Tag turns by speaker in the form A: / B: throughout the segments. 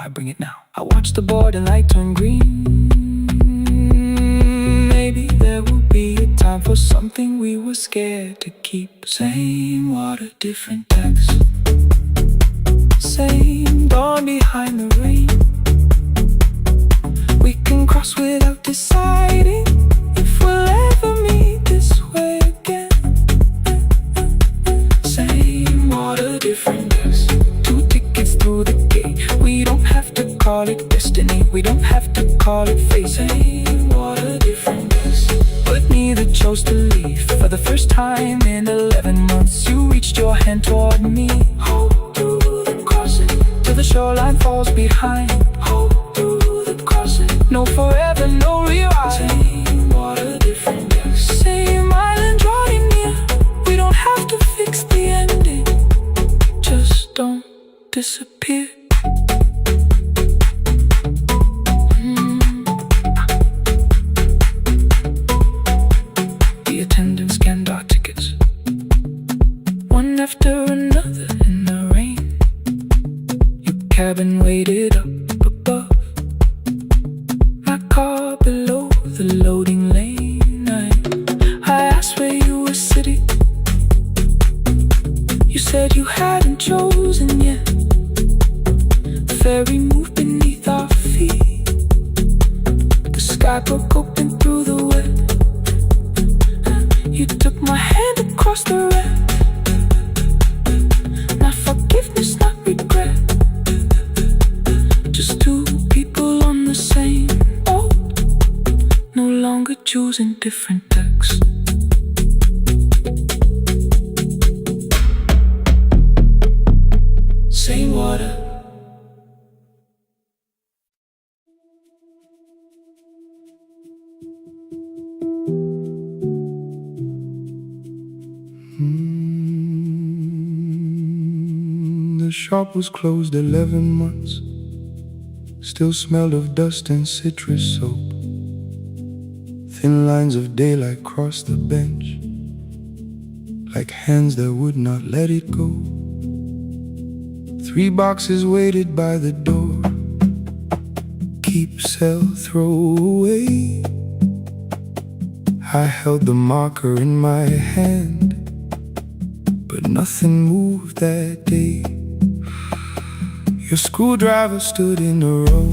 A: I bring it now. I watch the board and light turn green. Maybe there will be a time for something we were scared to keep. Same water, different text. Same dawn behind the rain. We can cross without deciding if we'll ever meet this way again. Same water, different text. 2 tickets through the gate. We don't have to call it destiny. We don't have to call it fate. Same water, different text. But neither chose to leave. For the first time in 11 months, you reached your hand toward me. Hold through the crossing till the shoreline falls behind. Hold through the crossing. No forever, no rewind. Same water, different text. Same island drawing near. We don't have to fix the ending. Just don't disappear. The attendants scanned our tickets, one after another in the rain. Your cabin waited up above, my car below the loading lane. I asked where you were sitting. You said you hadn't chosen yet. The ferry moved beneath our feet. The sky broke open through the wet. You took my hand across the red. Not forgiveness, not regret. Just 2 people on the same boat, no longer choosing different texts. Same water. The shop was closed 11 months. Still smelled of dust and citrus soap. Thin lines of daylight crossed the bench, like hands that would not let it go. 3 boxes waited by the door. Keep, sell, throw away. I held the marker in my hand, but nothing moved that day. Your screwdriver stood in a row.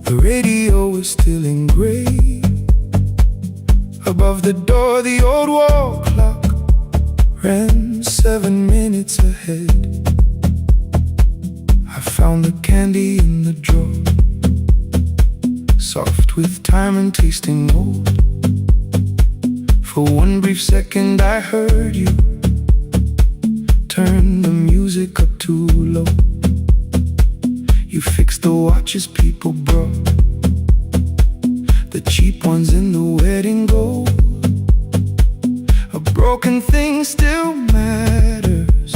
A: The radio was still in gray. Above the door, the old wall clock ran 7 minutes ahead. I found the candy in the drawer, soft with time and tasting old. For one brief second I heard you turn the music up too low. You fixed the watches people brought, the cheap ones in the wedding gold. A broken thing still matters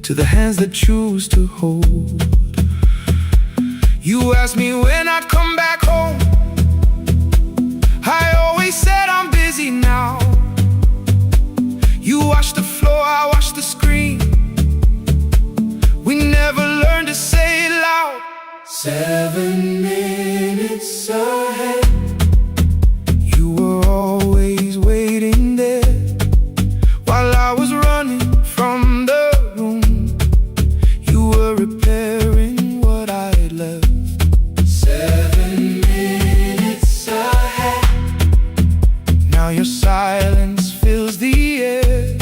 A: to the hands that choose to hold. You asked me when I'd come back home. I always said I'm busy now. You washed the floor, I washed the screen. We never learned to say it loud. 7 minutes ahead. You were always waiting there while I was running from the room. You were repairing what I had left. 7 minutes ahead. Now your silence fills the air.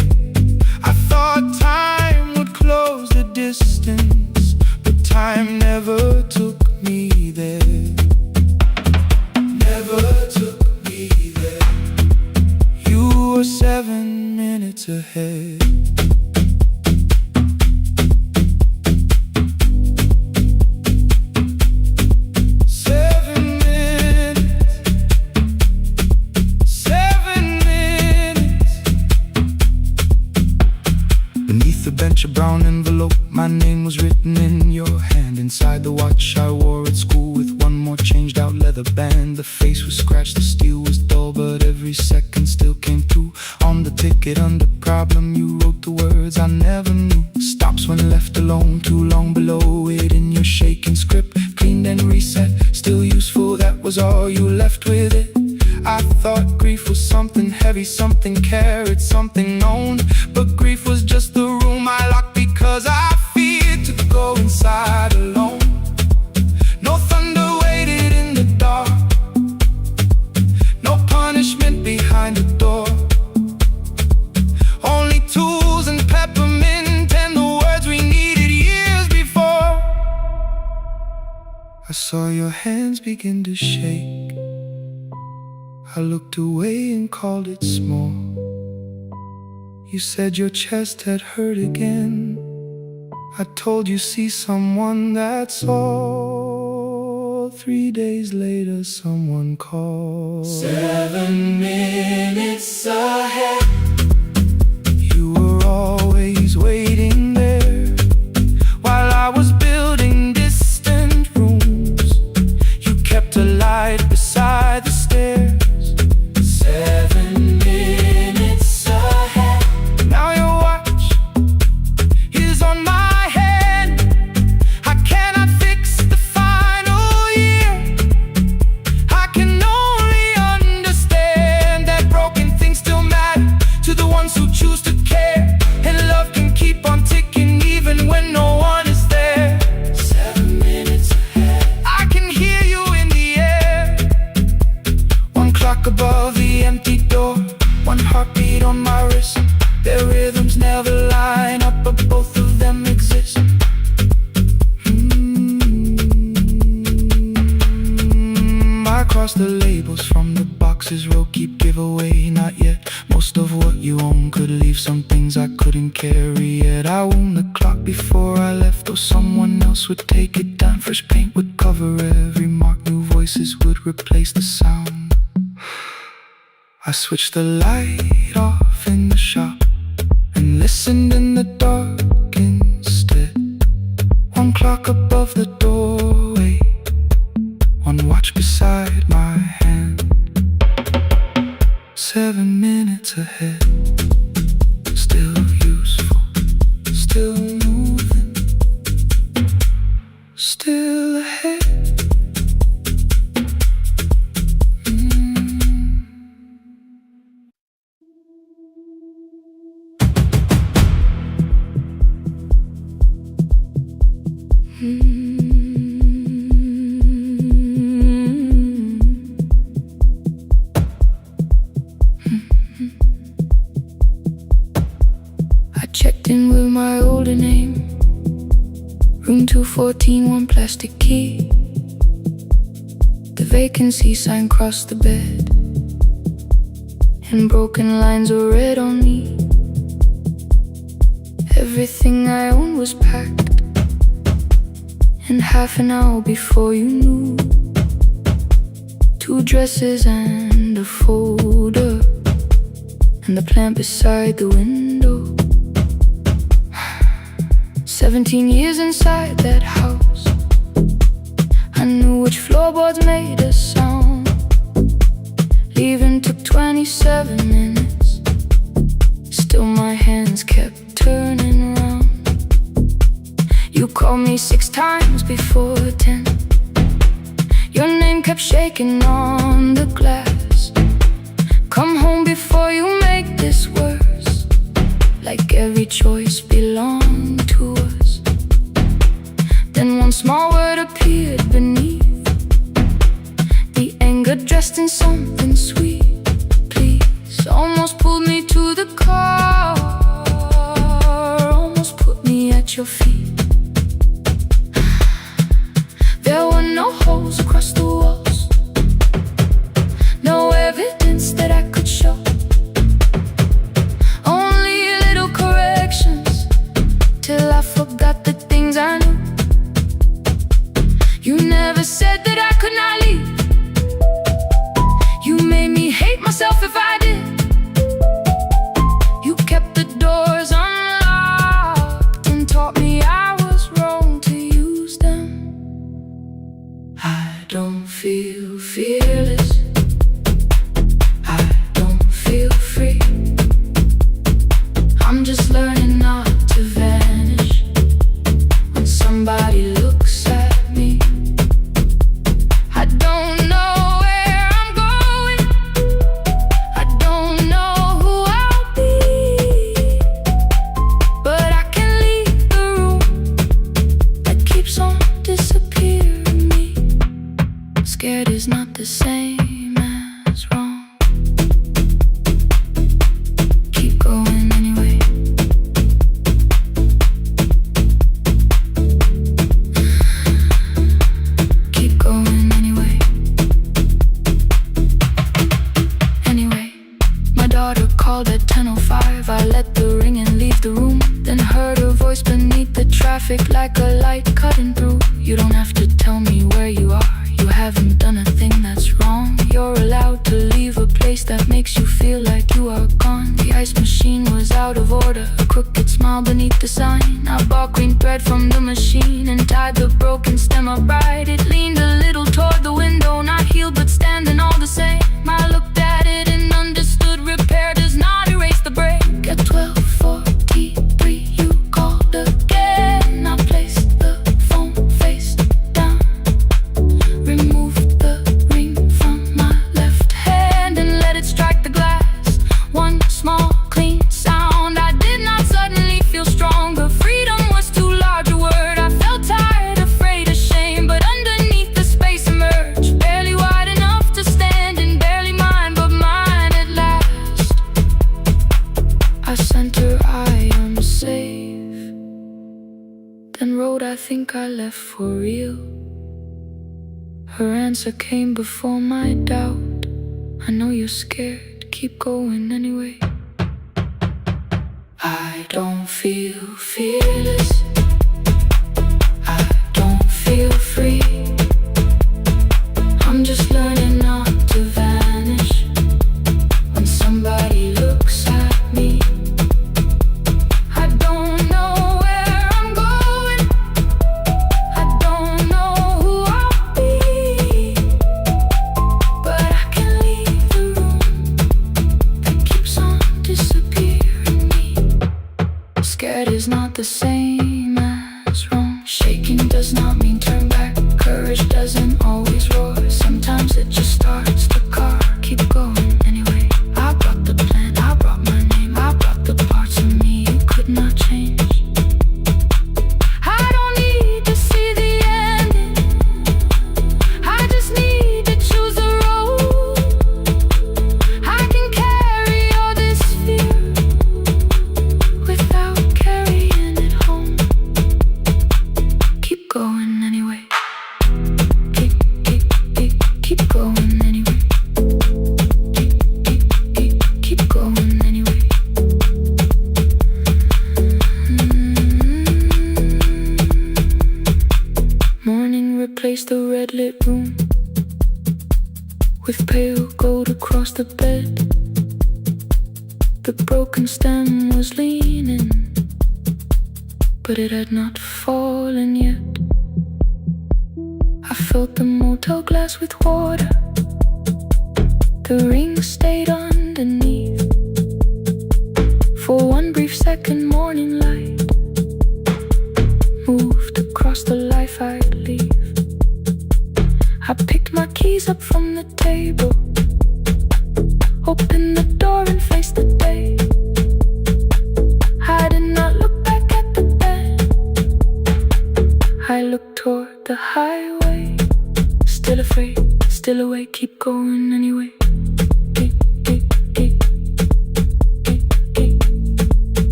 A: I thought time would close the distance, but time never took me there. Never took me there. You were 7 minutes ahead. A brown envelope, my name was written in your hand. Inside the watch I wore at school with one more changed out leather band. The face was scratched, the steel was dull, but every second still came through. On the ticket under problem you wrote the words I never knew. Stops when left alone. alone, too long below it in your shaking script. Cleaned and reset, still useful, that was all you left with it. I thought grief was something heavy, something carried, something known. But grief was just the room I locked because I feared to go inside alone. No thunder waited in the dark, no punishment behind the door. Only tools and peppermint and the words we needed years before. I saw your hands begin to shake. I looked away and called it small. You said your chest had hurt again. I told you see someone, that's all. 3 days later someone called. 7 minutes ahead. You were always waiting there while I was building distant rooms. You kept a light beside the stairs. 7 minutes ahead. Now your watch is on my head. I cannot fix the final year. I can only understand that broken things still matter to the ones who choose to care. And love can keep on ticking even when no one is there. 7 minutes ahead. I can hear you in the air. One clock above the empty door, one heartbeat on my wrist. Their rhythms never line up, but both of them exist. I cross the labels from the boxes, row keep giveaway, not yet. Most of what you own could leave some things I couldn't carry yet. I wound the clock before I left, though someone else would take it down. Fresh paint would cover every mark, new voices would replace the sound. I switched the light off in the shop and listened in the dark instead. One clock above the doorway, one watch beside my hand. 7 minutes ahead. Still useful, still moving, still ahead. I checked in with my older name. Room 214, one plastic key. The vacancy sign crossed the bed, and broken lines were read on me. Everything I owned was packed, and half an hour before you knew, 2 dresses and a folder, and the plant beside the window. 17 years inside that house, I knew which floorboards made a sound. Leaving took 27 minutes, still my hands kept turning round. You called me 6 times before 10. Your name kept shaking on the glass. Come home before you make this worse, like every choice belonged to us. Then one small word appeared beneath the anger, dressed in something sweet. Please, almost pulled me to the car, almost put me at your feet. There were no holes across the walls, no evidence that I could show. Only little corrections, till I forgot the things I knew. You never said that I could not leave. You made me hate myself if I did. You kept the doors unlocked and taught me I the same as wrong. Keep going anyway. Keep going anyway. Anyway, my daughter called at 10:05. I let the ring and leave the room, then heard her voice beneath the traffic like a light cutting through. You don't have to tell me where you are. You haven't done a thing that's wrong. You're allowed to leave a place that makes you feel like you are gone. The ice machine was out of order, a crooked smile beneath the sign. I bought green thread from the machine and tied the broken stem upright. It leaned a little toward the window, not healed but standing all the same. I looked at it and understood repair does not erase the break. At 12:43 you called again. I placed the phone face down, removed the ring from my left hand and let it strike the glass. One small clean sound. I did not suddenly feel stronger. Freedom was too large a word. I felt tired, afraid, ashamed, but underneath the space emerged, barely wide enough to stand and barely mine, but mine at last. I sent her, I am safe, then wrote, I think I left for real. Her answer came before my doubt. I know you're scared, keep going anyway. I don't feel fearless, I don't feel free. I'm just learning not to vanish when somebody looks at me. I don't know where I'm going, I don't know who I'll be, but I can leave the room that keeps on disappearing me. Scared is not the same as wrong. Shaking does not mean turn back. Courage doesn't always roar. Sometimes it just starts the car. Keep going anyway. I brought the plan, I brought my name, I brought the parts of me you could not change. I don't need to see the ending, I just need to choose a road. I can carry all this fear without carrying it home. Keep going anyway. Keep going anyway. Keep going anyway. Morning replaced the red lit room with pale gold across the bed. The broken stem was leaning, but it had not fallen yet. I filled the motel glass with water. The ring stayed underneath for one brief second. Morning light moved across the life I'd leave. I picked my keys up from the table, opened the door and faced the day. I did not look back at the bed, I looked toward the highway. Still afraid, still awake, keep going anyway.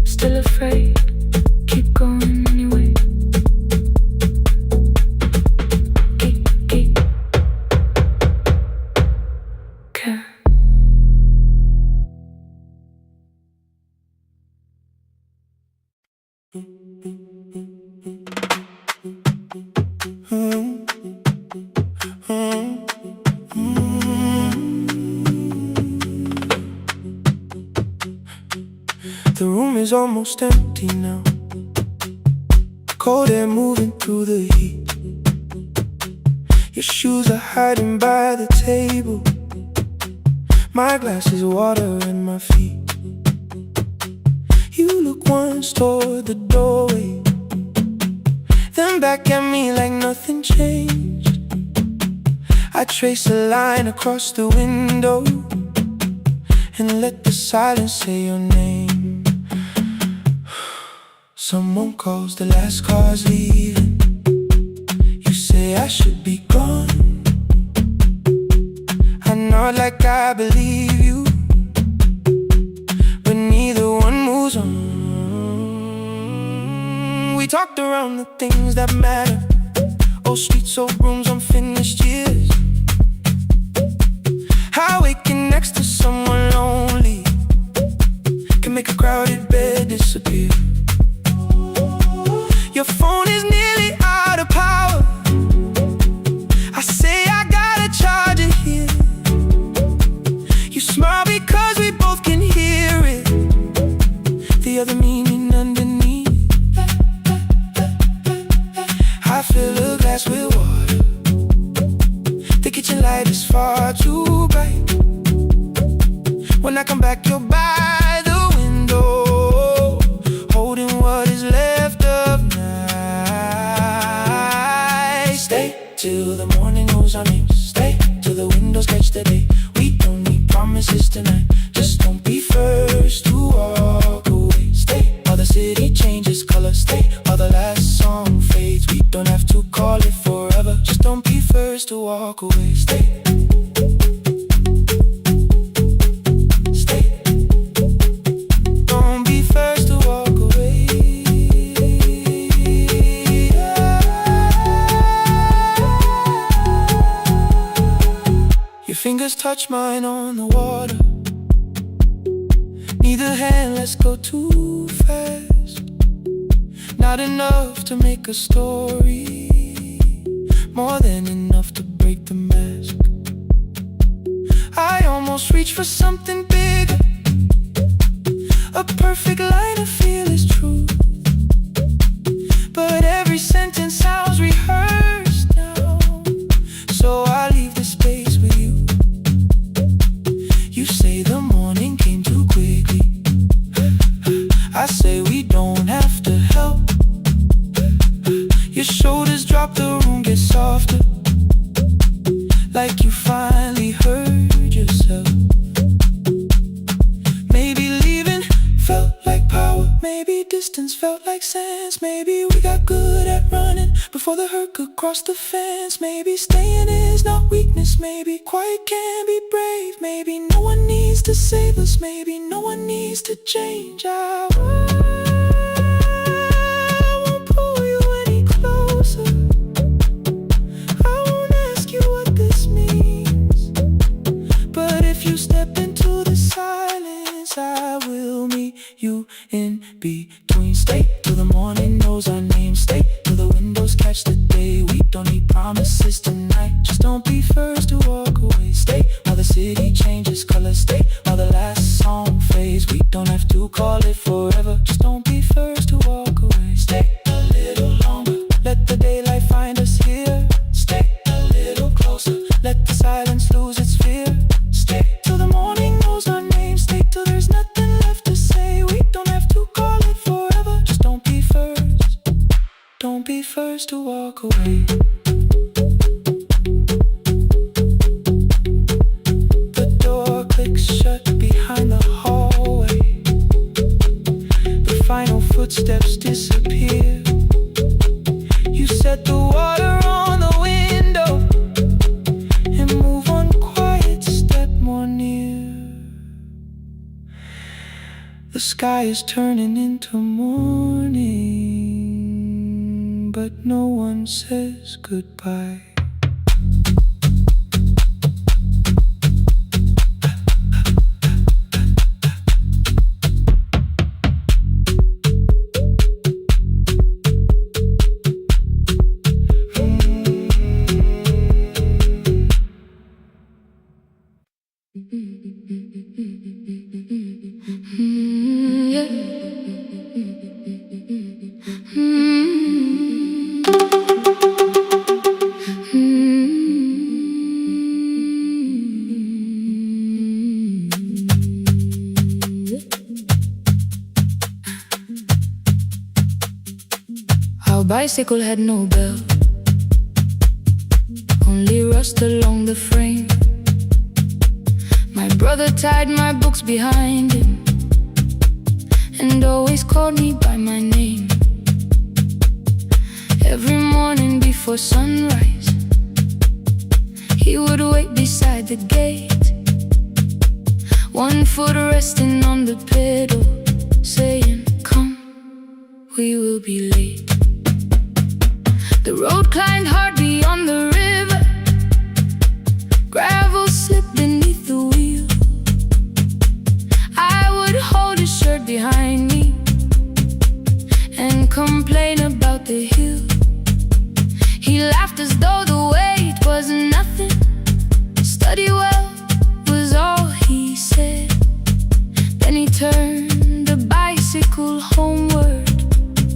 A: Still afraid, keep going anyway. Care.
B: The room is almost empty now. Cold air moving through the heat. Your shoes are hiding by the table. My glass is water in my feet. You look once toward the doorway, then back at me like nothing changed. I trace a line across the window and let the silence say your name. Someone calls, the last car's leaving. You say I should be gone. smart like I believe you, but neither one moves on. We talked around the things that matter, old streets, old rooms, unfinished years. How waking next to someone lonely can make a crowded bed disappear. Your phone is nearly out of power. I say I gotta charge it here. You smile because we both can hear it, the other meaning underneath. I fill a glass with water, the kitchen light is far too bright. When I come back, you're by the window, holding what is left of night. Stay till the morning knows our names. Stay till the windows catch the day. We don't need promises tonight, just don't be first to walk away. Stay while the city changes color. Stay while the last song fades. We don't have to call it forever, just don't be first to walk away. Stay. Fingers touch mine on the water, neither hand lets go too fast. Not enough to make a story, more than enough to break the mask. I almost reach for something bigger, a perfect line of fearless truth, but every sentence sounds rehearsed now, so I leave the space with you. You say the morning came too quickly, I say we don't have to help. Your shoulders drop, the room gets softer, like you finally heard yourself. Maybe leaving felt like power, maybe distance felt like sense. Maybe we got good at running before the hurt could cross the fence. Maybe staying is not weakness, maybe quiet can be brave. Maybe no one needs to save us, maybe no one needs to change. I won't pull you any closer, I won't ask you what this means, but if you step into the silence, I will meet you in between. Stay till the morning knows our names. Stay till the windows catch the day. We don't need promises tonight, just don't be first to walk away. Stay while the city changes color. Stay while the last song fades. We don't have to call it forever, just don't be first to walk away. Stay a little longer, let the daylight find us here. Stay a little closer, let the silence lose its fear. Stay till the morning knows our names. Stay till there's nothing left to say. We don't have to call it forever, just don't be first. Don't be first to walk away. The door clicks shut behind the hallway. The final footsteps disappear. You set the water on the window and move one quiet step more near. The sky is turning into morning, but no one says goodbye.
C: Our bicycle had no bell, only rust along the frame. My brother tied my books behind him and always called me by my name. Every morning before sunrise, he would wait beside the gate one foot resting on the pedal, saying, come, we will be late. The road climbed hard beyond the river, gravel slipped beneath the wheel. I would hold his shirt behind me and complain about the hill. He laughed as though the weight was nothing. Study well was all he said. Then he turned the bicycle homeward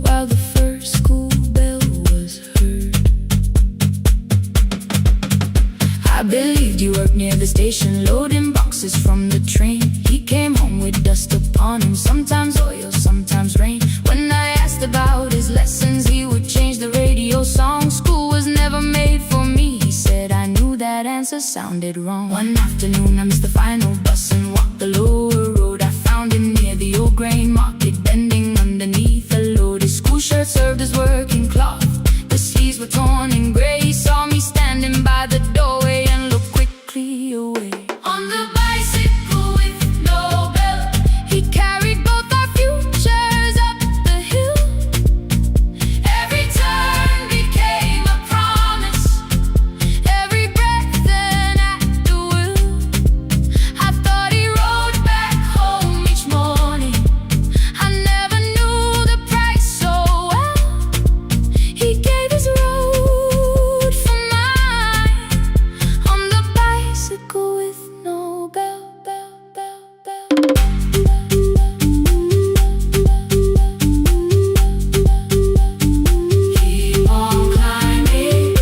C: while the first school bell was heard. I believed you worked near the station, loading boxes from the train. He came home with dust upon him, sometimes oil, sometimes rain. When I asked about his lessons, he would change the radio song. School was never made for me, he said. I knew that answer sounded wrong. One afternoon I missed the final bus and walked the lower road. I found him near the old grain market, bending underneath a load. His school shirt served as working cloth, the sleeves were torn and gray. He saw me standing by the doorway and looked quickly away. On the bicycle with no bell, he carried both our futures up the hill. Every turn became a promise, every breath an act of will. I thought he rode back home each morning, I never knew the price so well. He gave his road for mine, on the bicycle with no bell, bell, bell, bell. Keep on climbing.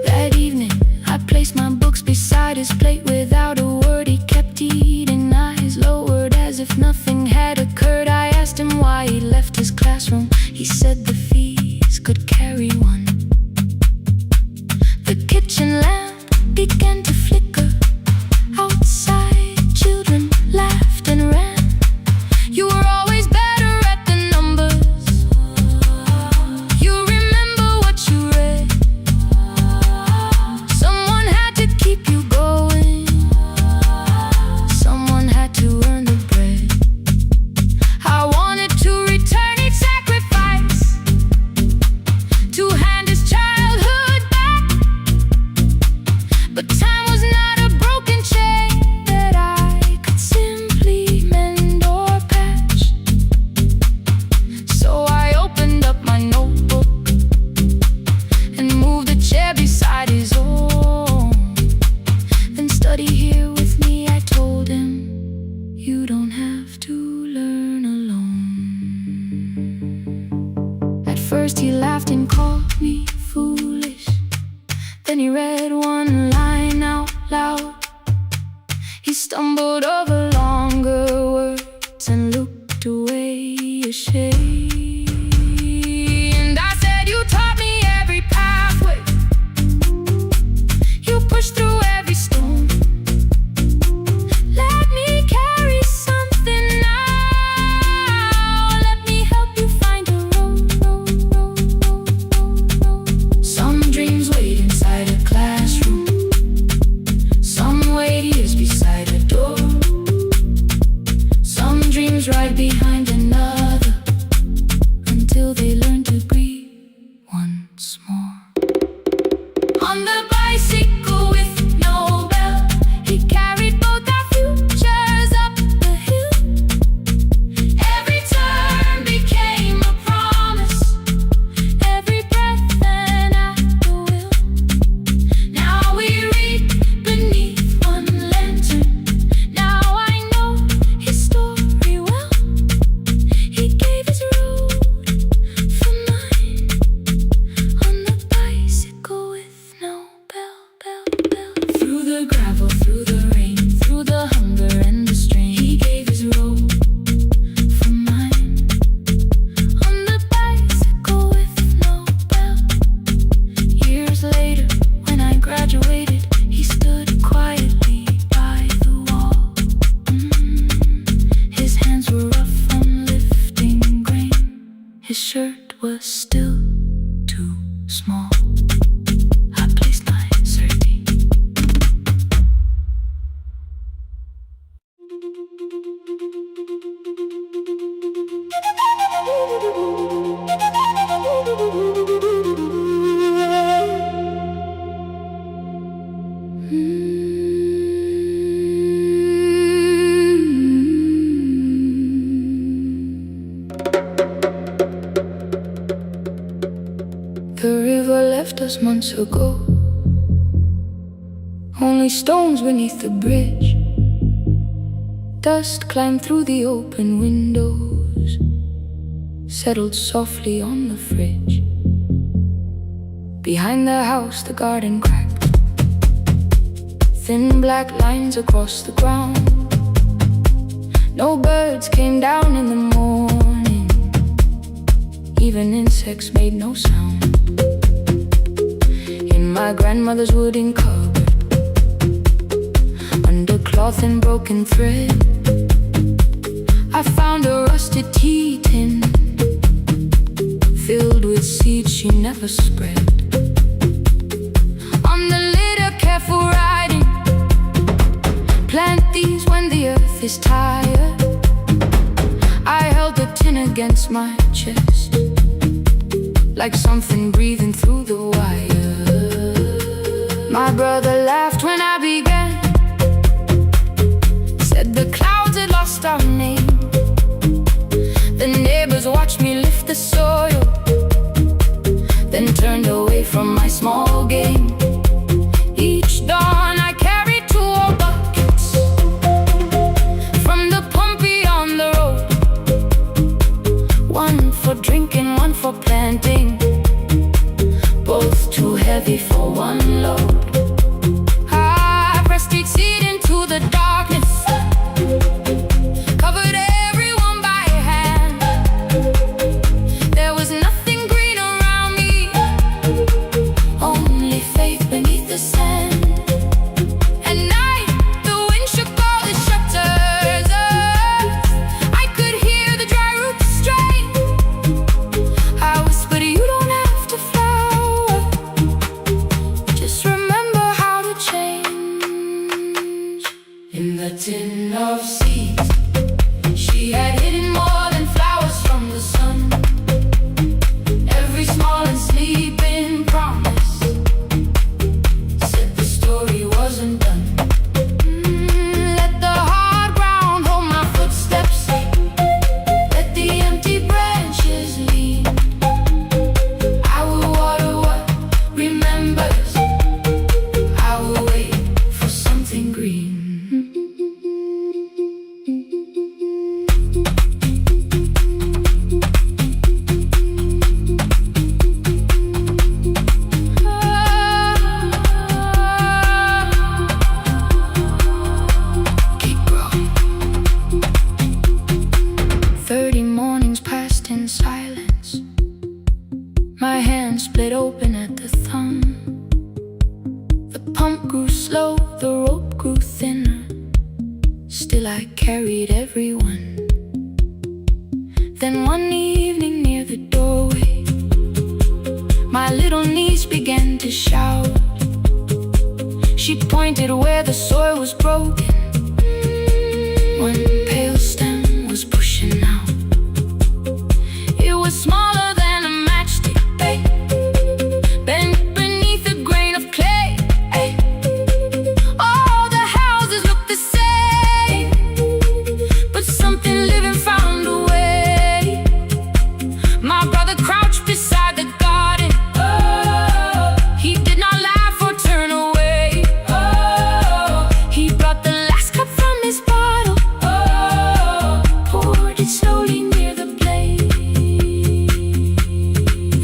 C: That evening, I placed my books beside his plate without a word. He kept eating, eyes lowered as if nothing had occurred. I asked him why he left his classroom. He said the fees could carry one. The kitchen lamp began to flicker. Outside, children laughed and ran. You were always better at the numbers. You remember what you read. Someone had to keep you going, someone had to earn the bread. I wanted to return each sacrifice, to hand his childhood back. But time was not a broken chain that I could simply mend or patch. So I opened up my notebook and moved the chair beside his own. Then study here with me, I told him. You don't have to learn alone. At first he laughed and called me foolish. Then he read one line out loud. He stumbled over longer words and looked away ashamed. And I said, you taught me every pathway, you pushed through every storm. Let me carry something now, let me help you find a road. Some dreams wait inside a classroom, some wait years beside a door. Some dreams right behind another, until they learn to breathe once more. On the bicycle with no bell, he carried both our futures up the hill. Every turn became a promise, every breath an act of will. Now we read beneath one lantern, now I know his story well. He gave his road for mine, on the bicycle with no bell, bell, bell. Through the gravel, through the rain, through the hunger and the strain, he gave his road for mine, on the bicycle with no bell. Years later, when I graduated, he stood quietly by the wall. His hands were rough from lifting grain, his shirt was still too small. us months ago. Only stones beneath the bridge. Dust climbed through the open windows, settled softly on the fridge. Behind the house the garden cracked, thin black lines across the ground. No birds came down in the morning, even insects made no sound. In my grandmother's wooden cupboard, under cloth and broken thread, I found a rusted tea tin filled with seeds she never spread. On the lid a careful writing, plant these when the earth is tired. I held the tin against my chest, like something breathing through the wire. My brother laughed when I began, said the clouds had lost our name. The neighbors watched me lift the soil, then turned away from my small game. Each dawn I carried 2 old buckets from the pump beyond the road, one for drinking, one for planting, both too heavy for one load. I pressed each seed into the darkness, covered everyone by hand. There was nothing green around me, only faith beneath the sand. At night the wind shook all the shutters. I could hear the dry roots strain. I whispered, you don't have to flower, just remember how to change. In the tin of seeds, she had hidden more than flowers from the sun. Every small and sleeping promise said the story wasn't done. Let the hard ground hold my footsteps, let the empty branches lean. I will water what remembers, I will wait for something green. Keep growing. 30 mornings passed in silence. My hand split open at the thumb. The pump grew slow, the rope grew thinner. Still I carried everyone. Then one evening near the doorway, my little niece began to shout. She pointed where the soil was broken. One pale stem was pushing out. It was smaller than a matchstick, bent beneath a grain of clay. All the houses looked the same, but something living found a way. My brother crouched beside the garden. He did not laugh or turn away. He brought the last cup from his bottle, poured it slowly near the blaze.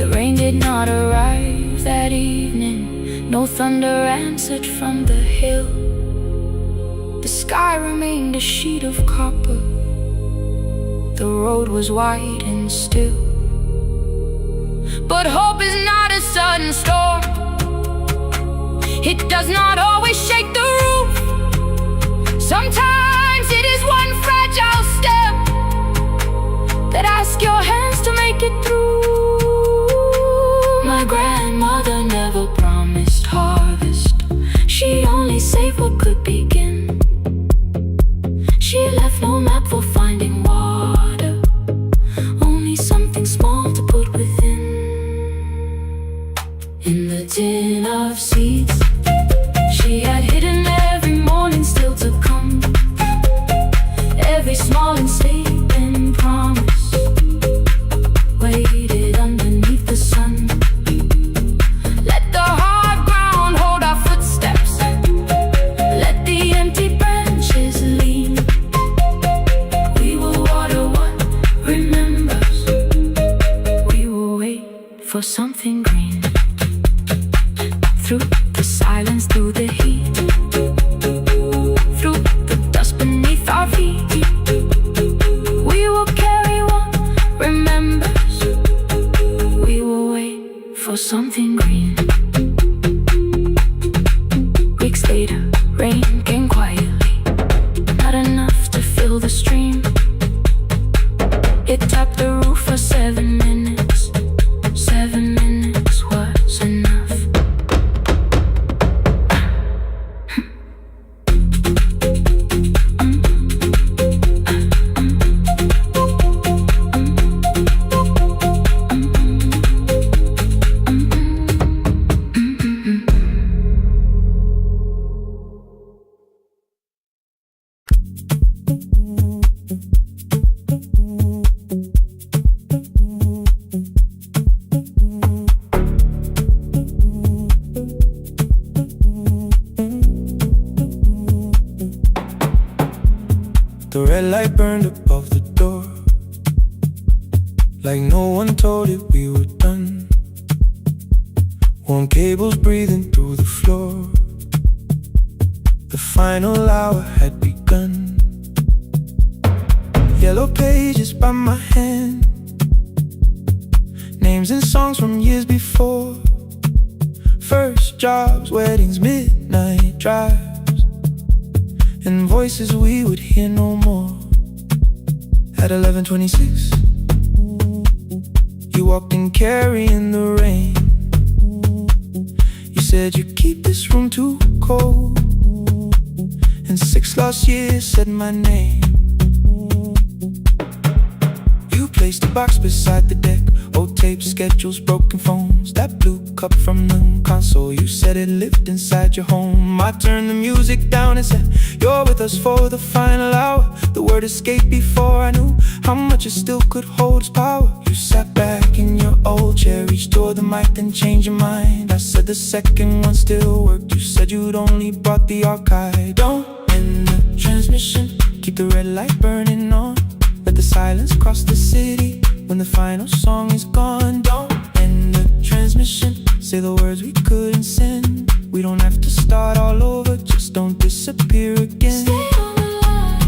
C: The rain did not arrive that evening, no thunder answered from the hill. The sky remained a sheet of copper, the road was wide and still. But hope is not a sudden storm, it does not always shake the roof. Sometimes it is one fragile step that asks your hands to make it through. My grandmother never promised harvest, she only saved what could begin. She left no map for finding water, only something small to put within. In the tin of seeds, she had hidden
B: The red light burned above the door, like no one told it we were done. Warm cables breathing through the floor. The final hour had begun. Yellow pages by my hand, names and songs from years before. First jobs, weddings, midnight drives, and voices we would hear no more. At 11:26, you walked in carrying the rain. You said you keep this room too cold, and 6 lost years said my name. You placed a box beside the deck, old tapes, schedules, broken phones, that blue cup from the console. You said it lived inside your home. I turned the music down and said, you're with us for the final hour. The word escaped before I knew how much it still could hold its power. You sat back in your old chair, reached toward the mic, then changed your mind. I said the second one still worked. You said you'd only brought the archive. Don't end the transmission, keep the red light burning on. Let the silence cross the city when the final song is gone. Don't end the transmission, say the words we couldn't send. We don't have to start all over, just don't disappear again.
C: Stay on the line.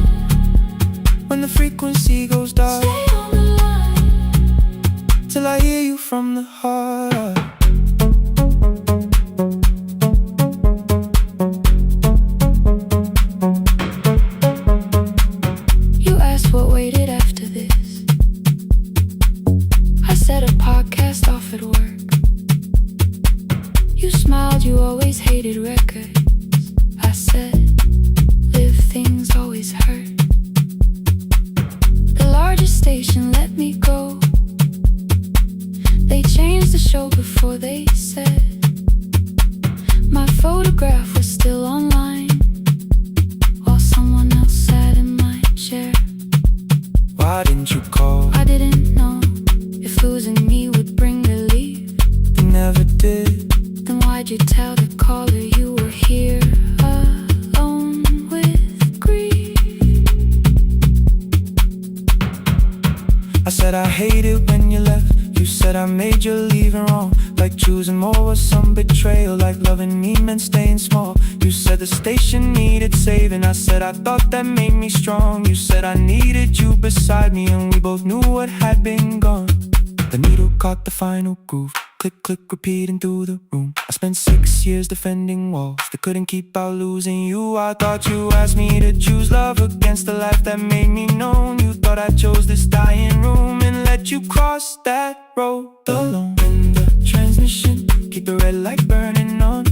B: When the frequency goes dark,
C: Stay on the line.
B: till I hear you from the heart.
C: You asked what waited after this. I said a podcast off at work. You smiled, you always hated records. I said, live things always hurt. The largest station let me go. They changed the show before they said my photograph was still online, while someone else sat in my chair.
B: Why didn't you call?
C: I didn't know if losing me would bring relief.
B: You never did.
C: Then why'd you tell the caller you were here alone with grief?
B: I said I hate it when you left. You said I made you leaving wrong, like choosing more was some betrayal, like loving me meant staying small. You said the station needed saving. I said I thought that made me strong. You said I needed you beside me, and we both knew what had been gone. The needle caught the final groove, click, click, repeating through the room. I spent 6 years defending walls that couldn't keep out losing you. I thought you asked me to choose love against the life that made me known. You thought I chose this dying room and let you cross that road alone. In the transmission, keep the red light burning on.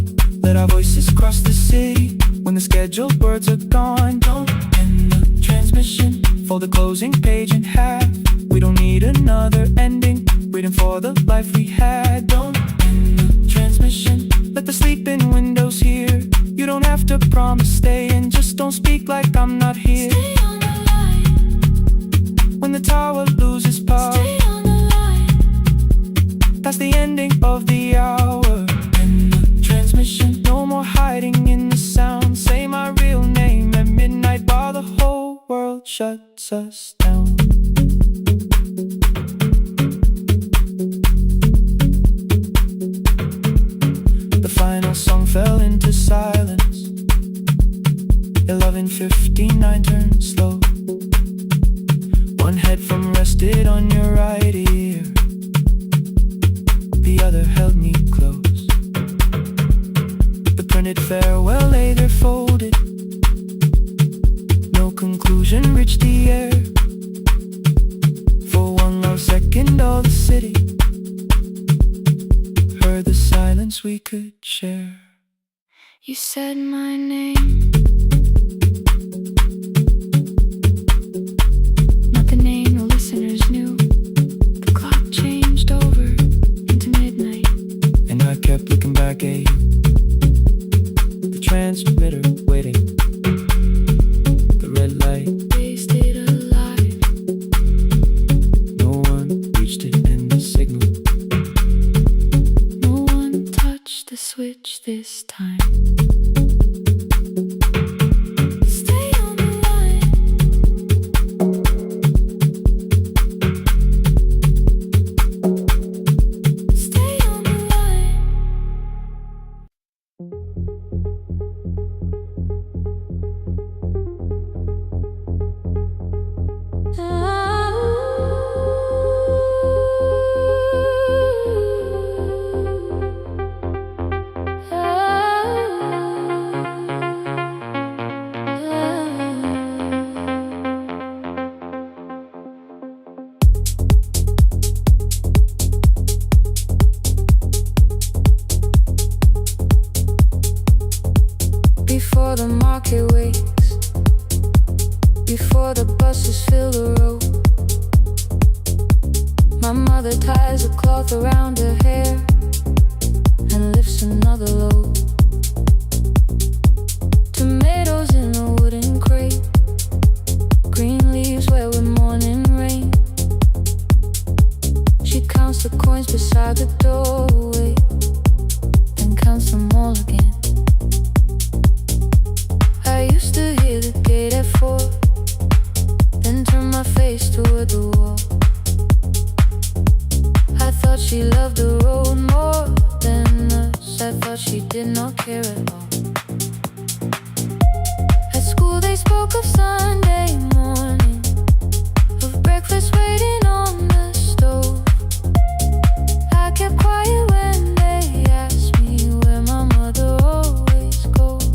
B: Let our voices cross the city when the scheduled words are gone. Don't end the transmission, fold the closing page in half. We don't need another ending, waiting for the life we had. Don't end the transmission, let the sleeping windows hear. You don't have to promise staying, just don't speak like I'm not here.
C: Stay on the line.
B: When the tower loses power,
C: Stay on the line.
B: that's the ending of the hour. End the transmission, no more hiding in the sound. Say my real name at midnight while the whole world shuts us down. The final song fell into silence. 11:59 turned slow. One headphone rested on your right ear, the other held me close. The printed farewell lay there folded. No conclusion reached the air. For one last second all the city heard the silence we could share.
C: You said my name, not the name the listeners knew. The clock changed over into midnight,
B: and I kept looking back at you. The transmitter waiting, the red light.
C: wasted alive. before the buses fill the road. My mother ties a cloth around her hair and lifts another load. Tomatoes in a wooden crate, green leaves wet with morning rain. She counts the coins beside the doorway, then counts them all again. I used to hear the gate at 4, then turn my face toward the wall. I thought she loved the road more than us. I thought she did not care at all. At school they spoke of Sunday morning, of breakfast waiting on the stove. I kept quiet when they asked me where my mother always goes.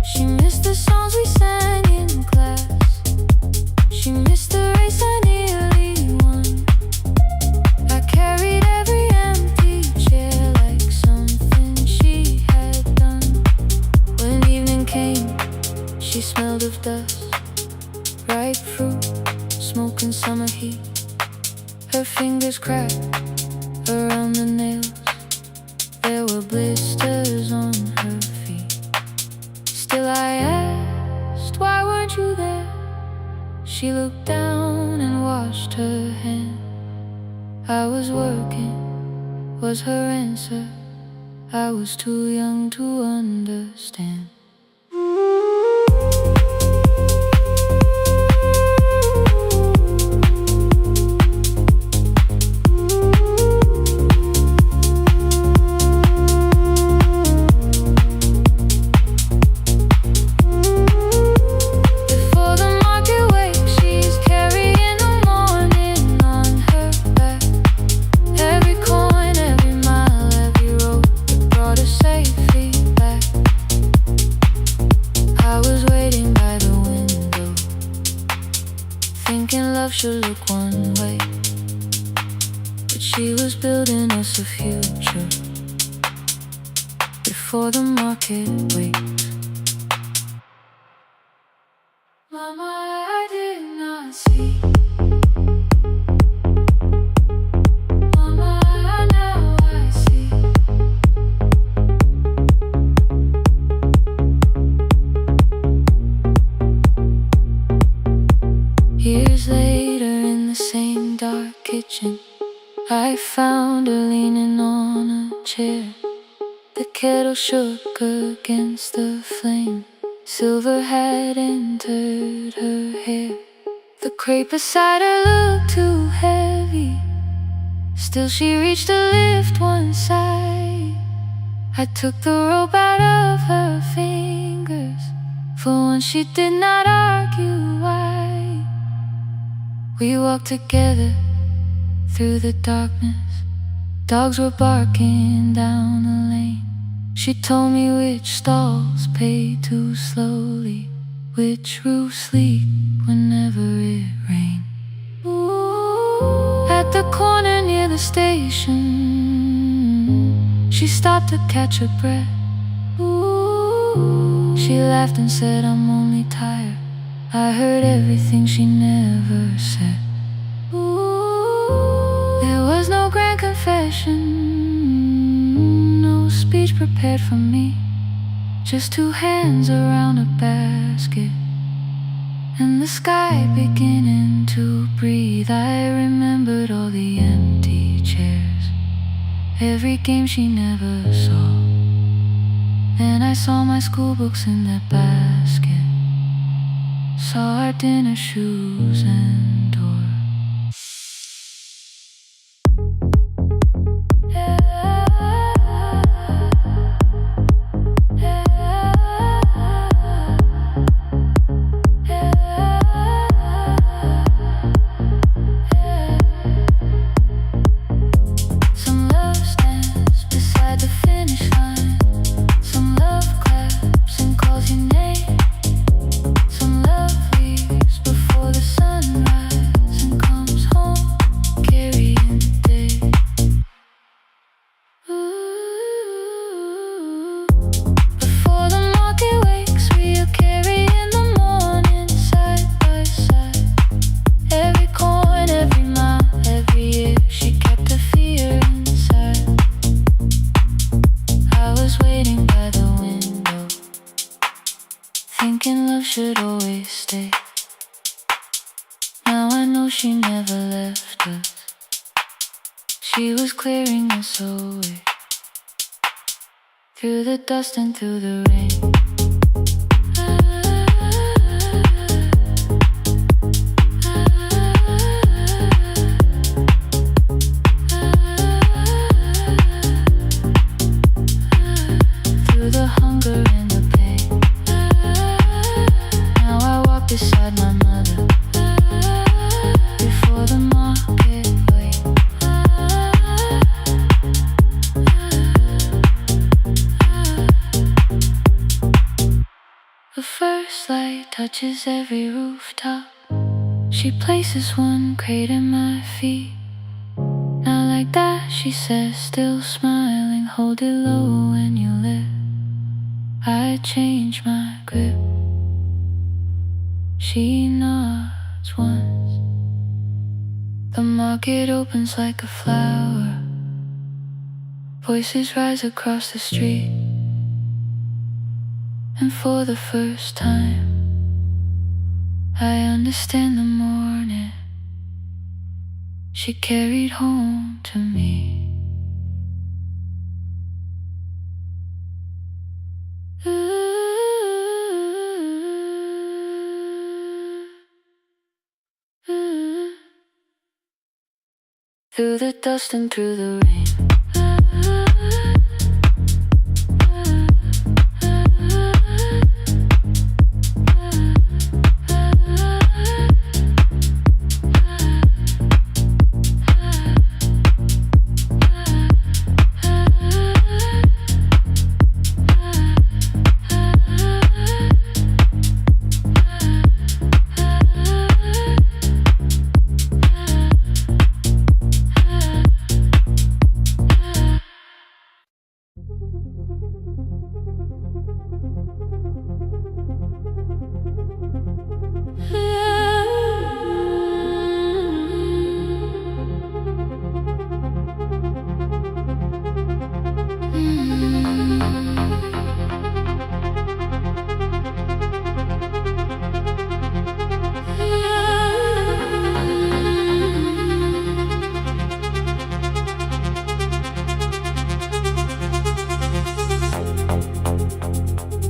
C: She missed the songs we sang in class. She missed the race I nearly won. I carried every empty chair like something she had done. When evening came, she smelled of dust, ripe fruit, smoke and summer heat. Her fingers cracked around the nails. There were blisters on her feet. Still I asked, why weren't you there? She looked down and washed her hand. I was working, was her answer. I was too young to understand. Before the market wakes, she's carrying the morning on her back. Every coin, every mile, every road that brought her safely back. I was waiting by the window, thinking love should look one way, but she was building us a future before the market wakes. Mama, I did not see. Mama, now I see. Years later in the same dark kitchen, I found her leaning on a chair. The kettle shook against the flame. Silver had entered her hair. The crepe beside her looked too heavy. Still she reached to lift one side. I took the rope out of her fingers. For once she did not argue why. We walked together through the darkness. Dogs were barking down the lane. She told me which stalls pay too slowly, which roofs leak whenever it rains. At the corner near the station, she stopped to catch her breath. She laughed and said, I'm only tired. I heard everything she never said. There was no grand confession, no speech prepared for me. Just two hands around a basket and the sky beginning to breathe. I remembered all the empty chairs, every game she never saw. Then I saw my school books in that basket, saw our dinner shoes and door.
D: Some love leaves before the sunrise.
C: thinking love should always stay. Now I know she never left us. She was clearing us away, through the dust and through the rain. Through the hunger and the pain. Now I walk beside my mother, before the market wait. The first light touches every rooftop. She places one crate at my feet. Now like that, she says, still smiling, hold it low when you live. I change my grip. She nods once. The market opens like a flower. Voices rise across the street. And for the first time, I understand the morning she carried home to me. Through the dust and through the rain.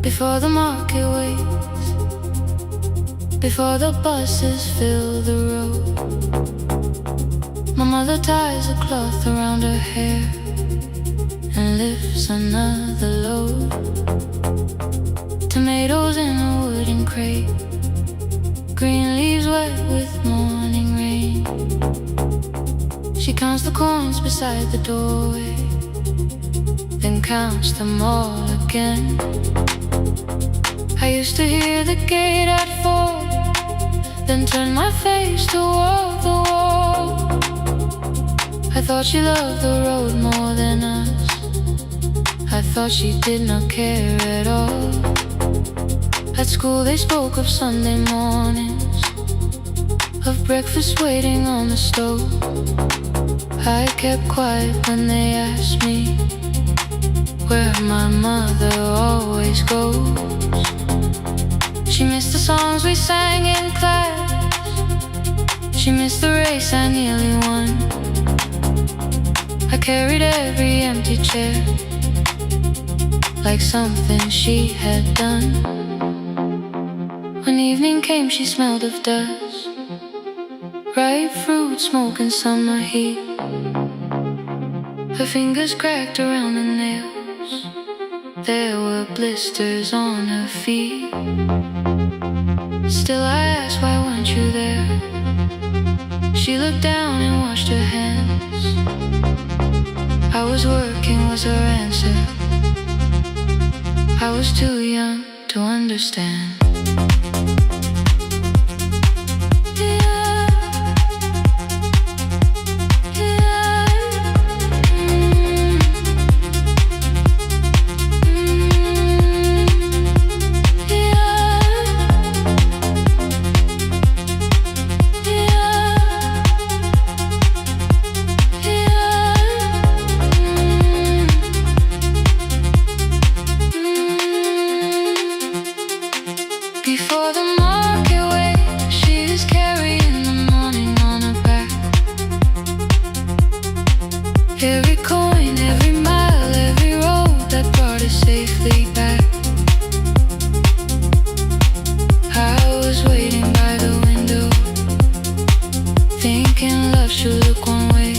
C: Before the market waits, before the buses fill the road, my mother ties a cloth around her hair and lifts another load. Tomatoes in a wooden crate, green leaves wet with morning rain. She counts the coins beside the doorway, then counts them all again. I used to hear the gate at 4, then turn my face toward the wall. I thought she loved the road more than us. I thought she did not care at all. At school they spoke of Sunday mornings, of breakfast waiting on the stove. I kept quiet when they asked me where my mother always goes. She missed the songs we sang in class. She missed the race I nearly won. I carried every empty chair like something she had done. When evening came, she smelled of dust, ripe fruit, smoke and summer heat. Her fingers cracked around the nails. There were blisters on her feet. Still I asked, why weren't you there? She looked down and washed her hands. I was working was her answer. I was too young to understand. Before the market wakes, she is carrying the morning on her back. Every coin, every mile, every road that brought us safely back. I was waiting by the window, thinking love should look one way,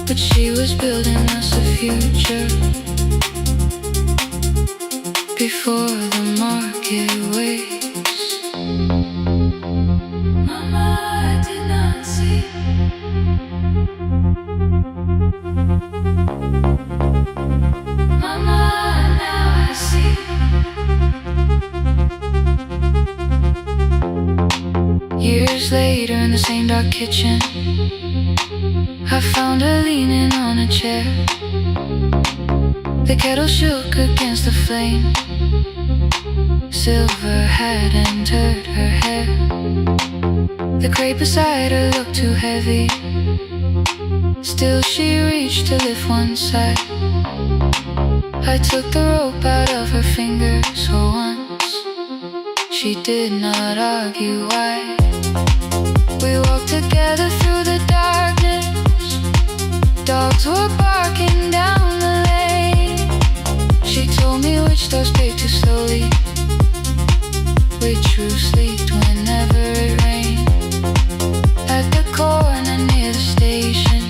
C: but she was building us a future. Before the market wakes. Mama, I did not see. Mama, now I see. Years later in the same dark kitchen, I found her leaning on a chair. The kettle shook against the flame. Silver had entered her hair. The crate beside her looked too heavy. Still she reached to lift one side. I took the rope out of her fingers for once. She did not argue why. We walked together through the darkness. Dogs were barking down the lane. She told me which doors paved too slowly, which roofs leaked whenever it rained. At the corner near the station,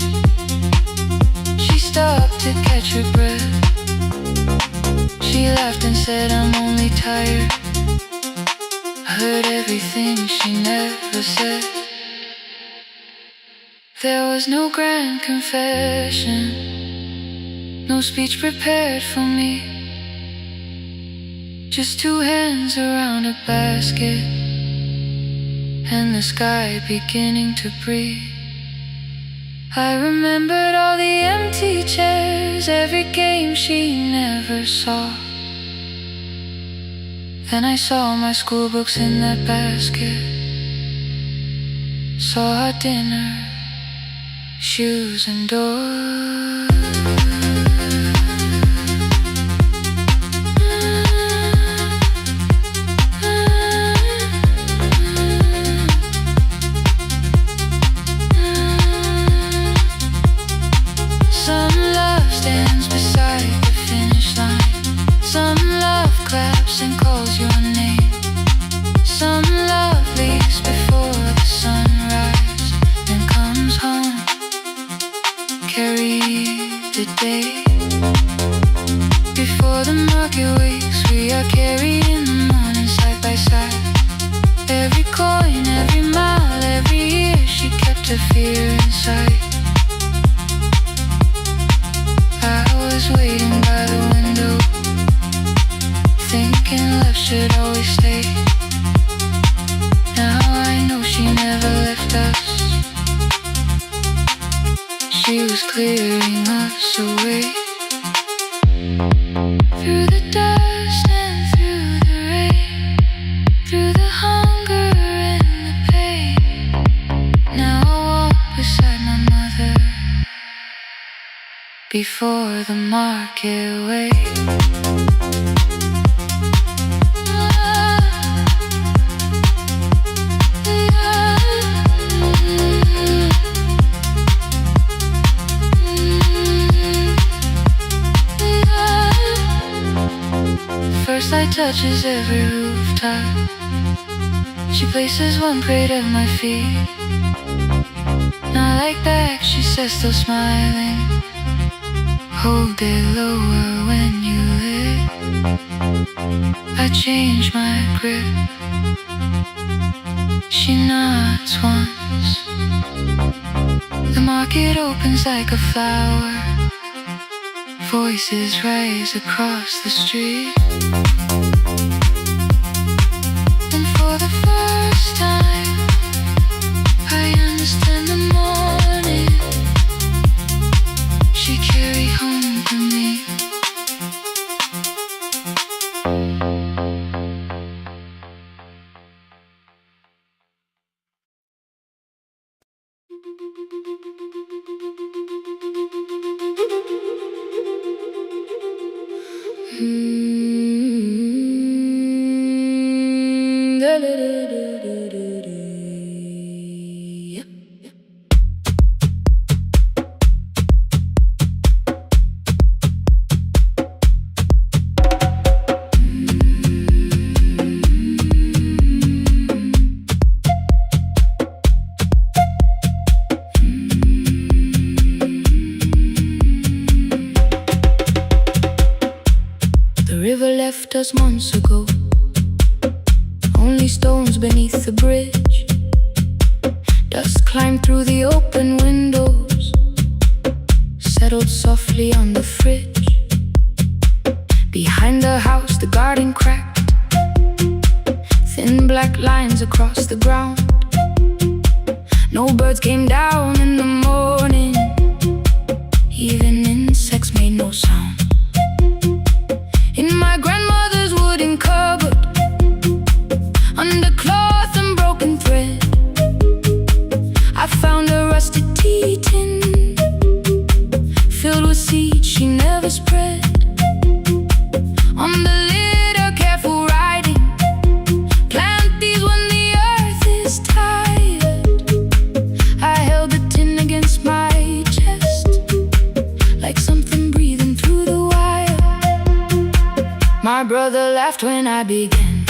C: she stopped to catch her breath. She laughed and said, I'm only tired. I heard everything she never said. There was no grand confession, no speech prepared for me, just two hands around a basket and the sky beginning to breathe. I remembered all the empty chairs, every game she never saw. Then I saw my school books in that basket, saw our dinner, shoes and doors. Some love stands beside the finish line. Some love claps and calls your name. Some love leaves before the sunrise, then comes home, carry the day. Before the market wakes, we are carried in the morning side by side. Every coin, every mile, every year, she kept her fear inside. I was waiting by the window, thinking love should always stay. Now I know she never left us. She was clearing us away. Through the dust and through the rain, through the hunger and the pain. Now I walk beside my mother before the market wakes. First light touches every rooftop. She places one crate at my feet. Not like back, she says, still smiling. Hold it lower when you lit. I change my grip. She nods once. The market opens like a flower. Voices rise across the street. And for the first time, I understand the morning she carried home for me. The river left us months ago, only stones beneath the bridge. Dust climbed through the open windows, settled softly on the fridge. Behind the house the garden cracked, thin black lines across the ground. No birds came down in the morning, even insects made no sound. In my grandmother's wooden cupboard, under cloth and broken thread, I found a rusted tea tin filled with seeds she never spread. On the lid a careful writing, plant these when the earth is tired. I held the tin against my chest, like something breathing through the wire. My brother laughed when I began,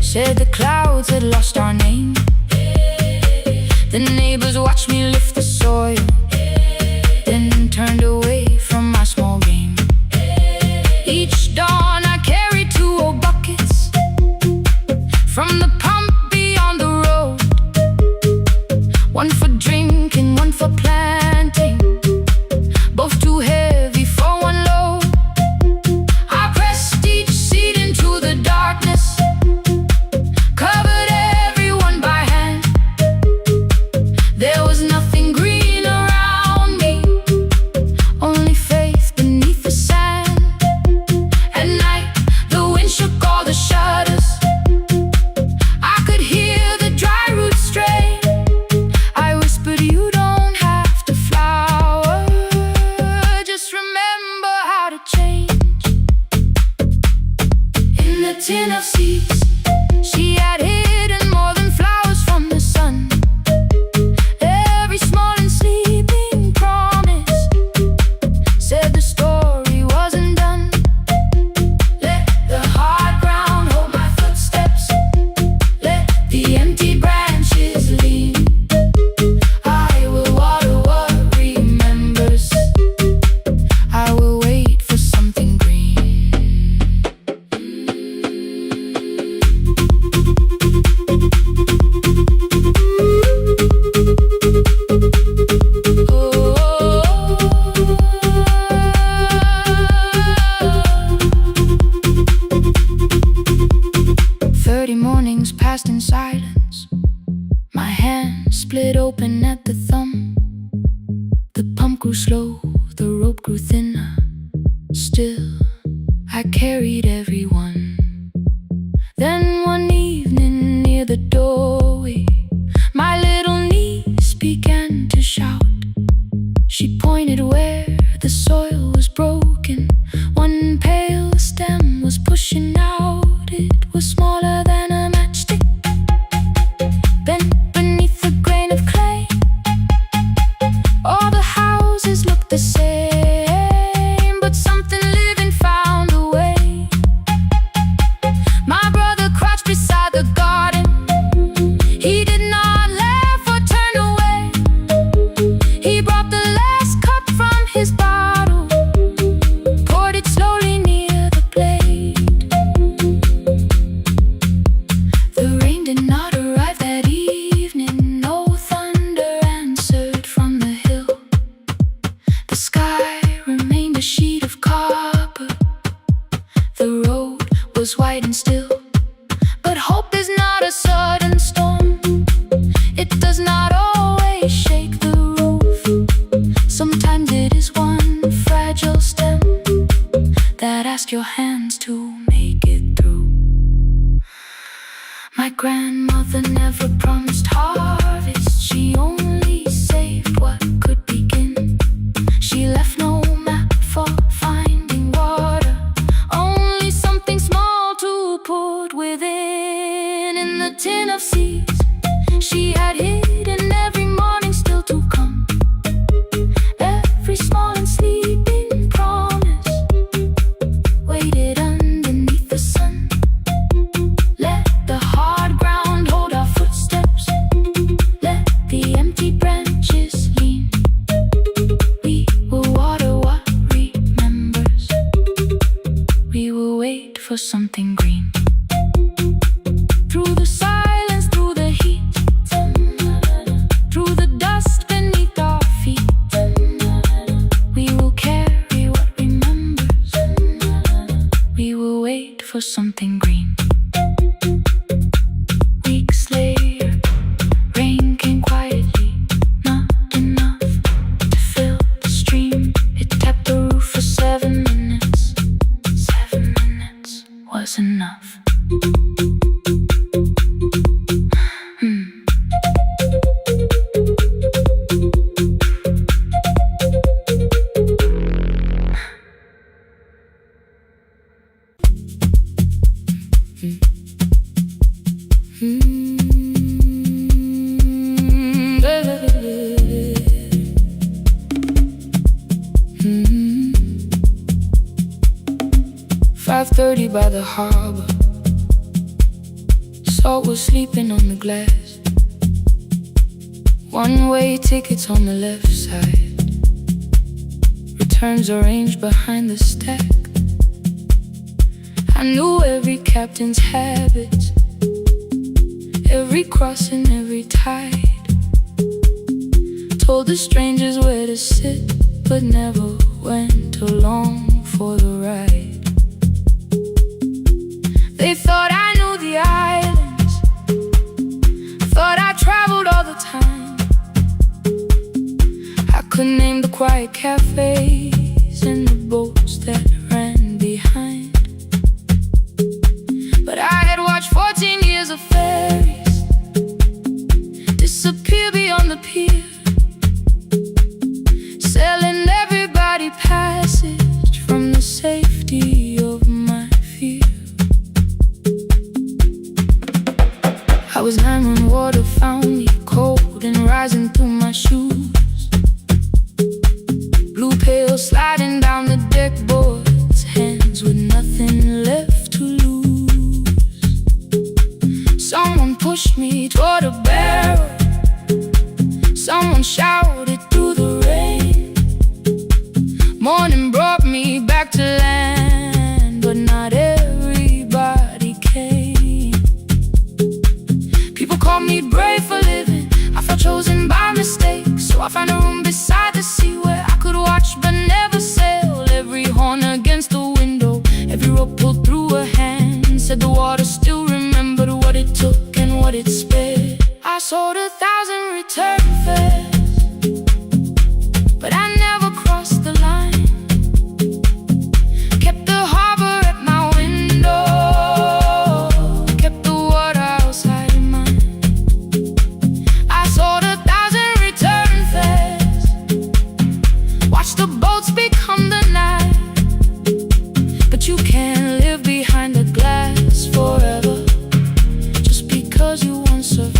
C: said the clouds had lost our name. The neighbors watched me lift the soil, then turned away from my small game. Each dawn I carried 2 old buckets from the pump beyond the road, one for drinking, one for planting, both too heavy for one load. I pressed each seed into the darkness, covered everyone by hand. There was nothing green around me, only faith beneath the sand. At night the wind shook all the shutters, I could hear the dry roots stray. I whispered, you don't have to flower, just remember how to change. In the tin of seeds she had hidden more than flowers from the sun. Every small and sleeping promise said the story wasn't done. Let the hard ground hold my footsteps, let the empty branches lean. I will water what remembers, I will wait for something green. Oh, 30 mornings passed in silence, my hand split open at the thumb. The pump grew slow, the rope grew thinner, still I carried everyone. Then one evening near the doorway, my little niece began to shout. She pointed where the soil was broken, one pale stem was pushing out. It was smaller than a matchstick, bent beneath a grain of clay. All the houses looked the same, but something living found a way. My brother crouched beside the garden, he did not laugh or turn away. He brought the last cup from his bottle, poured it slowly near the blade. The rain did not arrive that evening, no thunder answered from the hill. The sky remained a sheet of copper, the road was white and still. But hope is not a sudden storm, it does not always shake the roof. Sometimes it is one fragile stem that asks your hands to make it through. My grandmother never promised harvest, she only saved what could begin. She left no map for finding water, only something small to put within. the tin of seeds she had hidden every morning still to come. Every small and sleeping promise waited underneath the sun. Let the hard ground hold our footsteps. Let the empty branches lean. We will water what remembers. We will wait for something green. Through the silence, through the heat, through the dust beneath our feet, we will carry what remembers. We will wait for something green. Weeks later, rain came quietly, not enough to fill the stream. It tapped the roof for 7 minutes. 7 minutes was enough. 5:30 by the harbor. Salt was sleeping on the glass. One-way tickets on the left side. Returns arranged behind the stack. I knew every captain's habits, every crossing, every tide. Told the strangers where to sit, but never went along for the ride. They thought I knew the islands, thought I traveled all the time. I could name the quiet cafes and the boats that ran behind. But I had watched 14 years of ferries disappear beyond the pier, selling everybody passage from the safety of my fear. I was 9 when water found me, cold and rising through my shoes. Blue pail sliding down the deck boards, hands with nothing left to lose. Someone pushed me toward a barrel. Someone shouted through the rain. Morning brought me back to land, but not everybody came. People called me brave for living. I felt chosen by mistake, so I found a room beside the sea where I could watch but never sail. Every horn against the window, every rope pulled through a hand, said the water still remembered what it took and what it spared. I sold 1,000 return fares, but I never crossed the line. Kept the harbor at my window, kept the water outside of mine. I sold 1,000 return fares, watched the boats become the night. But you can't live behind a glass forever, just because you once survived.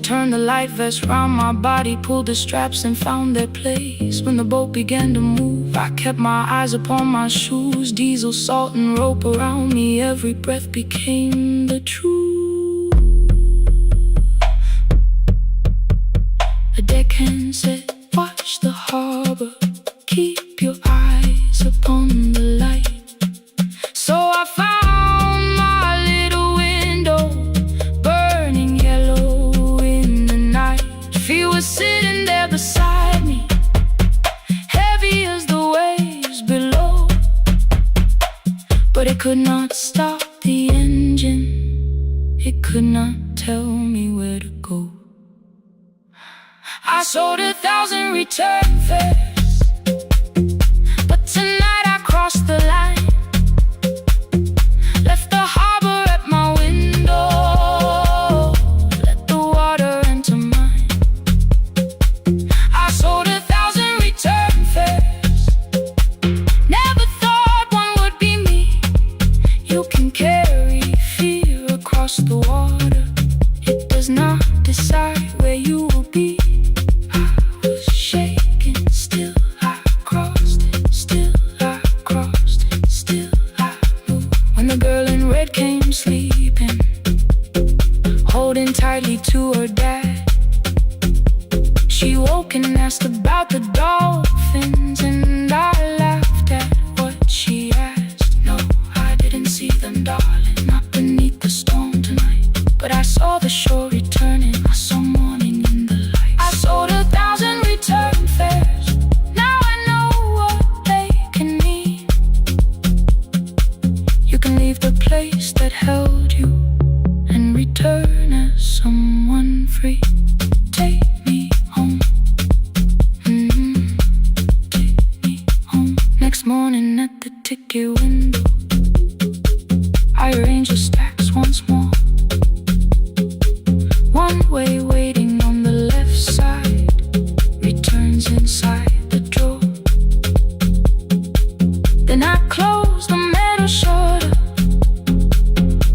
C: Turned the light vest round my body, pulled the straps and found their place. When the boat began to move, I kept my eyes upon my shoes. Diesel, salt and rope around me, every breath became the truth. A deckhand said, watch the harbor, keep your eyes upon the light. So I found my little window, burning yellow in the night. She was sitting there beside me, heavy as the waves below, but it could not stop the engine. It could not tell me where to go. I sold 1,000 return fares, but tonight I crossed the line. Left the harbor at my window, let the water enter mine. I sold 1,000 return fares, never thought one would be me. You can carry fear across the water, it does not decide where you will be. Sleeping, holding tightly to her dad. She woke and asked about the dolphins, and I laughed at what she asked. No, I didn't see them, darling, not beneath the storm tonight. But I saw the shore returning, I saw morning in the light. I sold 1,000 return fares, now I know what they can mean. You can leave the place that held you and return as someone free. Take me home, take me home. Next morning at the ticket window, I arrange the stacks once more. One way waiting on the left side, returns inside the drawer. Then I close the metal shutter,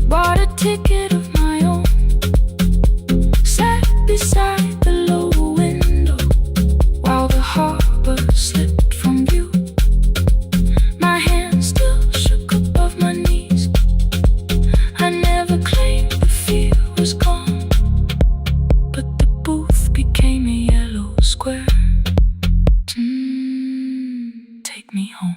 C: bought a ticket of my own, sat beside the low window while the harbor slipped from view. My hands still shook above my knees. I never claimed the fear was gone, but the booth became a yellow square. Take me home.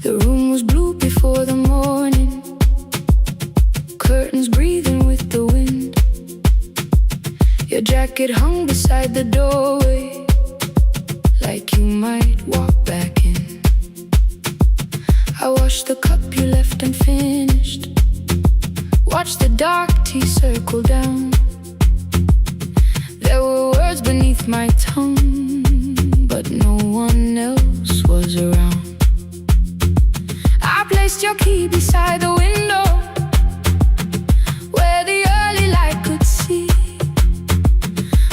C: The room was blue before the morning, curtains breathing with the wind. Your jacket hung beside the doorway, like you might walk back in. I washed the cup you left unfinished, watched the dark tea circle down. There were words beneath my tongue, but no one else was around. I placed your key beside the window, where the early light could see.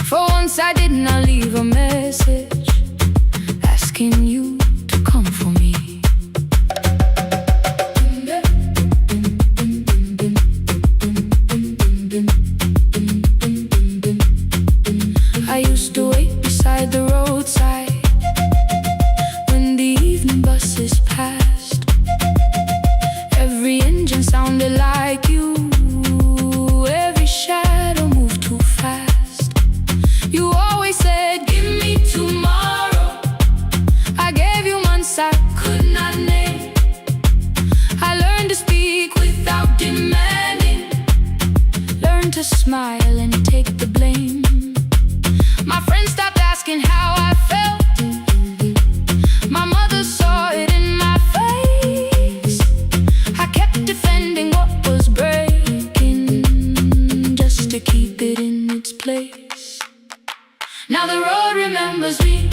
C: For once I did not leave a message asking you to come for me. I used to wait beside the roadside when the evening buses passed. Every engine sounded like you, every shadow moved too fast. You always said, give me tomorrow. I gave you months I could not name. I learned to speak without demanding, learned to smile and take the blame. Now the road remembers me.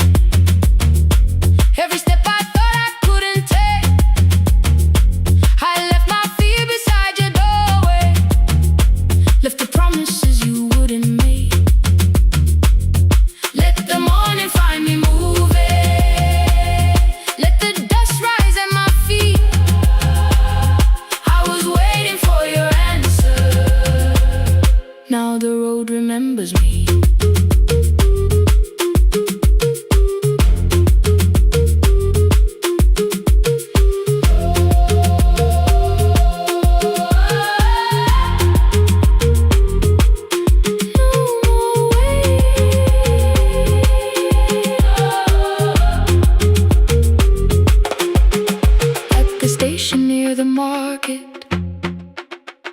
C: Every step I thought I couldn't take, I left my fear beside your doorway, left the promises you wouldn't make. Let the morning find me moving, let the dust rise at my feet. I was waiting for your answer. Now the road remembers me.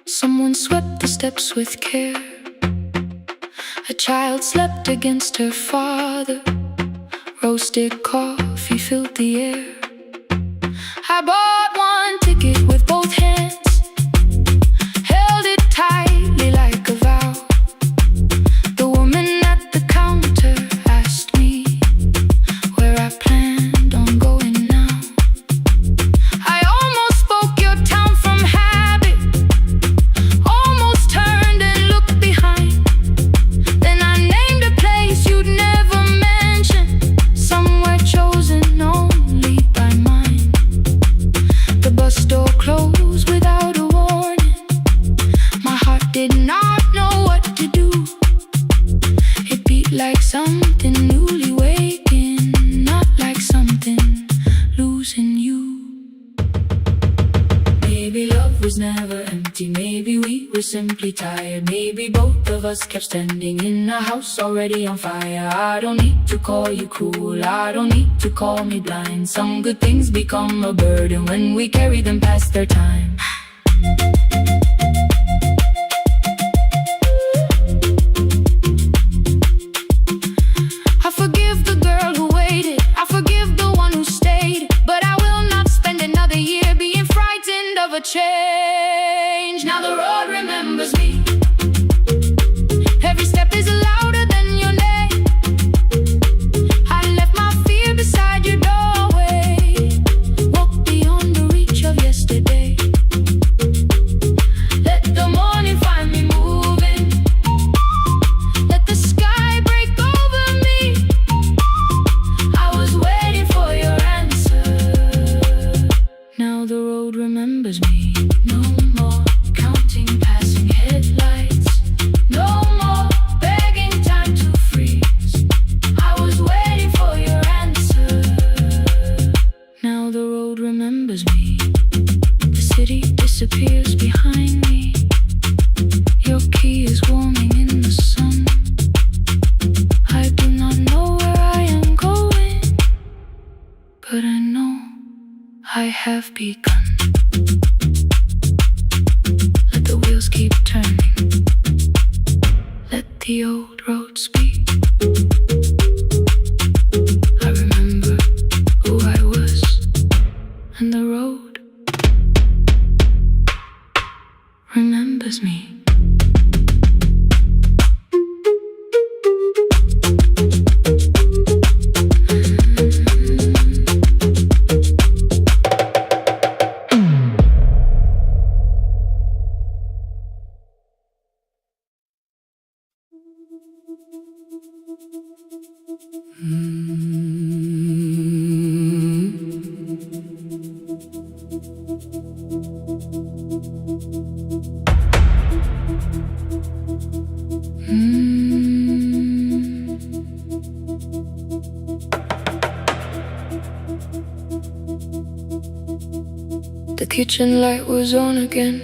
C: Someone swept the steps with care. A child slept against her father. Roasted coffee filled the air. I bought one ticket with both hands, held it tightly like a vow. The woman at the counter asked me where I planned on going now. I almost spoke your town from habit, almost turned and looked behind. Then I named a place you'd never mention, somewhere chosen only by mine. The bus door closed without a warning. My heart did not know what to do. It beat like something newly waking, not like something losing you. Maybe love was never empty, maybe we were simply tired. Maybe both of us kept standing in a house already on fire. I don't need to call you cruel, I don't need to call me blind. Some good things become a burden when we carry them past their time. I forgive the girl who waited, I forgive the one who stayed, but I will not spend another year being frightened of a change. Now the road remembers me. Every step is louder than your name. I left my fear beside your doorway, walked beyond the reach of yesterday. Let the morning find me moving, let the sky break over me. I was waiting for your answer. Now the road remembers me. No more counting passing headlights, no more begging time to freeze. I was waiting for your answer. Now the road remembers me. The city disappears behind me. Your key is warming in the sun. I do not know where I am going, but I know I have begun. Let the wheels keep turning, let the old road speak. I remember who I was, and the road remembers me. The kitchen light was on again,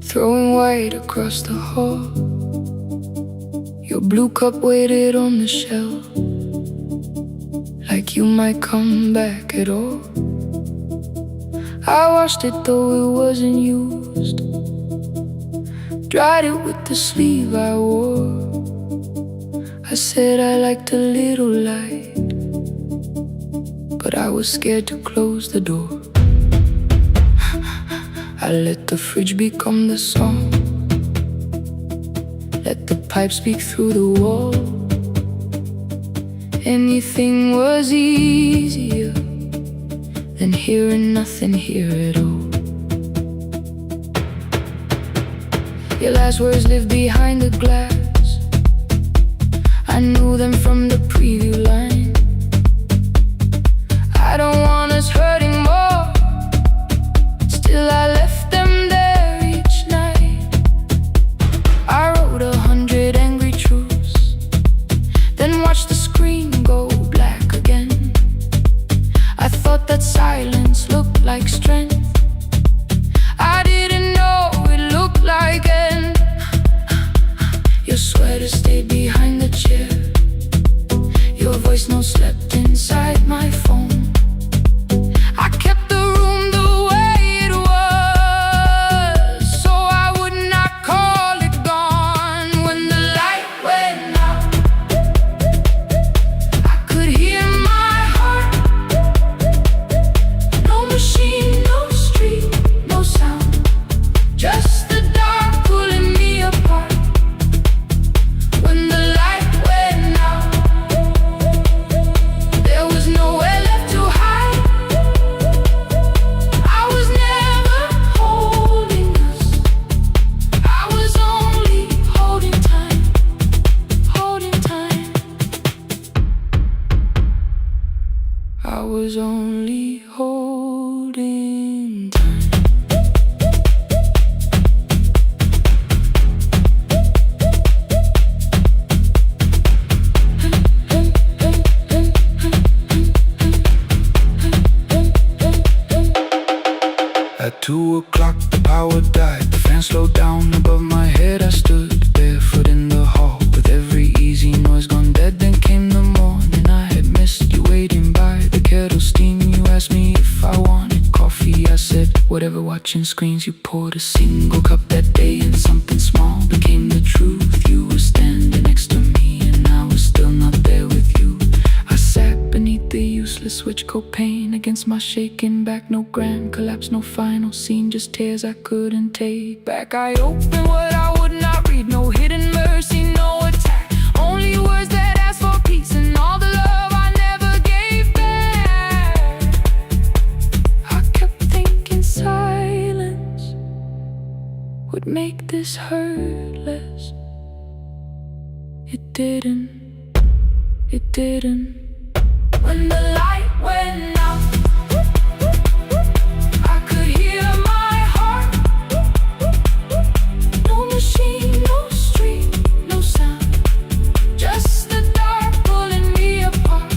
C: throwing white across the hall. Your blue cup waited on the shelf, like you might come back at all. I washed it though it wasn't used, dried it with the sleeve I wore. I said I liked a little light, but I was scared to close the door. I let the fridge become the song, let the pipes speak through the wall. Anything was easier than hearing nothing here at all. Your last words live behind the glass. I knew them from the preview line. I don't want us hurting more. Still I left them there each night. I wrote 100 angry truths, then watched the screen go black again. I thought that silence looked like strength. I didn't know it looked like end. Your sweater stayed behind the chair. Your voice no slept inside my phone. I kept the room the way it was, so I would not call it gone. When the light went out, I could hear my heart. No machine, no street, no sound, just the dark pulling me apart. When the light went out, there was nowhere left to hide. I was never holding us. I was only holding time, holding time. I was only holding time.
A: At 2 o'clock the power died. The fan slowed down above my head. I stood barefoot in the hall with every easy noise gone dead. Then came the morning. I had missed you waiting by the kettle steam. You asked me if I wanted coffee. I said whatever, watching screens. You poured a single cup that day, and something small became the truth. You were standing next to me, and I was still not there with you. I sat beneath the useless switch, copain against my shaking back. No grand collapse, no final scene, just tears I couldn't take back. I opened what I would not read, no hidden mercy, no attack. Only words that ask for peace and all the love I never gave back. I kept thinking silence would make this hurt less. It didn't, it didn't. When the light went out, I could hear my heart. No machine, no street, no sound, just the dark pulling me apart.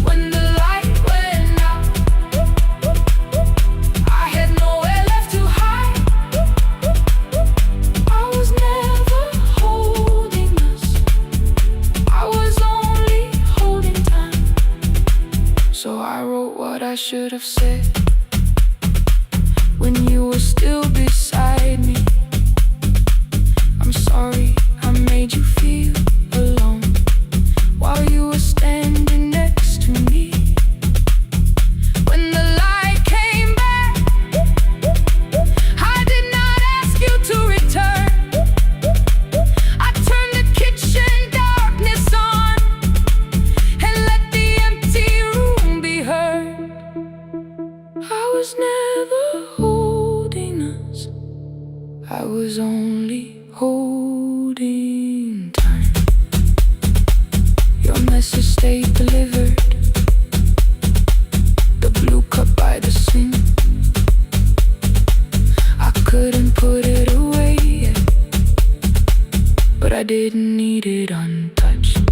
A: When the light went out, I had nowhere left to hide. I was never holding us. I was only holding time. So I wrote what I should have said when you were still beside me. I'm sorry I made you feel alone while you were standing next to me. When the light came back, I did not ask you to return. I turned the kitchen darkness on and let the empty room be heard. I was never holding us. I was only holding time. Your message stayed delivered. The blue cup by the sink. I couldn't put it away yet, but I didn't need it untouched.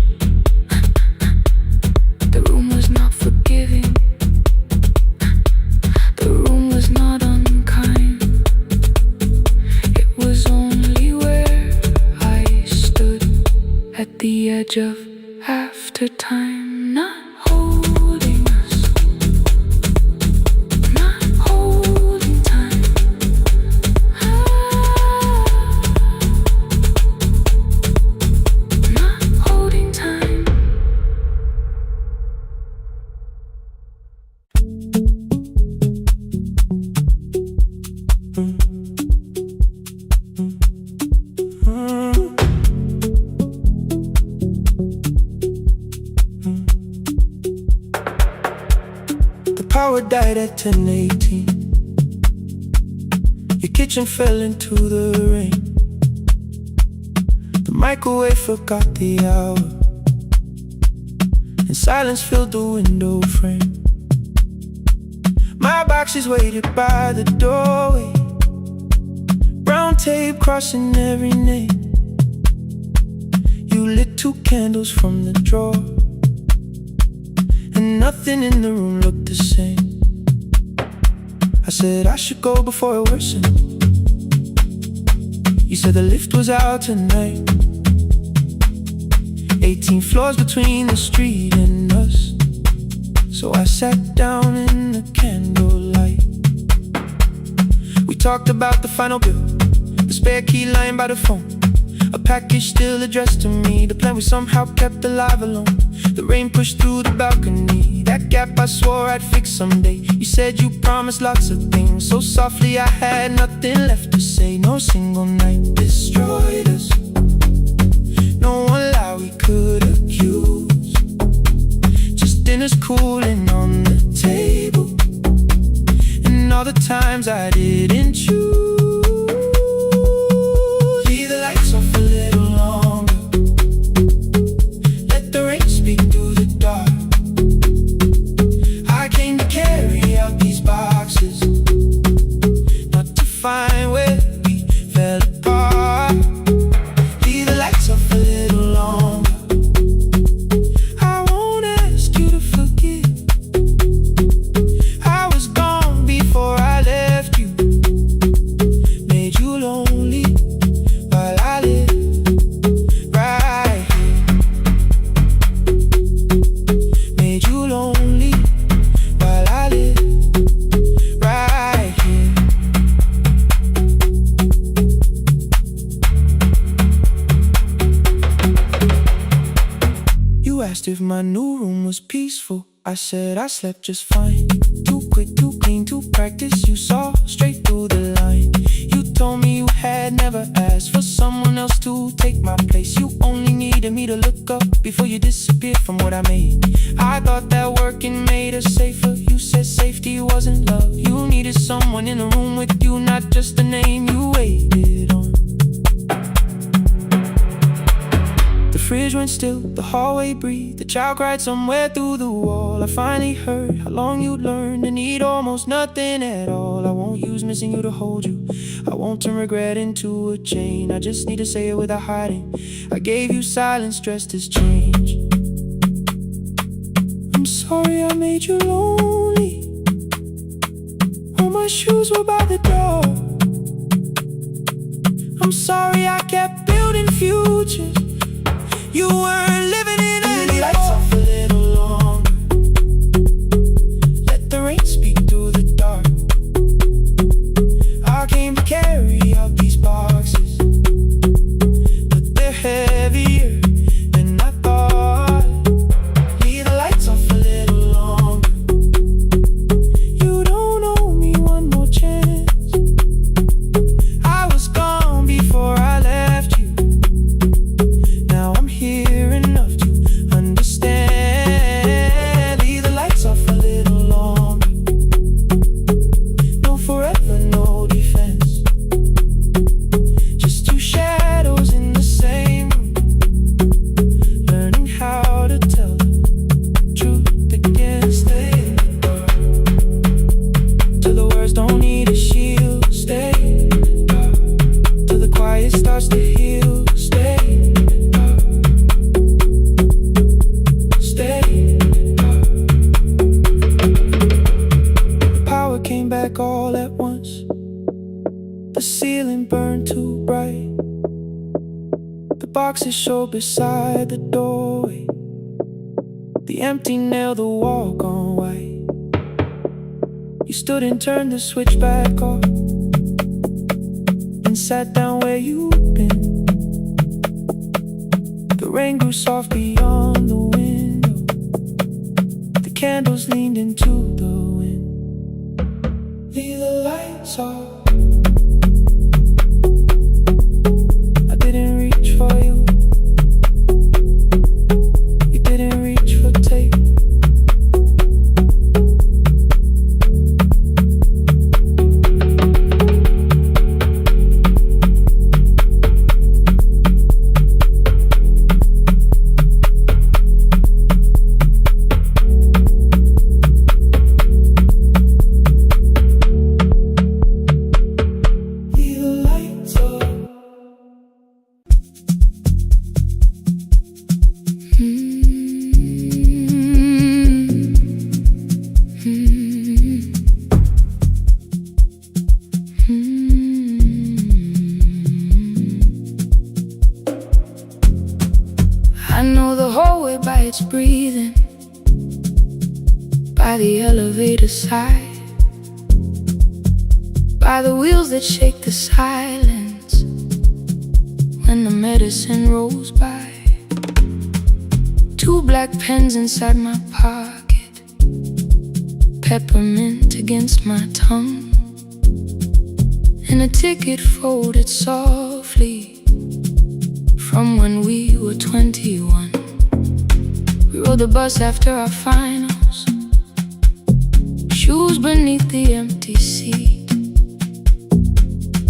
A: The room was not forgiving. The room was not unkind. It was only where I stood at the edge of after time, not holding us, not holding time. Not holding time.
B: power died at 10:18. Your kitchen fell into the rain. The microwave forgot the hour, and silence filled the window frame. My boxes waited by the doorway, brown tape crossing every name. You lit 2 candles from the drawer, and nothing in the room looked the same. I said I should go before it worsened. You said the lift was out tonight. 18 floors between the street and us. So I sat down in the candlelight. We talked about the final bill, the spare key lying by the phone, a package still addressed to me, the plan we somehow kept alive alone. The rain pushed through the balcony, that gap I swore I'd fix someday. You said you promised lots of things, so softly I had nothing left to say. No single night destroyed us, no one lie we could accuse. Just dinners cooling on the table, and all the times I didn't choose. Leave the lights off a little longer, let the rain speak through the dark. I came to carry out these boxes, not to find where we fell apart. Leave the lights off a little longer, I won't ask you to forgive. I was gone before I left you, made you lonely while I live right here. Made you lonely while I live right here. You asked if my new room was peaceful. I said I slept just fine. Too quick, too clean, too practiced. You saw straight through the line. You told me you had never asked for someone else to take my place. You only needed me to look up before you disappeared from what I made. I thought that working made us safer. You said safety wasn't love. You needed someone in the room with you, not just the name you waited on. The fridge went still, the hallway breathed, the child cried somewhere through the wall. I finally heard how long you'd learned to need almost nothing at all. I won't use missing you to hold you, I won't turn regret into a chain. I just need to say it without hiding. I gave you silence dressed as change. I'm sorry I made you lonely. All my shoes were by the door. I'm sorry I kept building futures you weren't living in anymore. Lights off a little longer, let the rain speak through the dark. I came to carry out these boxes, but they're heavier than I thought. Leave the lights off a little longer, you don't owe me one more chance. I was gone before I left you, now I'm here enough to understand. Leave the lights off a little longer, no forever, no defense. Just 2 shadows in the same room, learning how to tell the truth again. Stay till the words don't need a shield. Stay till the quiet starts to heal. Stay. Came back all at once. The ceiling burned too bright. The boxes showed beside the doorway. The empty nail, the wall gone white. You stood and turned the switch back off, and sat down where you'd been. The rain grew soft beyond the window. The candles leaned into the wind. Leave the lights off. I didn't reach for you, you didn't reach for tape.
C: know the hallway by its breathing, by the elevator side, by the wheels that shake the silence when the medicine rolls by. 2 black pens inside my pocket, peppermint against my tongue, and a ticket folded softly from when we were 21. We rode the bus after our finals, shoes beneath the empty seat.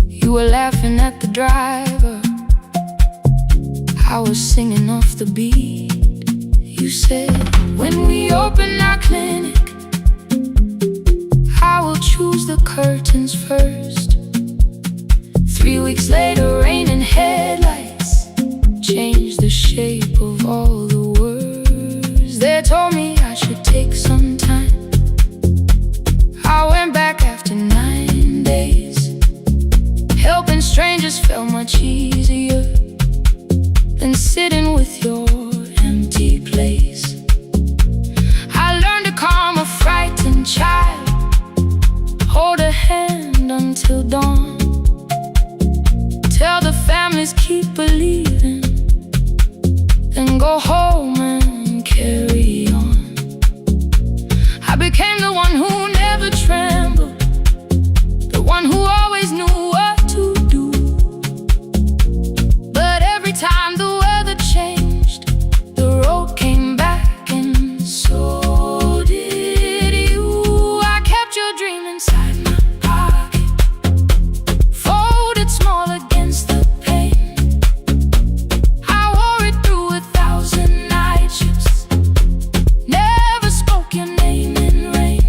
C: You were laughing at the driver, I was singing off the beat. You said, when we open our clinic, I will choose the curtains first. 3 weeks later, rain and headlights changed the shape of all the words. They told me I should take some time. I went back after 9 days. Helping strangers felt much easier than sitting with your empty place. I learned to calm a frightened child, hold a hand until dawn, tell the families keep believing, then go home and carry on. I became the one who never trembled, the one who always knew what to do. But every time the weather changed, the road came back, and so did you. I kept your dream inside my pocket, folded small against the pain. I wore it through 1,000 night shifts, never spoke your name in rain.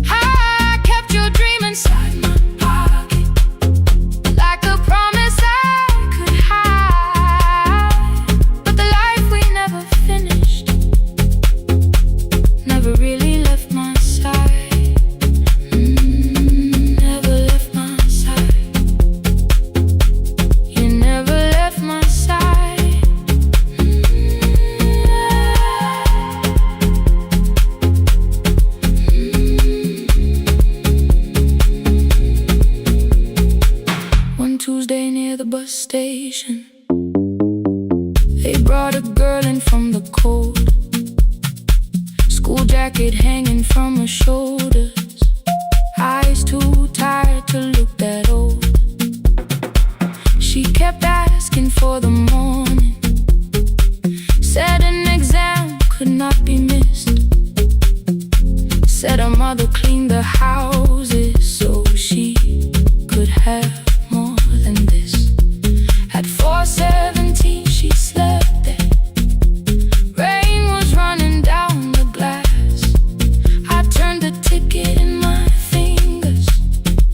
C: I kept your dream inside my pocket, like a promise I could hide. But the life we never finished never really left my side. Never left my side. You never left my side. One Tuesday near the bus station, they brought a girl in from the cold, school jacket hanging from her shoulders, eyes too tired to look that old. She kept asking for the morning, said an exam could not be missed, said her mother cleaned the houses so she could have more than this. At 4:17 she slept there, rain was running down the glass. I turned the ticket in my fingers,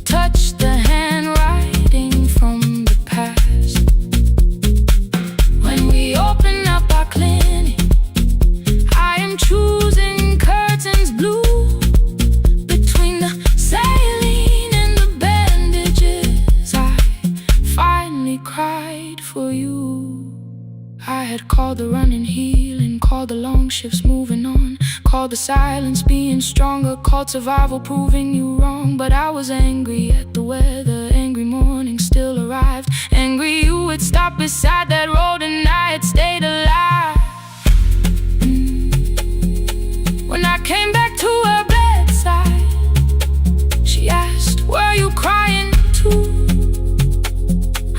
C: touched the handwriting from the past. When we open up our clinic, I am choosing curtains blue, between the saline and the bandages. I finally cried for you. I had called the running healing, called the long shifts moving on, called the silence being stronger, called survival proving you wrong. But I was angry at the weather, angry morning still arrived, angry you had stopped beside that road and I had stayed alive. When I came back to her bedside, she asked, were you crying too?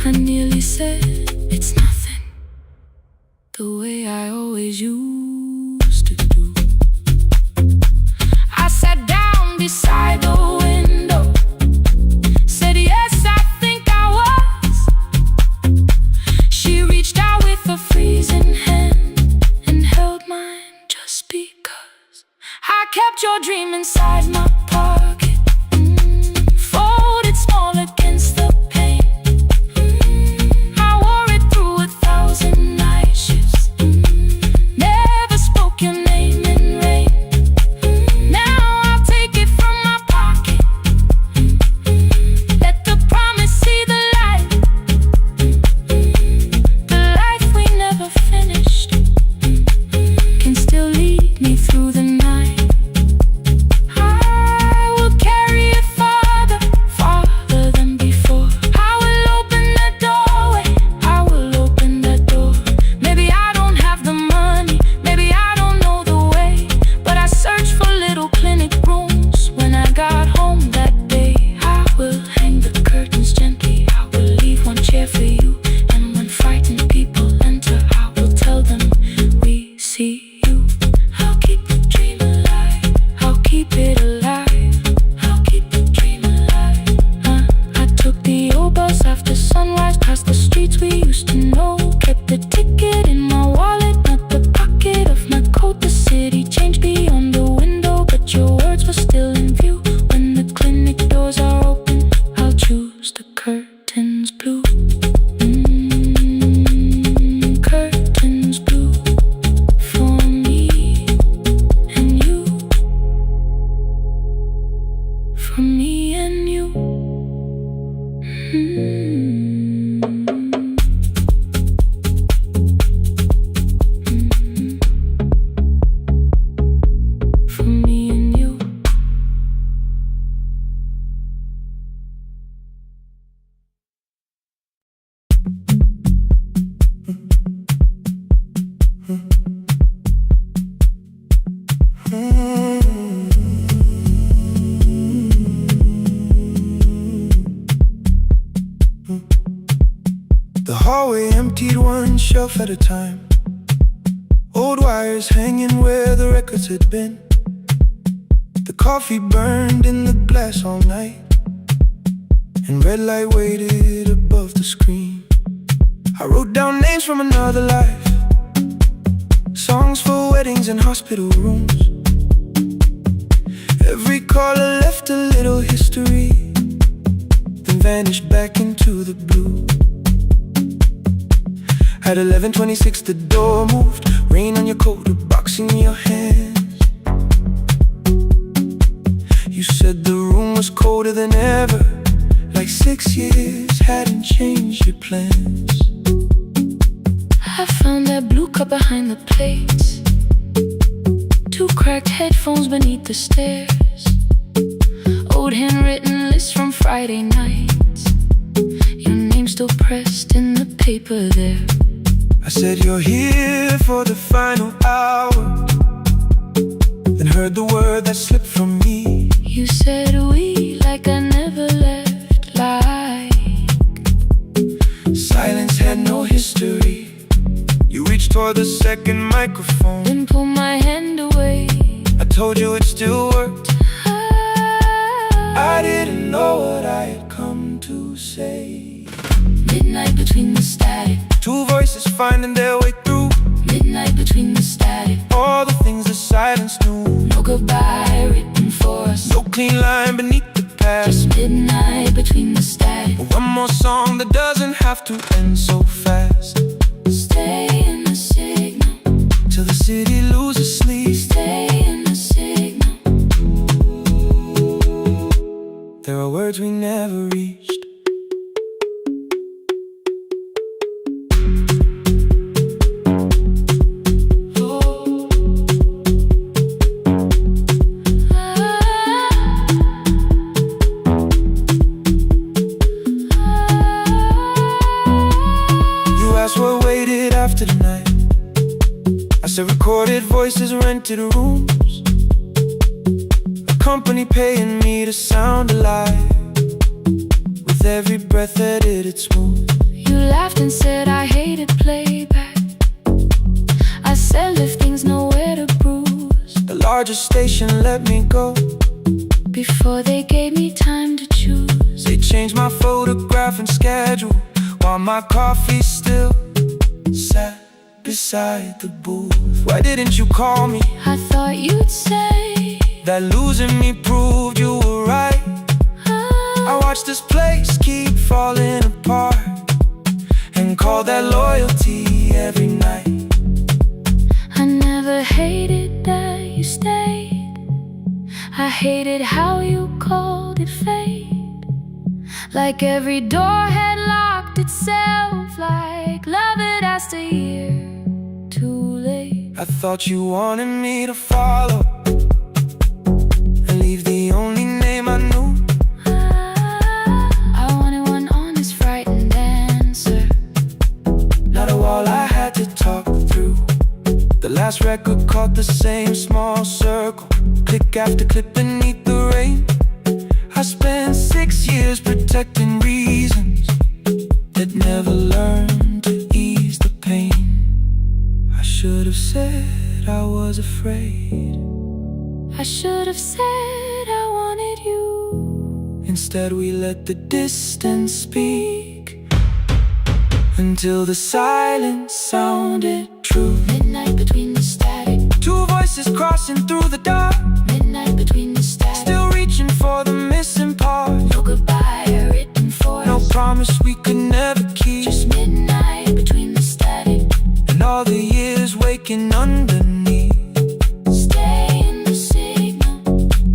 C: I nearly said, it's nothing, the way I always used to do. I sat down beside the window, said yes, I think I was. She reached out with a freezing hand and held mine just because. I kept your dream inside my pocket, folded small against the pain. I wore it through 1,000 night shifts, never spoke your name in rain. Now I'll take it from my pocket, let the promise see the light. The life we never finished
B: The hallway emptied one shelf at a time. Old wires hanging where the records had been. The coffee burned in the glass all night, and red light waited above the screen. I wrote down names from another life, songs for weddings and hospital rooms. Every caller left a little history, then vanished back into the blue. At 11:26 the door moved, rain on your coat, a box in your hands. You said the room was colder than ever, like 6 years hadn't changed your plans.
C: I found that blue cup behind the plates, 2 cracked headphones beneath the stairs, old handwritten lists from Friday nights, your name still pressed in the paper there.
B: I said you're here for the final hour, then heard the word that slipped from me.
C: You said we like I never left, like
B: silence had no history. You reached toward the second microphone,
C: then pulled my hand away.
B: I told you it still worked. I didn't know what I had come to say.
C: Midnight between the static,
B: 2 voices finding their way through.
C: midnight between the static,
B: All the things the silence knew.
C: no goodbye written for us,
B: No clean line beneath the past.
C: just midnight between the static.
B: One more song that doesn't have to end so fast.
C: Stay in the signal,
B: Till the city loses sleep.
C: stay in the signal.
B: There are words we never reached. What waited after the night? I said recorded voices, rented rooms, a company paying me to sound alive, with every breath edited smooth.
C: You laughed and said I hated playback. I said if things nowhere to bruise,
B: The largest station let me go
C: before they gave me time to choose.
B: They changed my photograph and schedule, while my coffee still sat beside the booth. Why didn't you call me?
C: I thought you'd say
B: that losing me proved you were right. I watched this place keep falling apart, and call that loyalty every night.
C: I never hated that you stayed, I hated how you called it fate. Like every door had locked itself, like love had asked a year too late.
B: I thought you wanted me to follow and leave the only name I knew.
C: I wanted one honest, frightened answer,
B: not a wall I had to talk through. The last record caught the same small circle, click after click beneath the rain. I spent 6 years protecting reasons that never learned to ease the pain. I should have said I was afraid,
C: I should have said I wanted you.
B: instead we let the distance speak, until the silence sounded true.
C: Midnight between the static,
B: 2 voices crossing through the dark,
C: midnight between the static,
B: still reaching for the missing part.
C: no goodbye written for us,
B: No promise we could never keep,
C: just midnight between the static,
B: and all the years waking underneath.
C: stay in the signal,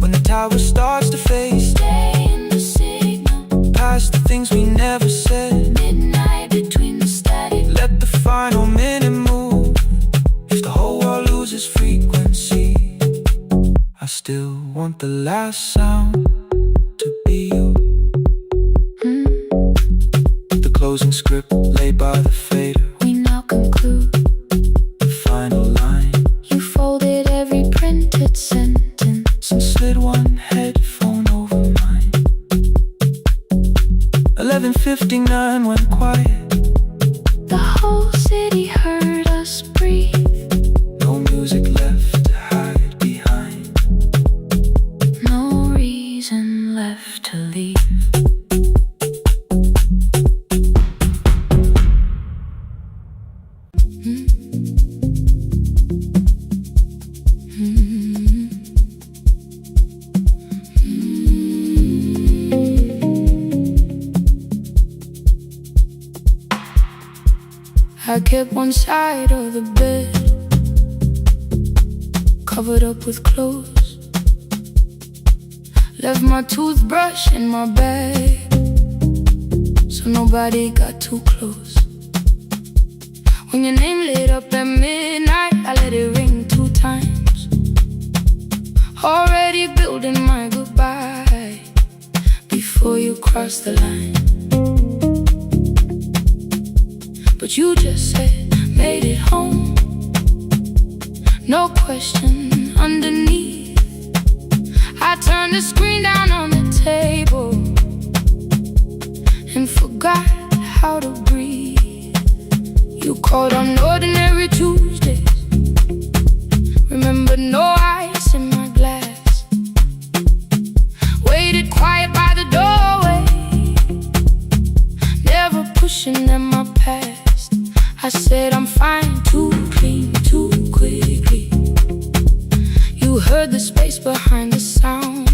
B: When the tower starts to fade,
C: stay in the signal,
B: past the things we never said.
C: midnight between the static.
B: Let the final minute move. If the whole world loses frequency, I still want the last sound to be you. The closing script laid by the fader,
C: We now conclude
B: the final
C: I kept one side of the bed covered up with clothes. Left my toothbrush in my bag so nobody got too close. When your name lit up at midnight, I let it ring 2 times. Already building my goodbye before you cross the line. But you just said, made it home. No question underneath. I turned the screen down on the table and forgot how to breathe. You called on ordinary Tuesdays. Remember, no ice in my glass. Waited quiet by the doorway, never pushing them my past. I said I'm fine, too clean, too quickly. You heard the space behind the sound.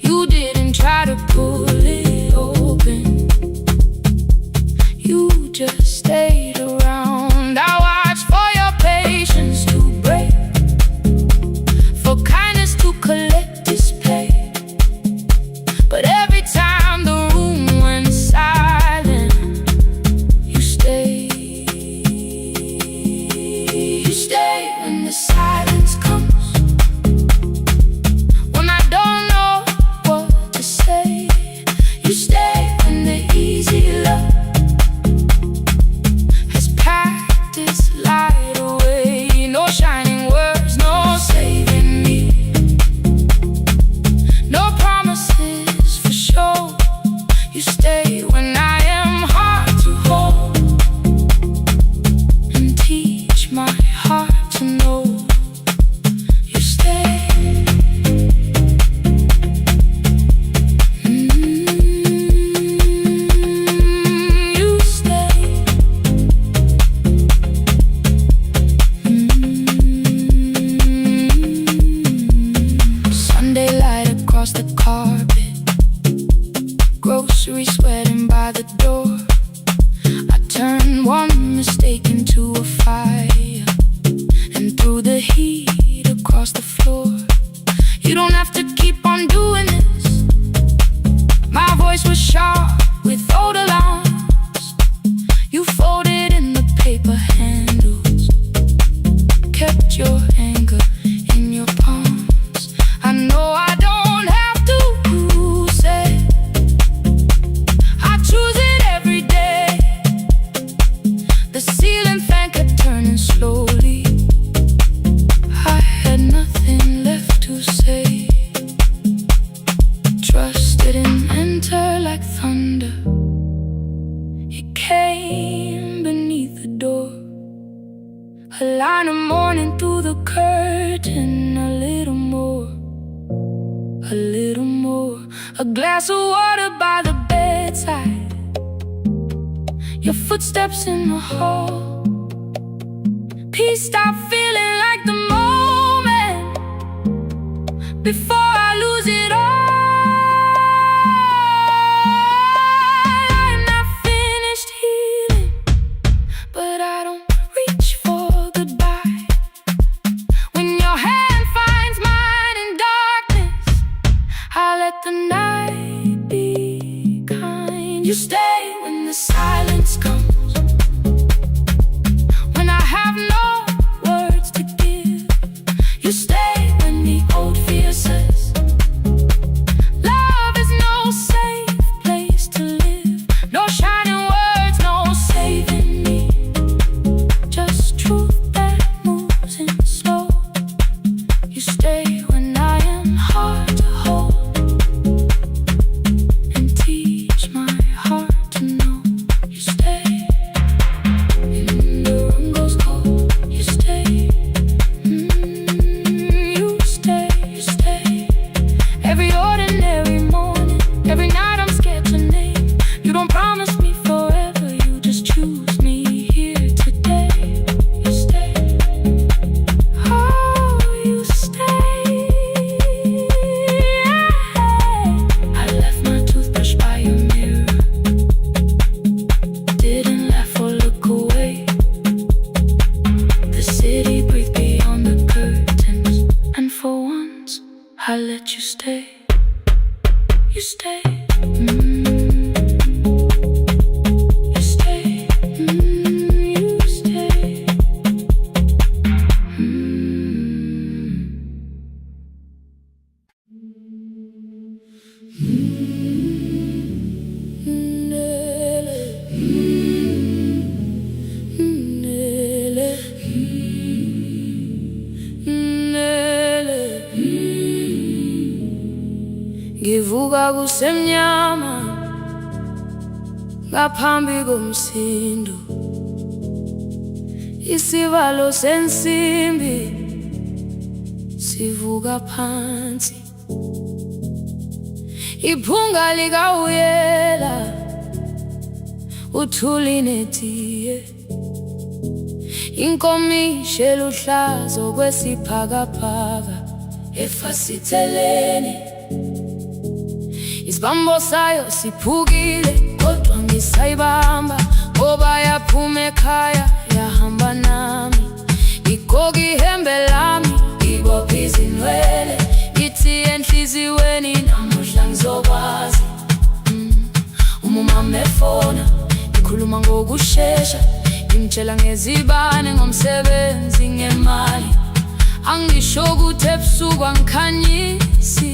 C: You didn't try to pull it open. You just stayed around. I watched for your patience to break, for kindness to collect display. But every time the room went silent, you stayed. You stay when the silence comes, when I don't know what to say. You stay when the easy love has packed its light away. No shining words, no saving me, no promises for sure. You stay when I am hard to hold and teach my heart to know. You stay. You stay. Sunday light across the carpet, groceries sweating by the door. I turned one mistake into a fire and threw the heat across the floor. You don't have to keep on doing this. My voice was sharp with old alarms. You folded in the paper handles, kept your anger in your palms. I know I don't have to say, I choose it every day. The ceiling fan kept turning slowly. I had nothing left to say. Trust didn't enter like thunder. It came beneath the door. A line of mourning through the curtain. A little more, a little more. A glass of water by the bedside. Your footsteps in the hall. Peace stopped feeling like the moment before I lose it all. I'm not finished healing, but I don't reach for goodbye. When your hand finds mine in darkness, I let the night be kind. You stay when the silence comes, when I have no words to give. You stay when the old fear says, ngivuka kusemnyama ngaphambi komsindo, isivalo sensimbi sivuka phansi, iphunga likawuyela uthuli netiye, inkomishi eluhlaza okwesiphakapha efasiteleni, isibambo sayo siphukile kodwa ngisayibamba ngoba yaphuma ekhaya yahamba nami, igoga ihembe lami ibopha izinwele, ngithi enhliziyweni namuhla ngizokwazi. Umama efona ikhuluma ngokushesha, imtshela ngezibane ngomsebenzi ngemali, angisho ukuthi ebusuku angikhanyisi,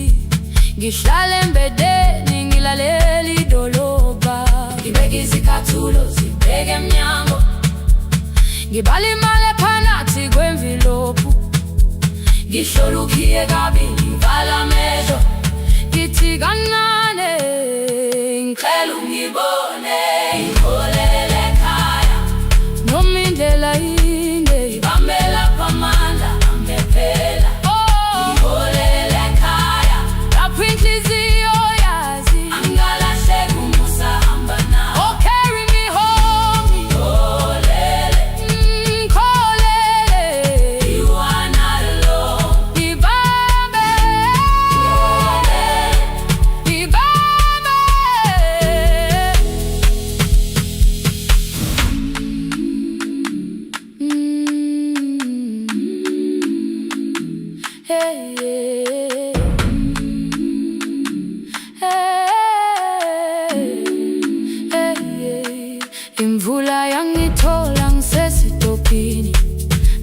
C: ngihlala embedeni ngilalela idolobha, ngibeka izicathulo zibheke emnyango, ngibala imali ephakathi kwemvilophu, ngihlola ukhiye kabili ngivala amehlo, ngithi kancane ngicela ungibone, ngiholele ekhaya noma indlela inde, ngibambela phamandla angephela, ngiholele ekhaya lapho inhliziyo yazi angalahleki umusa hamba nawe. Oh, carry me home, ngiholele, ngiholele, you are not alone, ngibambe, ngiholele, ngibambe, hey, hey, hey, hey. Imvula yangithola ngisesitopini,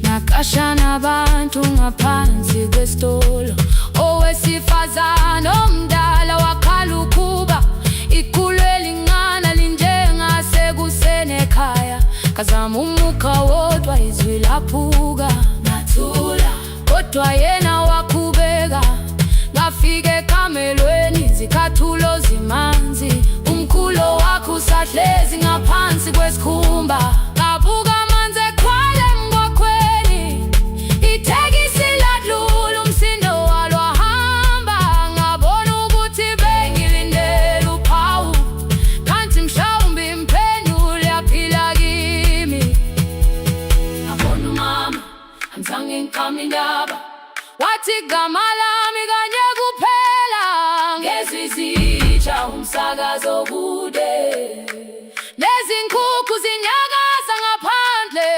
C: nakasha nabantu ngaphansi kwesitolo, owesifazane omdala wakhala ukuba ikhulu elingana linjengasekuseni ekhaya, kazama umukha wodwa izwi laphuka, ngathula kodwa yena wakhubeka, ngafika ekamelweni izicathulo zimanzi, umkhulo wakho usahlezi ngaphansi kwesikhumba, ngabuka amanzi ekhwale mgwaqweni, itekisi ladlula umsindo walo wahamba, ngabona ukuthi bengilindele uphawu, kanti mhlawumbe imphendula yaphila kimi, ngabona umama angizange ngiqame indaba, wathi igama lami kanye kuphela, ngezwi izitsha umsakazo kude, nezinkukhu zinyakaza ngaphandle,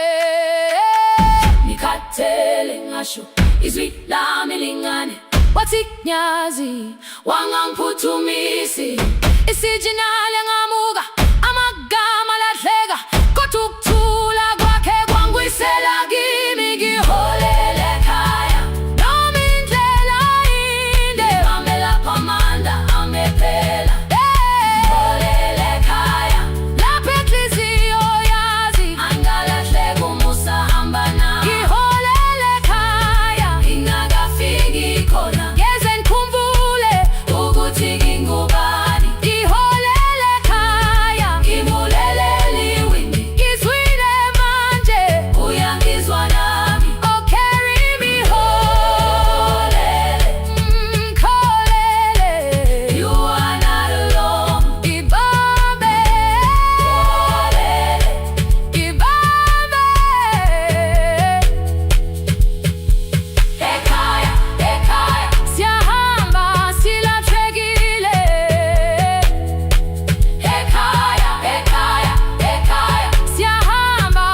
C: ngikhathele ngasho izwi lami lingane, wathi nyazi wangangiphuthumisi, isijinali ngamuka amagama lahleka, kodwa ukuthula kwakhe kwangwisela kimi, ngiholele ekhaya noma indlela inde, ngibambela phamandla angephela, ngiholele ekhaya lapho inhliziyo yazi angalahleki umusa hamba nawe, ngiholele ekhaya ingakafiki khona, ngeze ngikhumbule ukuthi ngingubani, ngiholele ekhaya ngibulelele iwindi, ngizwile manje uyangizwa nami. Oh, carry me home, ngiholele, you are not alone, ngibambe, ngibambe, ekhaya, ekhaya siyahamba silahlekile, ekhaya, ekhaya, ekhaya siyahamba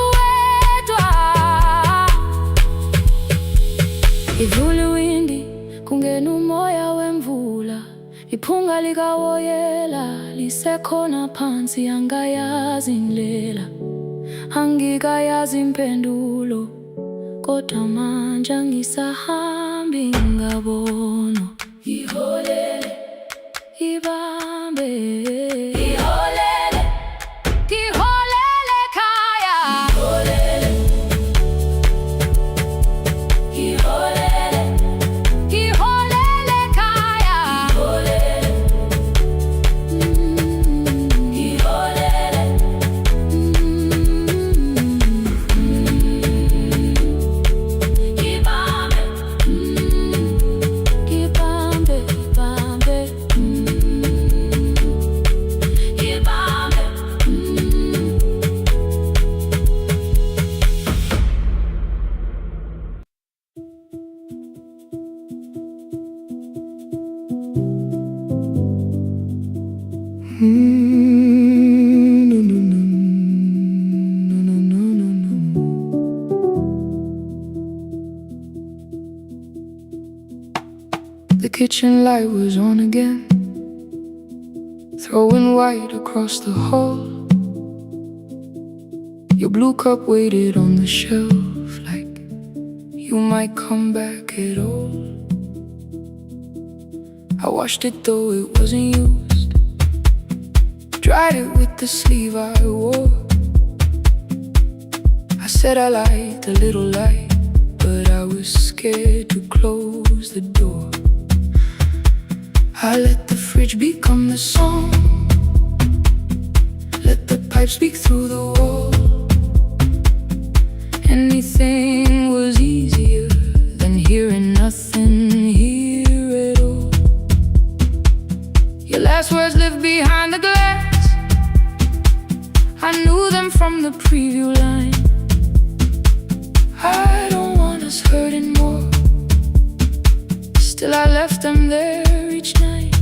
C: uwedwa, ivula iwindi kungena umoya wemvula, iphunga likawoyela lisekhona phansi, angayazi indlela, angikayazi impendulo, kodwa manje angisahambi ngabona, ngiholele, ngibambe, ngiholele, ngiholele ekhaya, ngiholele, ngiholele, ngiholele ekhaya, ngiholele.
B: No, no, no, no, no, no, no, no. The kitchen light was on again, throwing white across the hall. Your blue cup waited on the shelf like you might come back at all. I washed it though it wasn't used, dried it with the sleeve I wore. I said I liked a little light, but I was scared to close the door. I let the fridge become the song, let the pipe speak through the wall. Anything was easier than hearing nothing here at all. Your last words lived behind the glass, I knew them from the preview line. I don't want us hurting more, still I left them there each night.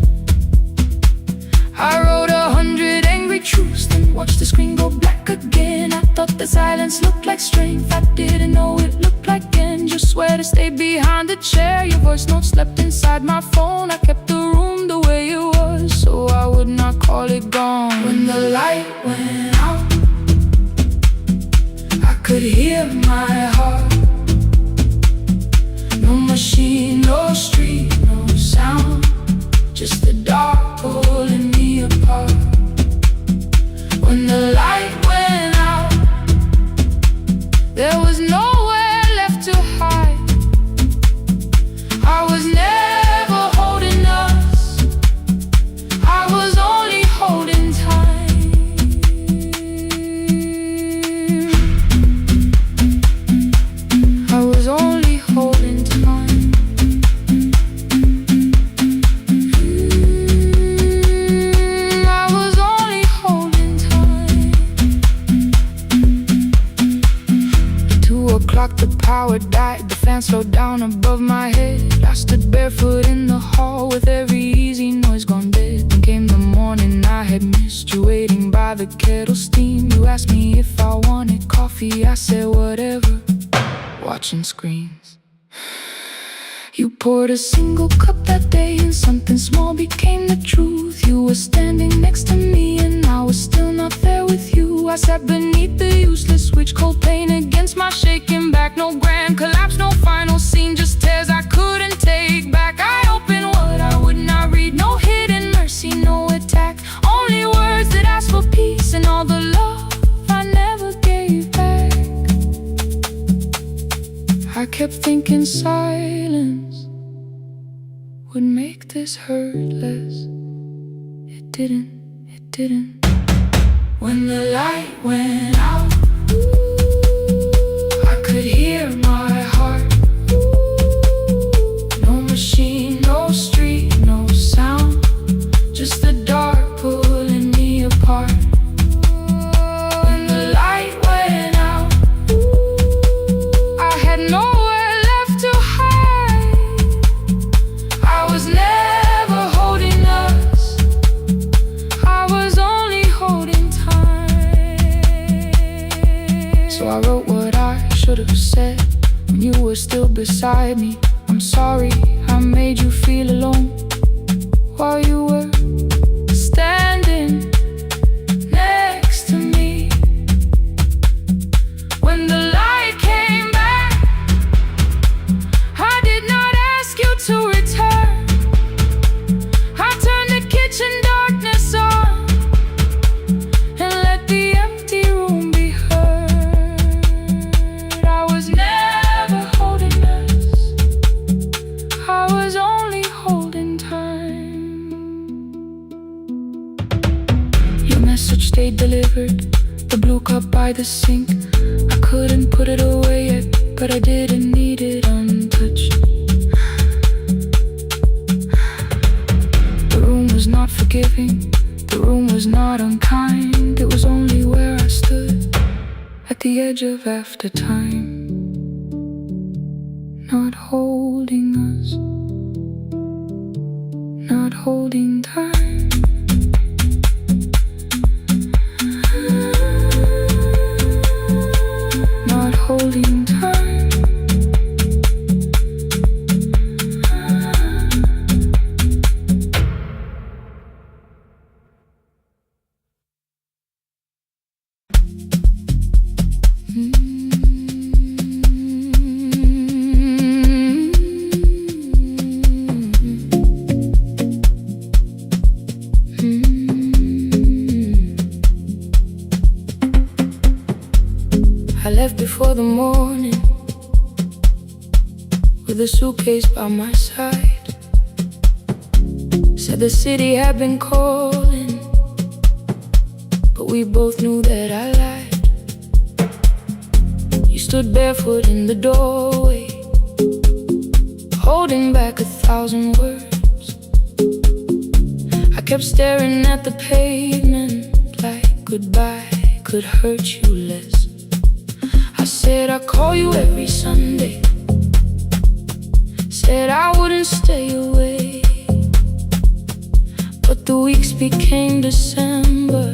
B: I wrote 100 angry truths, then watched the screen go black again. I thought the silence looked like strength, I didn't know it looked like end. You swear to stay behind the chair, your voice note slept inside my phone. I kept the room the way it was, so I would not call it gone. When the light went out, I could hear my heart. No machine, no street, no sound, just the dark pulling me apart. When the light went out, there was nowhere left to hide. I was never holding us, I was only holding time. I was only holding time. The power died, the fan slowed down above my head. I stood barefoot in the hall with every easy noise gone dead. Then came the morning I had missed you, waiting by the kettle steam. You asked me if I wanted coffee, I said whatever, watching screens. You poured a single cup that day and something small became the truth. You were standing next to me and I was still not there with you. I sat beneath the useless switch, cold pain against my shaking back. No grand collapse, no final scene, just tears I couldn't take back. I opened what I would not read, no hidden mercy, no attack. Only words that ask for peace and all the love I never gave back. I kept thinking silence would make this hurt less. It didn't, it didn't. When the light went out, I could hear my heart. No machine, no street, no sound, just the dark pulling me apart. When the light went out, I had nowhere left to hide. I was never holding us, I was only holding time. So I wrote what I should have said when you were still beside me. I'm sorry I made you feel alone while you were standing next to me. When the light came back, I did not ask you to return. I turned the kitchen darkness on and let the empty room be heard. I was never holding us, I was only holding time. Your message stayed delivered, the blue cup by the sink. I couldn't put it away yet, but I didn't need it untouched. The room was not forgiving, the room was not unkind. It was only where I stood at the edge of after time, not holding us, not holding time.
C: with a suitcase by my side. Said the city had been calling, but we both knew that I lied. You stood barefoot in the doorway, holding back 1,000 words. I kept staring at the pavement like goodbye could hurt you less. I said I'd call you every Sunday, said I wouldn't stay away. But the weeks became December,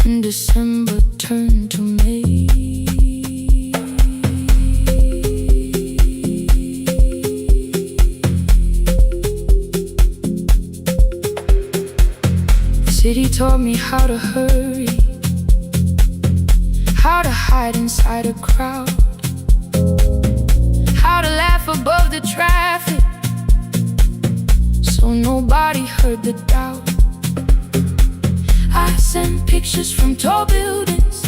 C: and December turned to May. The city taught me how to hurry, how to hide inside a crowd, how to laugh above the traffic so nobody heard the doubt. I sent pictures from tall buildings,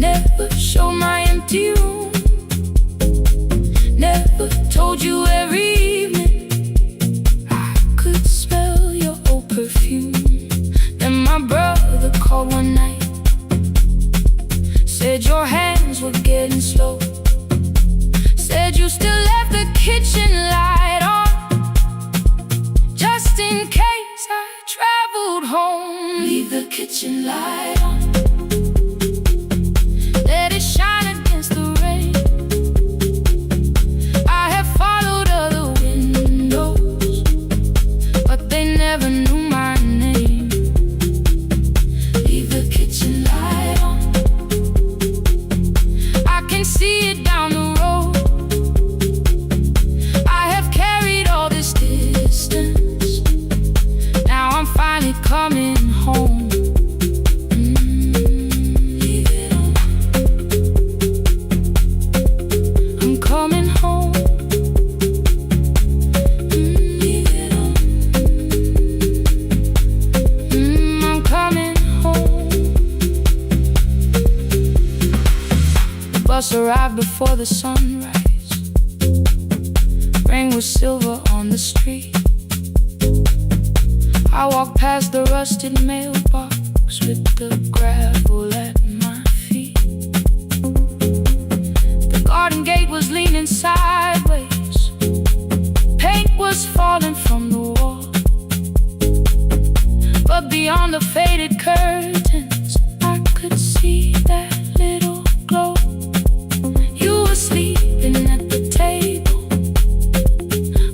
C: never showed my empty room, never told you every evening I could smell your old perfume. Then my brother called one night, said your hands were getting slow, said you still left the kitchen light on, just in case I traveled home. Leave the kitchen light on, let it shine against the rain. I have followed other windows, but they never knew my name. Leave the kitchen light on, I can see it down the road. I have carried all this distance, now I'm finally coming home. Leave it on, I'm coming home. Leave it on, I'm coming home. The bus arrived before the sunrise, rain was silver on the street. I walked past the rusted mailbox with the gravel at my feet. The garden gate was leaning sideways, paint was falling from the wall, but beyond the faded curtains I could see that little glow. You were sleeping at the table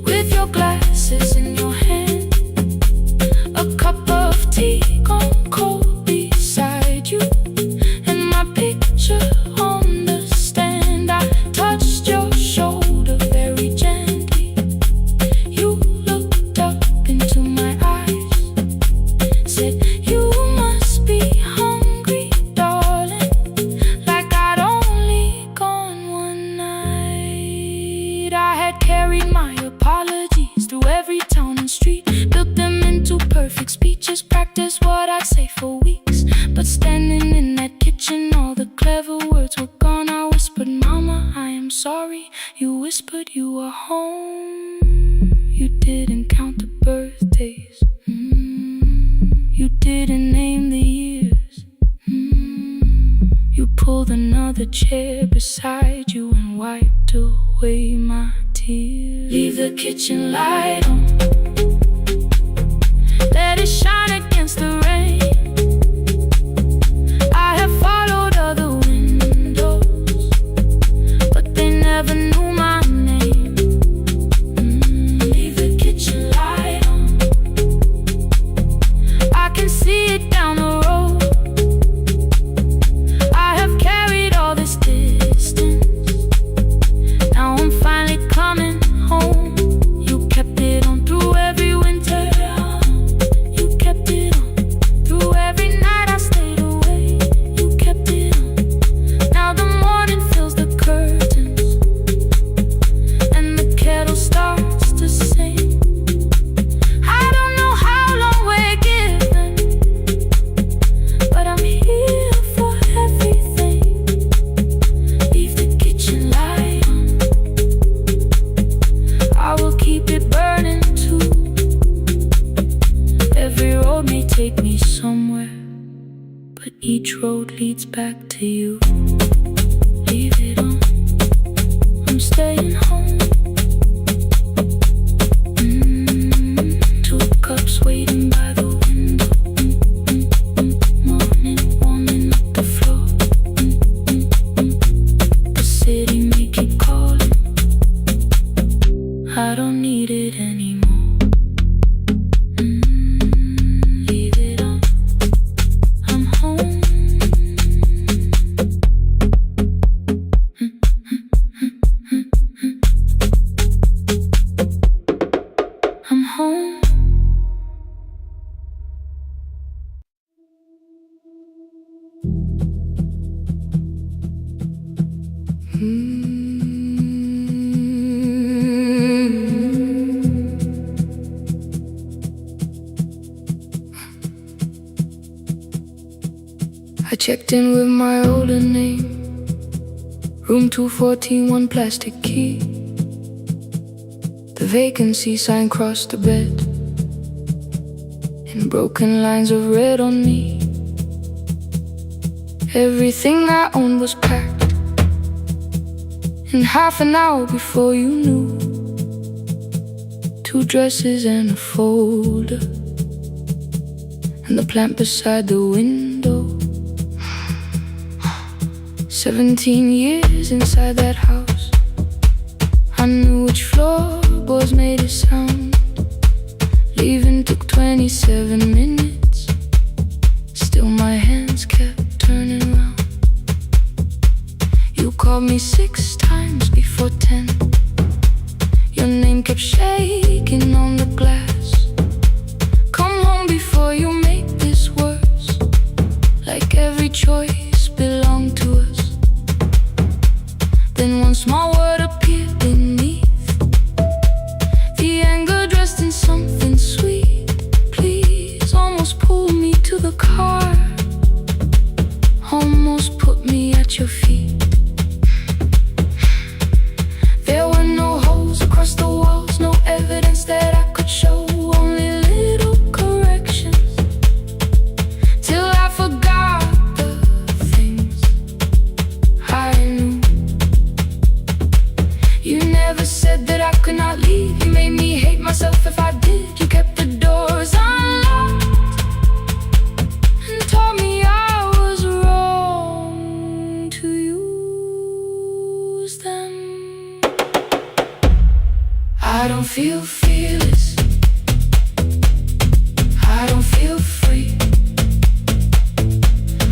C: with your glasses in your hand, a cup of tea gone cold beside you, and my picture on the stand. I touched your shoulder very gently. You looked up into my eyes, said you must be hungry, darling, like I'd only gone one night. I had carried my apologies through every town and street, built them into perfect speeches, practiced what I'd say for weeks. But standing in that kitchen, all the clever words were gone. I whispered, Mama, I am sorry. You whispered you were home. You didn't count the birthdays, you didn't name the years. You pulled another chair beside you and wiped away my tears. Leave the kitchen light on, let it shine against the rain. I have followed other windows, but they never knew my name. Leave the kitchen light on, I can see it down the road. I have carried all this distance, now I'm finally coming home. You kept it on through every winter, you kept it on. back to you. Leave it on, I'm staying home. Two cups waiting by the window. Morning warming up the floor. The city may keep calling, I don't need it anymore. Leave it on, I'm home. I'm home.
B: I checked in with my older name, room 214, one plastic key. The vacancy sign crossed the bed, and broken lines of red on me. Everything I owned was packed in half an hour before you knew. 2 dresses and a folder, and the plant beside the window. 17 years inside that house, I knew which floorboards made a sound. Leaving took 27 minutes, still my hands kept turning round. You called me 6 times before 10. Your name kept shaking on the glass. Come home before you make this worse, like every choice belonged to us. Then one small word appeared beneath, the anger dressed in something sweet. Please, almost pulled me to the car, almost put me at your feet. There were no holes across the walls, no evidence that I could show, only little corrections, till I forgot the things I knew. You never said that I could not leave. You made me hate myself if I did. You kept the doors unlocked and told me I was wrong to use them. I don't feel fearless, I don't feel free.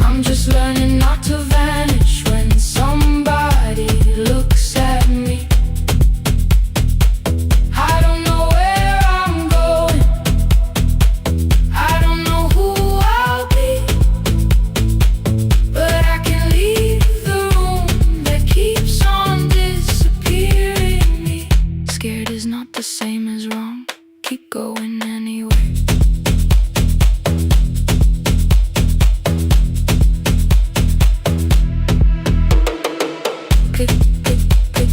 B: I'm just learning not to vanish when somebody looks at me. I don't know where I'm going, I don't know who I'll be, but I can leave the room that keeps on disappearing me. Scared is not the same as wrong, keep going anyway. Click, click, click, click,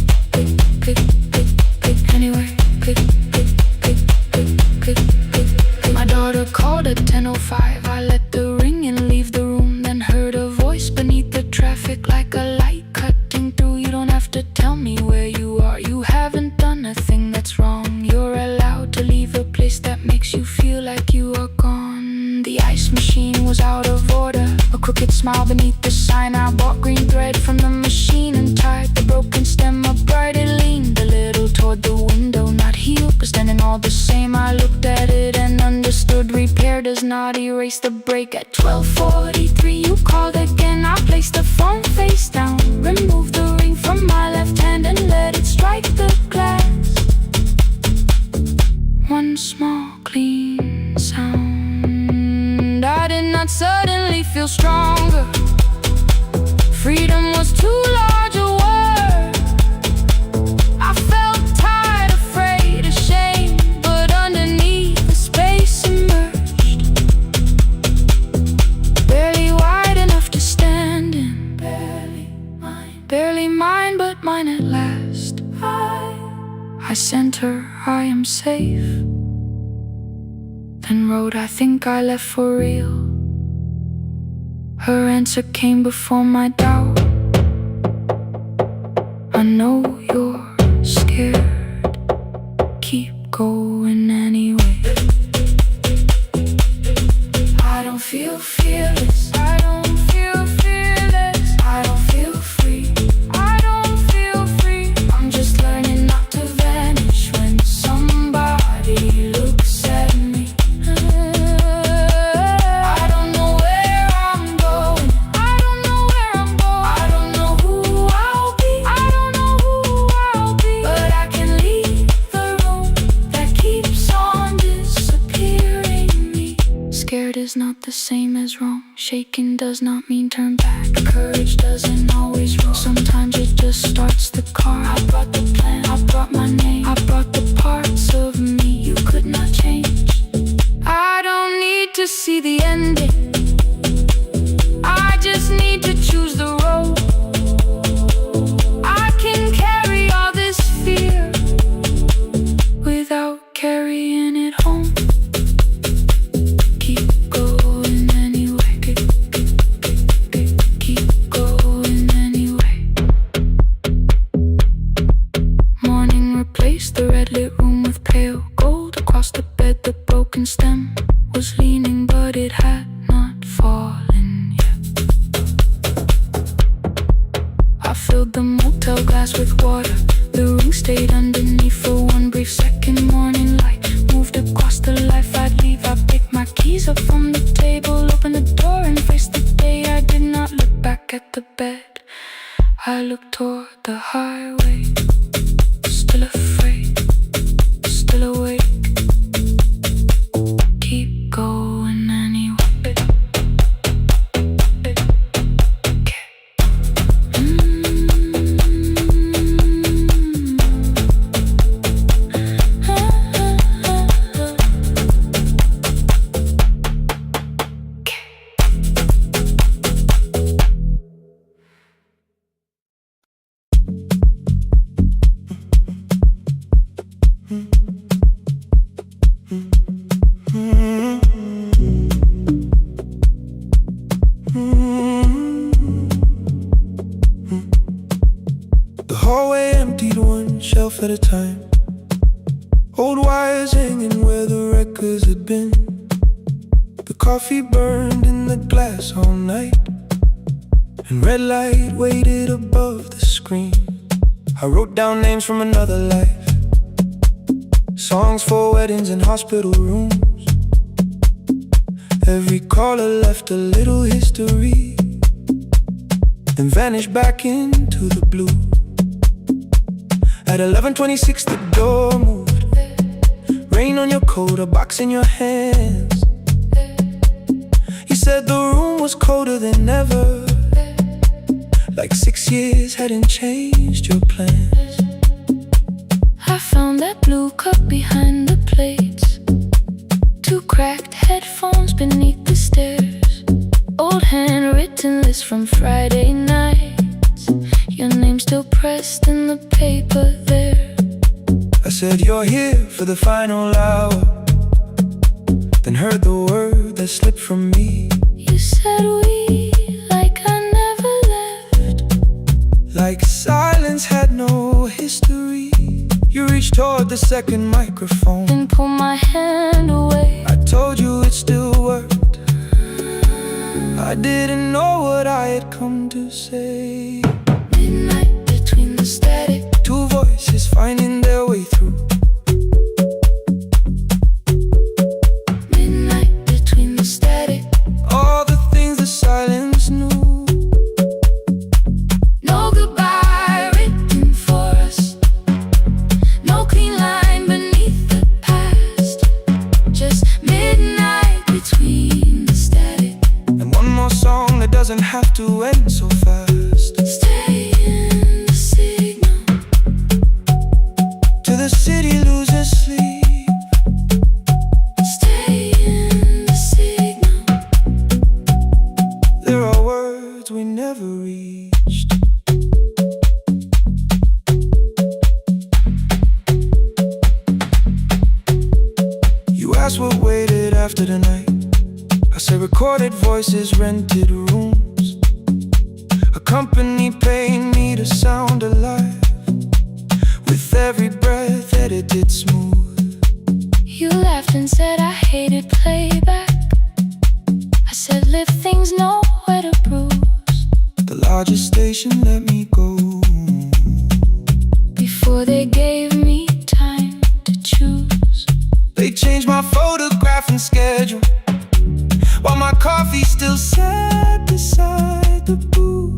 B: click, click, click, anyway. Click, click, click, click, click, click. My daughter called at 10:05. I let the ring and leave the room, then heard a voice beneath the traffic like a light cutting through. You don't have to tell me where you are, you haven't done a thing that's wrong. You're allowed to leave a place that makes you feel like you are gone. The ice machine was out of order, a crooked smile beneath the sign. I bought green thread from the machine and tied the broken stem upright. It leaned a little toward the window, not healed but standing all the same. I looked at it and understood repair does not erase the break. At 12:43 you called again. I placed the phone face down, removed the ring from my left hand and let it strike the glass. One small clean sound. I did not suddenly feel stronger. Freedom was too large a word. I felt tired, afraid, ashamed, but underneath the space emerged, barely wide enough to stand in. Barely mine, but mine at last. I sent her, I am safe, then wrote, I think I left for real.
C: Her answer came before my doubt. I know you're scared. Keep going anyway. I don't feel fearless. I don't feel fearless. I don't feel free. I don't feel free. I'm just learning not to vanish when somebody looks at me. I don't know where I'm going. I don't know where I'm going. I don't know who I'll be. I don't know who I'll be. But I can leave the room that keeps on disappearing me. Scared is not the same as wrong. Shaken does not mean turn back. Courage doesn't always roll. Sometimes it just starts the car. I brought the plan, I brought my name, I brought the parts of me you could not change. I don't need to see the ending. I just need to choose the road. I can carry all this fear without carrying it home. Keep going anyway. Keep going anyway. Morning replaced the red lit room with pale gold. Across the bed the broken stem was leaning, but it had not fallen yet. I filled the motel glass with water. The ring stayed underneath for one brief second. Morning light moved across the life I'd leave. I picked my keys up from the table, opened the door and faced the day. I did not look back at the bed. I looked toward the highway. Still afraid, still awake. Keep going anyway.
B: The hallway emptied one shelf at a time. Old wires hanging where the records had been. The coffee burned in the glass all night, and red light waited above the screen. I wrote down names from another life, songs for weddings and hospital rooms. Every caller left a little history, then vanished back into the blue. At 11:26 the door moved. Rain on your coat, a box in your hands. You said the room was colder than ever, like 6 years hadn't changed your plans.
C: I found that blue cup behind the plates, 2 cracked headphones beneath the stairs, old handwritten list from Friday nights, your name still pressed in the paper there.
B: I said you're here for the final hour, then heard the word that slipped from me.
C: You said we, like I never left,
B: like silence had no history. You reached toward the second microphone
C: and pulled my hand away.
B: I told you it still worked. I didn't know what I had come to say.
C: Midnight between the static,
B: 2 voices finding their way through.
C: midnight between the static.
B: All the things the silence knew.
C: No goodbye written for us, no clean line beneath the past, just midnight between the static.
B: And one more song that doesn't have to end so fast.
C: Stay in the signal
B: Till the city loses sleep.
C: Stay in the signal.
B: There are words we never reached. You asked what waited after the night. I said recorded voices, rented rooms. company paying me to sound alive. With every breath edited smooth.
C: You laughed and said I hated playback. I said live things nowhere to bruise.
B: The largest station let me go
C: before they gave me time to choose.
B: They changed my photograph and schedule, while my coffee still sat beside the booth.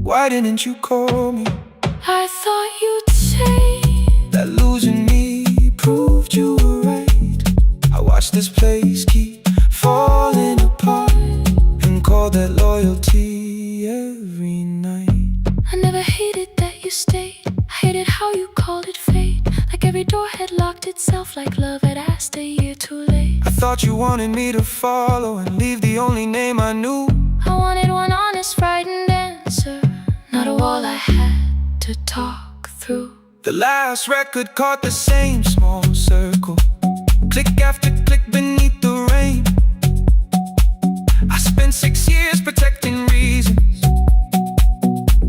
B: Why didn't you call me?
C: I thought you'd say
B: that losing me proved you were right. I watched this place keep falling apart and call that loyalty every night.
C: I never hated that you stayed. I hated how you called it fate. Like every door had locked itself, like love had asked a year too late.
B: I thought you wanted me to follow and leave the only name I knew.
C: I wanted one honest, frightened answer, not a wall I had to talk through.
B: The last record caught the same small circle, click after click beneath the rain. I spent 6 years protecting reasons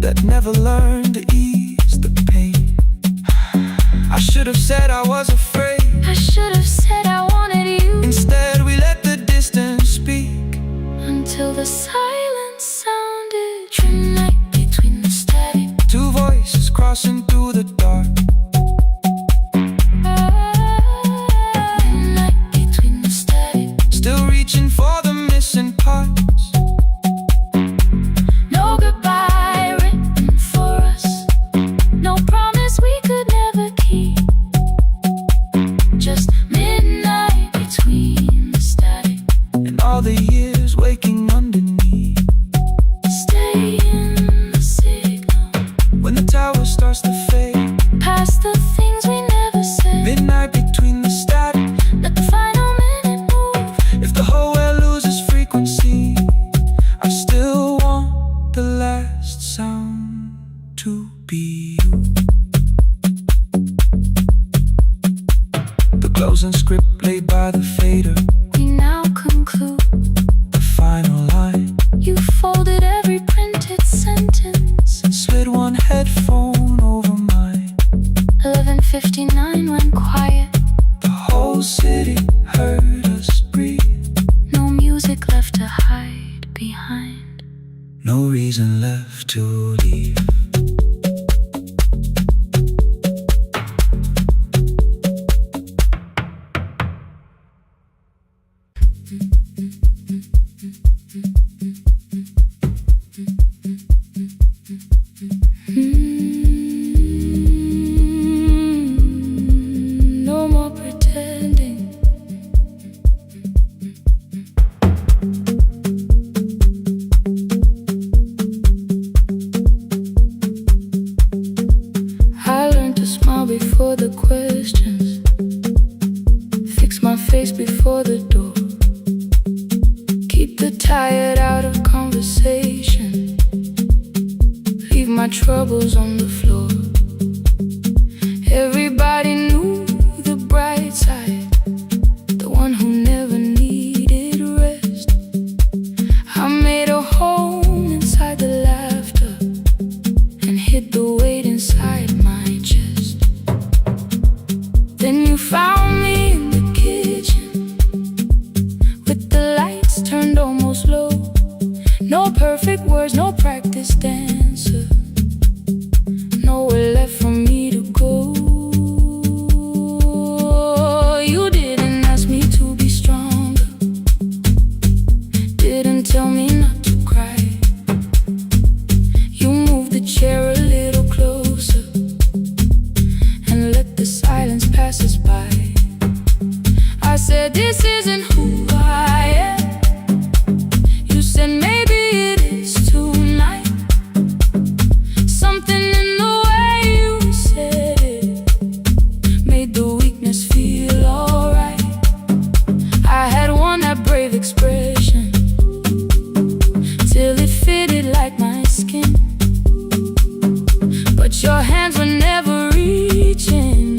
B: that never learned to ease the pain. I should have said I was afraid.
C: I should have said I wanted you.
B: Instead we let the distance speak,
C: until the silence sounded midnight between the static.
B: Two voices crossing through the dark.
C: Midnight between the static.
B: Still reaching for the missing parts.
C: No goodbye written for us, no promise we could never keep. Just midnight between the static
B: and all the years waking underneath.
C: Stay in the signal
B: when the tower starts to fade,
C: past the things we never said.
B: Midnight between the static.
C: Let the final minute move.
B: If the whole world loses frequency, I still want the last sound to be you. The closing script laid by the fader.
C: We now conclude
B: the final line.
C: You folded every printed sentence
B: and slid one headphone over mine.
C: 11:59 went quiet.
B: The whole city heard us breathe.
C: No music left to hide behind.
B: No reason left to leave.
C: No more pretending. I learned to smile before the questions, fix my face before the door, keep the tired out of conversation, leave my troubles on the floor. Everybody knew the bright side, the one who never needed rest. I made a home inside the laughter and hid the weight inside my chest. Then you found me in the kitchen with the lights turned almost low. No perfect words, no practice dancer, nowhere left for me to go. You didn't ask me to be stronger, didn't tell me not to cry. You moved the chair a little closer and let the silence pass us by. I said, this isn't who I am. You said, maybe it is tonight. Something in the way you said it made the weakness feel alright. I had won that brave expression till it fitted like my skin, but your hands were never reaching.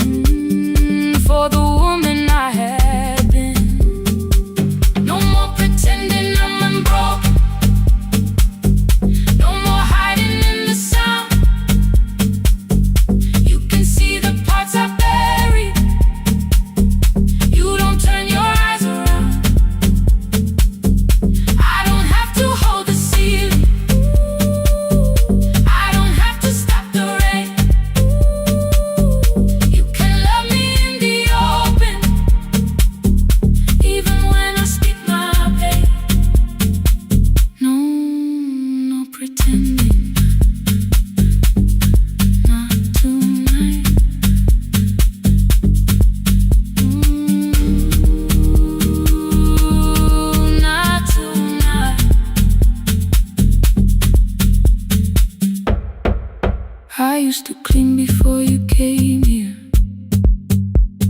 C: house to clean before you came here.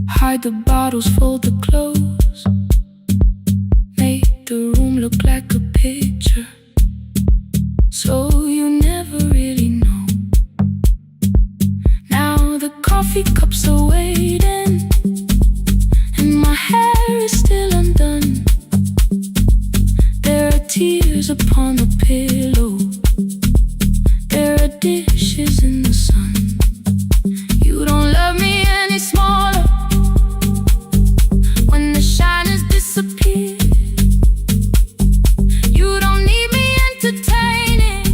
C: Hide the bottles, fold the clothes, make the room look like a picture, so you never really know. Now the coffee cups are waiting, and my hair is still undone. There are tears upon the pillow, there are dishes in the sun. You don't love me any smaller when the shine has disappeared. You don't need me entertaining,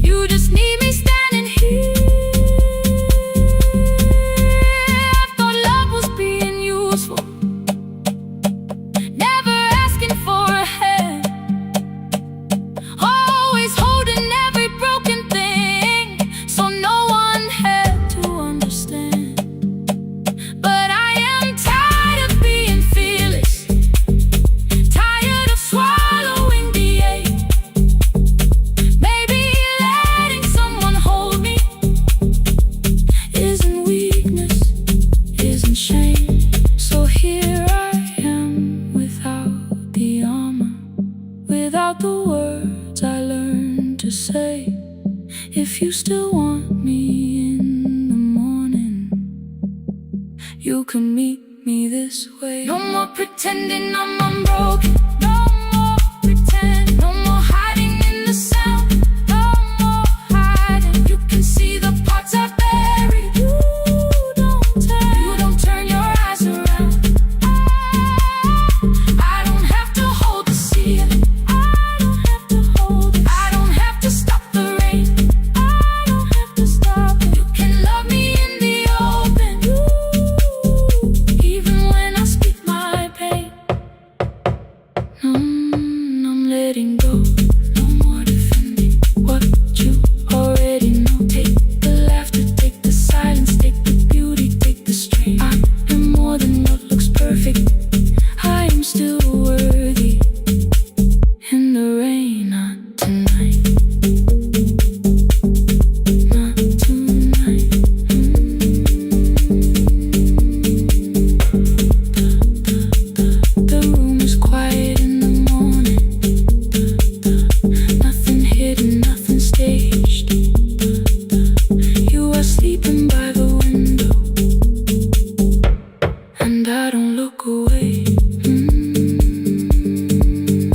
C: you just need me standing here. I thought love was being useful, never asking for a hand, always holding every broken thing, so no one had to understand. But I am tired of being fearless, tired of swallowing the ache. Maybe letting someone hold me isn't weakness, isn't shame. So here I am without the armor, without the words I learned to say. If you still want me in the morning, you can meet me this way. No more pretending I'm unbroken, no more pretend, no more hiding in the sound, no more hiding. You can see the parts I buried, you don't turn your eyes around. I don't have to hold the ceiling, I don't have to hold it, I don't have to stop the rain, I don't have to stop it. You can love me in the open, even when I speak my pain. I'm letting go, no more defending what you already know. Take the laughter, take the silence, take the beauty, take the strain. I am more than what looks perfect, I am still worthy. In the rain, not tonight, not tonight. The room is quiet in the morning, nothing hidden, nothing staged. You are sleeping by the window, and I don't look away.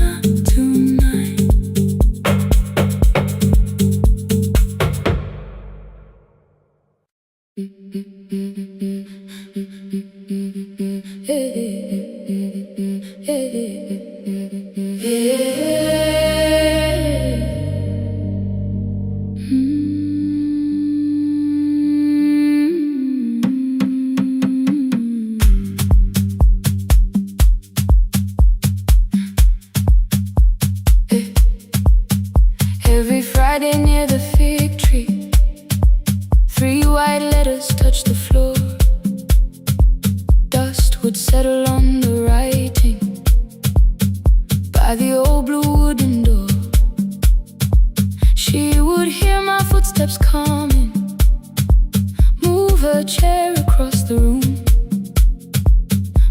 C: Not tonight. Every Friday near the fig tree, 3 white letters touch the floor. Dust would settle on the writing by the old blue wooden door. She would hear my footsteps coming, move her chair across the room,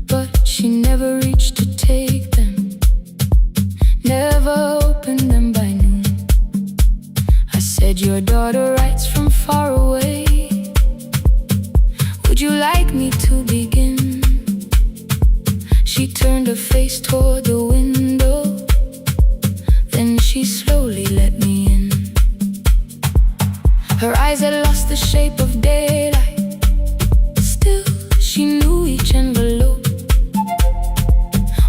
C: but she never reached to take them, never opened them by noon. I said, your daughter writes from far away, would you like me to begin? She turned her face toward the window, then she slowly let me in. Her eyes had lost the shape of daylight, still she knew each envelope.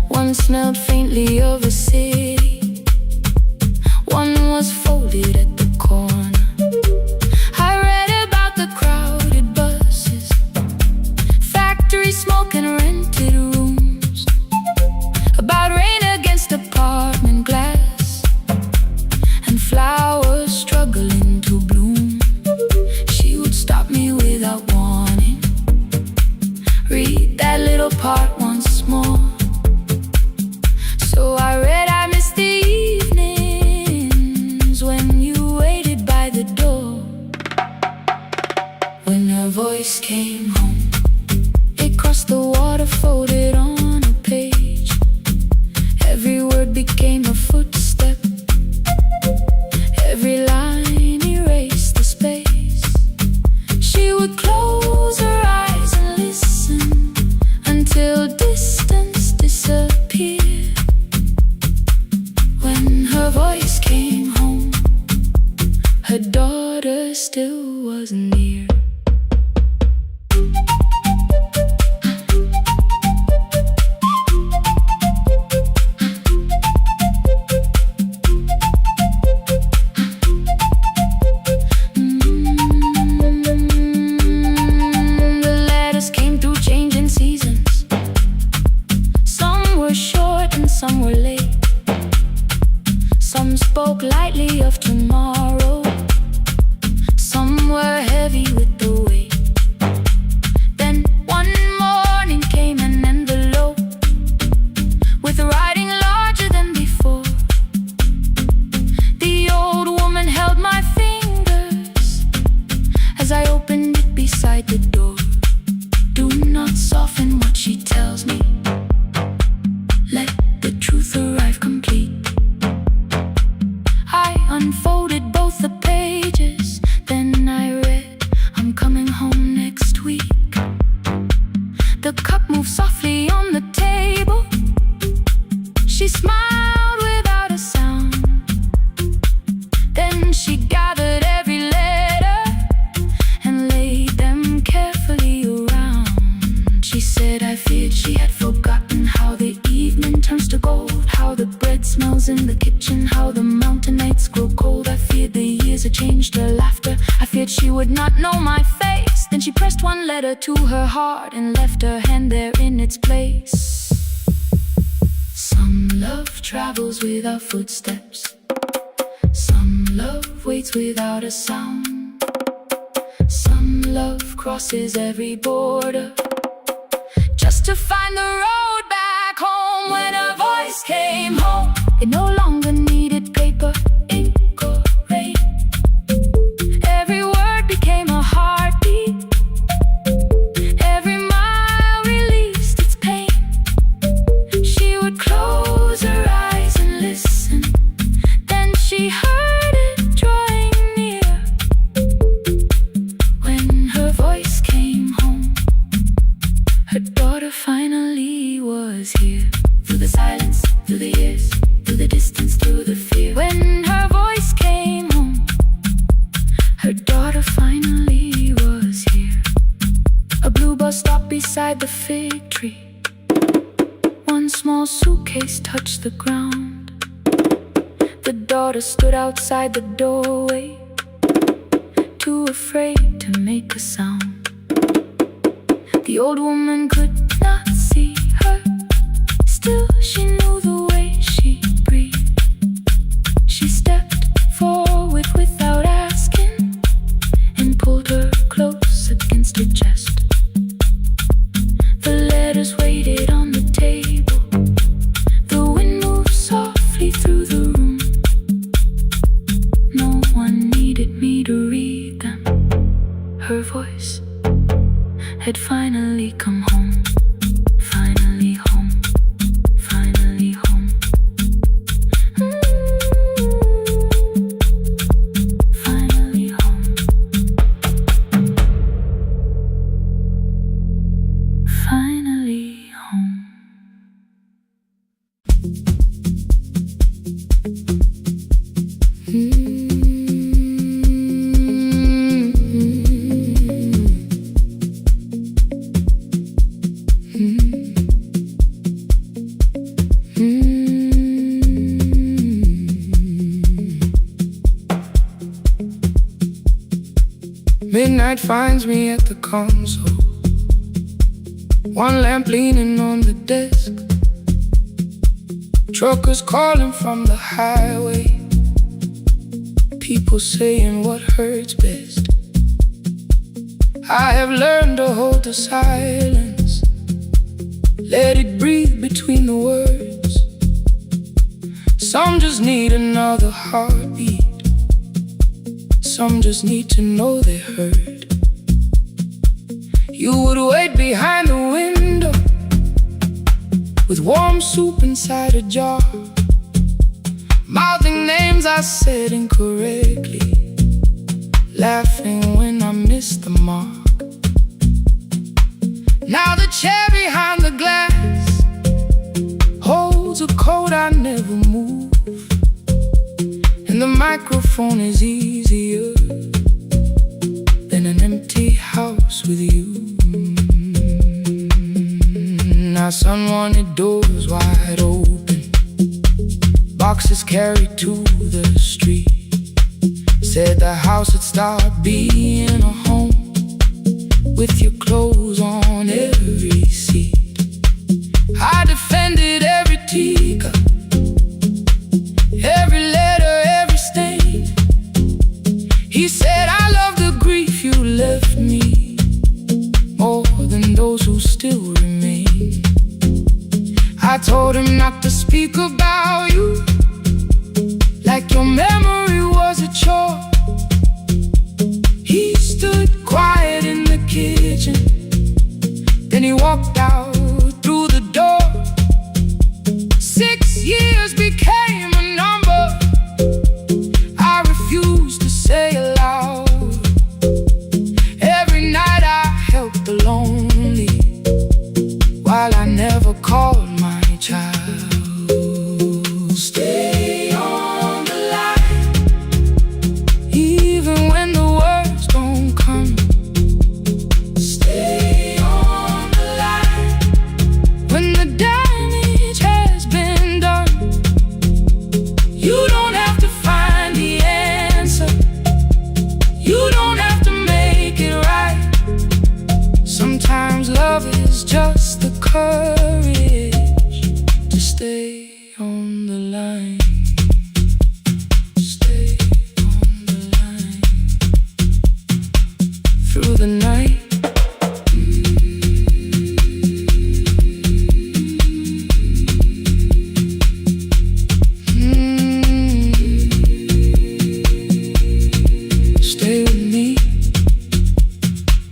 C: One smelled faintly of a city, one was folded at the corner. I read about the crowded buses, factory smoke and rented rooms, about rain against apartment glass and flowers struggling to bloom. She would stop me without warning, read that little part once more. So I read, I miss the evenings when you waited by the door. when her voice came home. It crossed the water, folded on a page. Every word became a footstep. Every line erased the space. She would close her eyes and listen until distance disappeared. When her voice came home, her daughter still wasn't near. Some were late, some spoke lightly of tomorrow, some were heavy with the weight. Then one morning came an envelope with writing larger than before. The old woman held my fingers as I opened it beside the door. Do not soften what she tells me, let the truth arrive complete. I unfolded both the pages, then I read, I'm coming home next week. The cup moved softly on the table. She smiled without a sound. Then she gathered every letter and laid them carefully around. She said I feared she had forgotten how the evening turns to gold, how the bread smells in the kitchen, how the mountain nights grow cold. I feared the years had changed her laughter. I feared she would not know my face. Then she pressed one letter to her heart and left her hand there in its place. Some love travels without footsteps. Some love waits without a sound. Some love crosses every border just to find the road back home. When her voice came home, it no longer needed paper, ink or rain. Every word became a heartbeat. Every mile released its pain. She would close her eyes and listen. Then she heard it drawing near. When her voice came home, her daughter finally was here. Through the silence, through the years, through the distance, through the fear. When her voice came home, her daughter finally was here. A blue bus stopped beside the fig tree. One small suitcase touched the ground. The daughter stood outside the doorway, too afraid to make a sound. The old woman could not see her. Still, she knew the way she breathed. She stepped forward without asking and pulled her close against her chest. The letters waited on the table. The wind moved softly through the room. No one needed me to read them. Her voice had finally come home. Finally home. Finally home. Finally home. Finally home.
B: Midnight finds me at the console, one lamp leaning on the desk. Truckers calling from the highway, people saying what hurts best. I have learned to hold the silence, let it breathe between the words. Some just need another heartbeat, some just need to know they're heard. You would wait behind the window with warm soup inside a jar, mouthing names I said incorrectly, laughing when I missed the mark. Now the chair behind the glass holds a coat I never move, and the microphone is easier than an empty house with you. Our son wanted doors wide open, boxes carried to the street. Said the house would start being a home with your clothes on every seat. I defended every teacup, every letter, every stain. He said, I love the grief you left me more than those who still remain. I told him not to speak about you like your memory was a chore. He stood quiet in the kitchen, then he walked out through the door. 6 years became a number I refused to say aloud. Every night I helped the lonely while I never called my child. Stay on the line, even when the words don't come. Stay on the line, when the damage has been done. You don't have to find the answer, you don't have to make it right. Sometimes love is just the courage to stay on the line. Stay on the line through the night. Stay with me.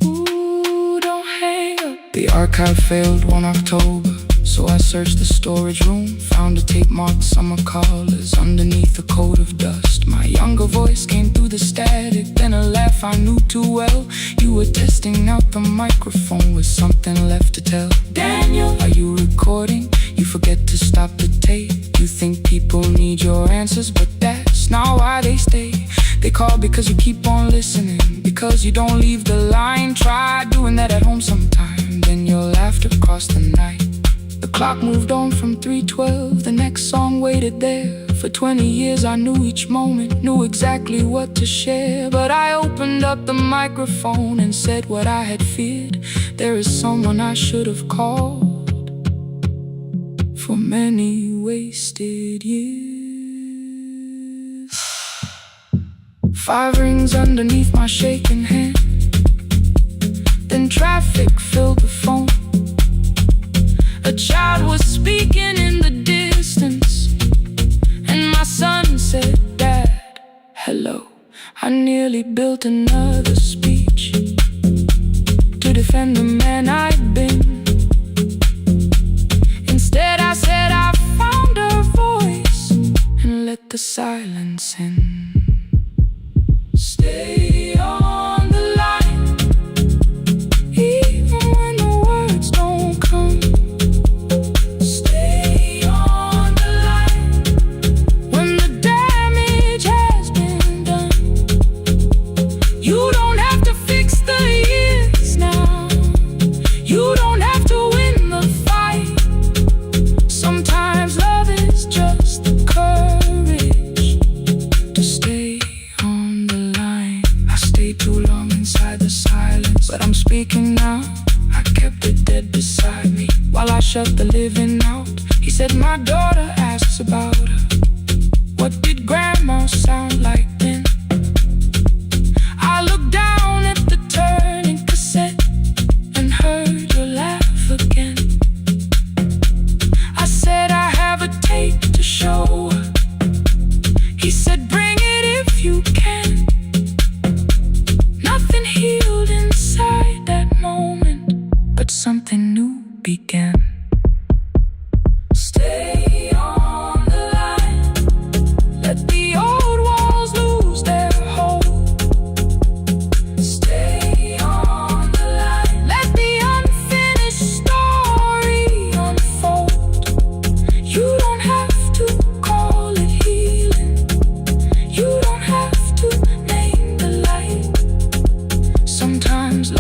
B: Ooh, don't hang up. The archive failed one October, so I searched the storage room, found a tape marked summer callers underneath a coat of dust. My younger voice came through the static, then a laugh I knew too well. You were testing out the microphone with something left to tell. Daniel, are you recording? You forget to stop the tape. You think people need your answers, but that's not why they stay. They call because you keep on listening, because you don't leave the line. Try doing that at home sometime, then your laughter crossed the night. The clock moved on from 3:12, the next song waited there. For 20 years I knew each moment, knew exactly what to share. But I opened up the microphone and said what I had feared. There is someone I should have called for many wasted years. 5 rings underneath my shaking hand, then traffic filled the phone. A child was speaking in the distance, and my son said, Dad, hello. I nearly built another speech to defend the man I'd been. Instead I said I found a voice and let the silence in. Stay on the line, even when the words don't come. Stay on the line, when the damage has been done. You don't have to fix the years now, you don't have to win the fight. Sometimes love is just the courage to stay on the line. I stayed too long inside the silence, but I'm speaking now. I kept it dead beside me while I shut the living out. He said my daughter asks about her. What did grandma sound like then? I looked down at the turning cassette and heard her laugh again. I said I have a tape to show her. He said bring it if you can. Nothing healed inside that moment,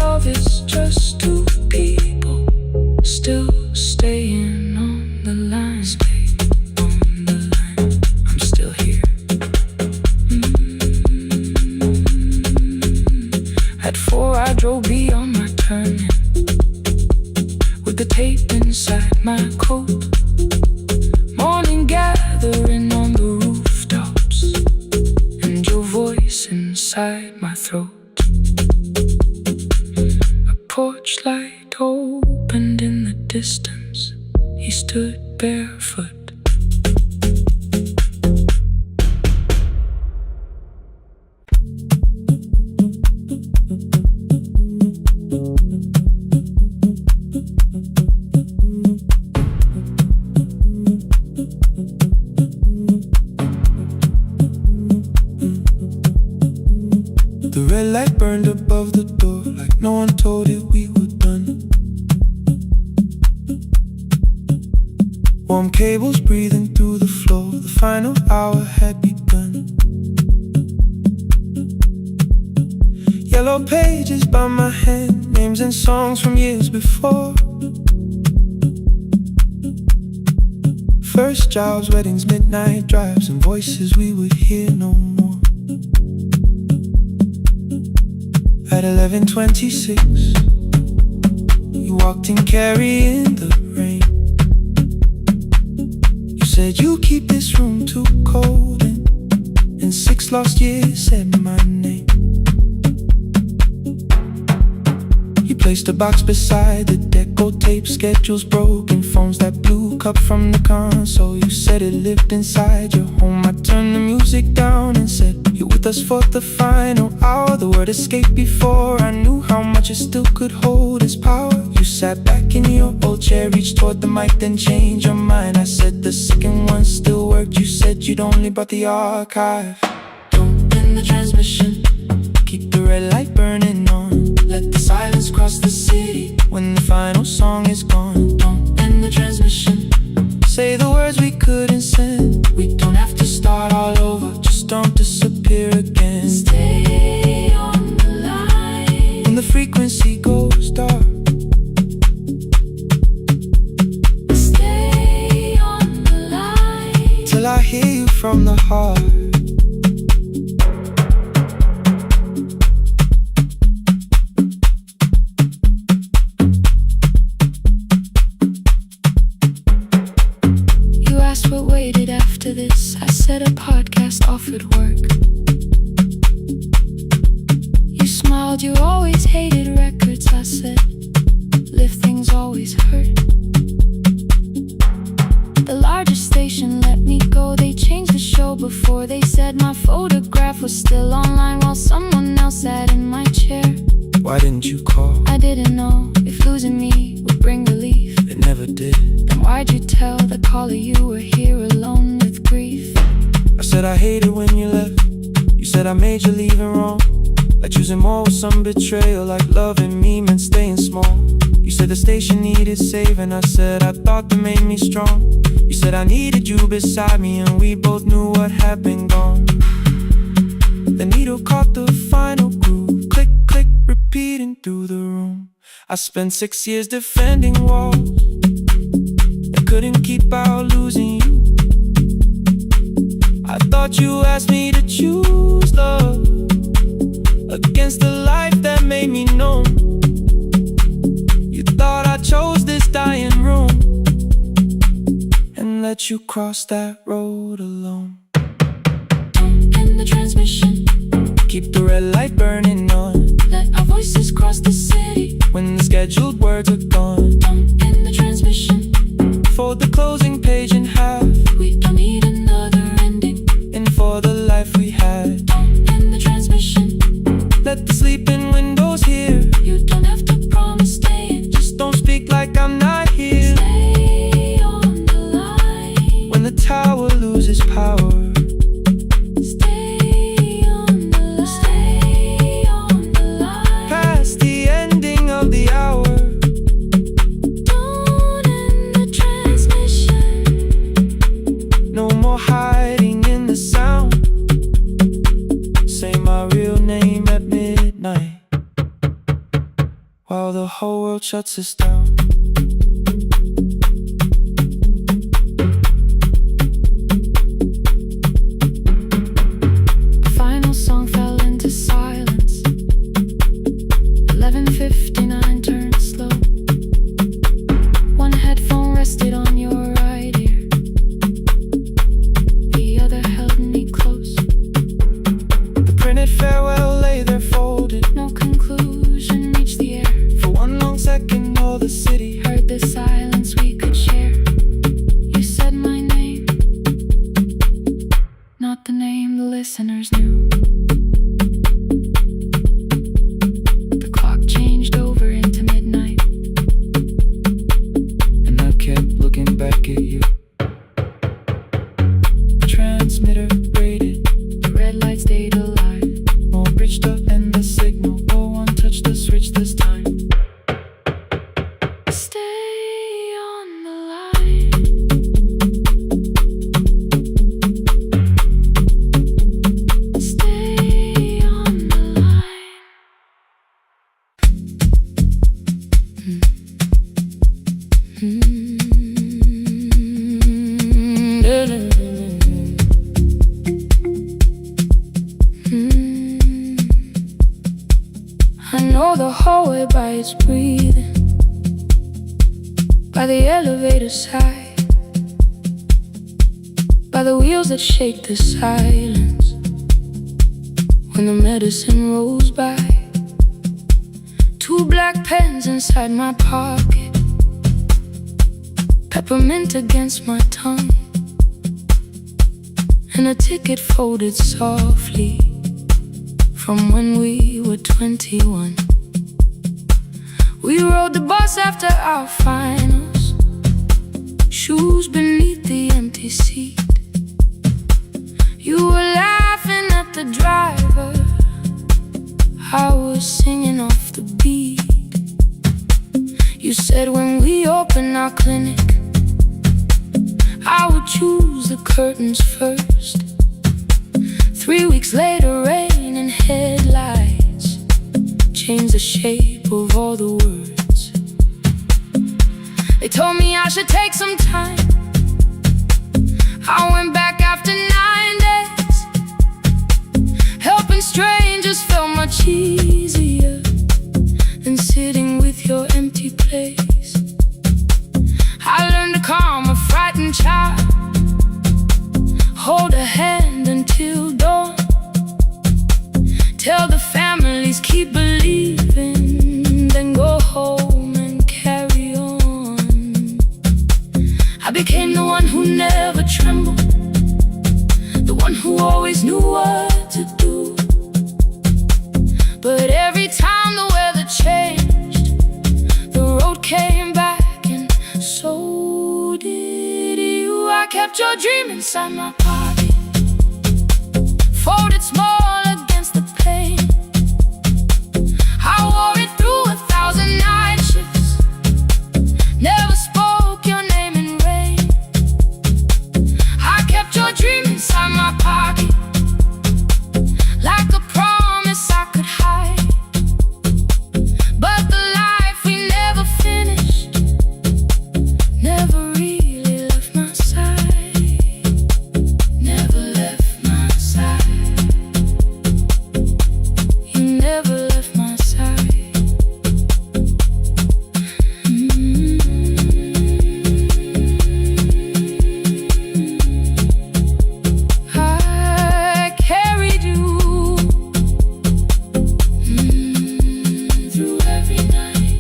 B: love is just two people still staying on the line. Stay on the line. I'm still here. At 4 I drove beyond my turning with the tape inside my coat. Morning gathering on the rooftops and your voice inside my throat. A porch light opened in the distance. He stood barefoot. The red light burned above the door like no one told it we were done. Warm cables breathing through the floor. The final hour had begun. Yellow pages by my hand, names and songs from years before. First jobs, weddings, midnight drives, and voices we would hear no more. At 11:26, you walked in carrying the rain. You said you keep this room too cold, and in 6 lost years said my name. You placed a box beside the deco tape, schedules broken, phones that blew, cup from the console. You said it lived inside your home. I turned the music down and said, you're with us for the final hour. The word escaped before I knew how much it still could hold its power. You sat back in your old chair, reached toward the mic, then changed your mind. I said the second one still worked. You said you'd only brought the archive. Don't end the transmission, keep the red light burning on. Let the silence cross the city when the final song is gone. Don't end the transmission, say the words we couldn't send. We don't have to start all over, just don't disappear again. Stay on the line when the frequency goes dark. Stay on the line till I hear you from the heart. What waited after this? I said a podcast offered work. You smiled, you always hated records. I said, live things always hurt. The largest station let me go. They changed the show before they said my photograph was still online while someone else sat in my chair. Why didn't you call? I didn't know if losing me would bring relief. It never did. Then why'd you tell the caller you were here alone with grief? I said I hated when you left. You said I made you leaving wrong, like choosing more with some betrayal, like loving me meant staying small. You said the station needed saving. I said I thought that made me strong. You said I needed you beside me, and we both knew what had been gone. The needle caught the final groove, click, click, repeating through the room. I spent 6 years defending walls and couldn't keep out losing you. I thought you asked me to choose love against the life that made me known. You thought I chose this dying room and let you cross that road alone. Don't end the transmission, keep the red light burning on. Let our voices cross the city when the scheduled words are gone. Don't end the transmission, fold the closing page in half. We don't need another ending, and for the life we had. Don't end the transmission, let the sleeping windows hear. You don't have to promise staying, just don't speak like I'm not here. Stay on the line when the tower loses power. while the whole world shuts us down.
C: The final song fell into silence. 11:59 turned slow. One headphone rested on your right ear, the other held me close.
B: The printed farewell lay there folded.
C: No conclusion reached the air.
B: For one long second all the city
C: Heard the silence we could share. You said my name, not the name the listeners knew. The clock changed over into midnight,
B: and I kept looking back at you. The transmitter braided,
C: the red light stayed alive.
B: more bridged up and the signal. No one touched the switch this time.
C: Stay on the line. Stay on the line. I know the hallway by its breathing, by the elevator side, by the wheels that shake the silence when the medicine rolls by. 2 black pens inside my pocket, peppermint against my tongue, and a ticket folded softly from when we were 21. We rode the bus after our finals, shoes beneath the empty seat. You were laughing at the driver, I was singing off the beat. You said when we open our clinic, I would choose the curtains first. 3 weeks later, rain and headlights changed the shape of all the words. They told me I should take some time. I went back after 9 days. Helping strangers felt much easier than sitting with your empty place. I learned to calm a frightened child, hold a hand until dawn, tell the families keep believing, then go home and carry on. I became the one who never trembled, the one who always knew what to do. But every time the weather changed, the road came back, and so did you. I kept your dream inside my pocket, folded small against the pain. I wore it through 1,000 night shifts, never spoke your name in rain. I kept your dream inside my pocket, like a promise I could hide. But the life we never finished never really left my side, never left my side. You never left my side. I carried you through every night.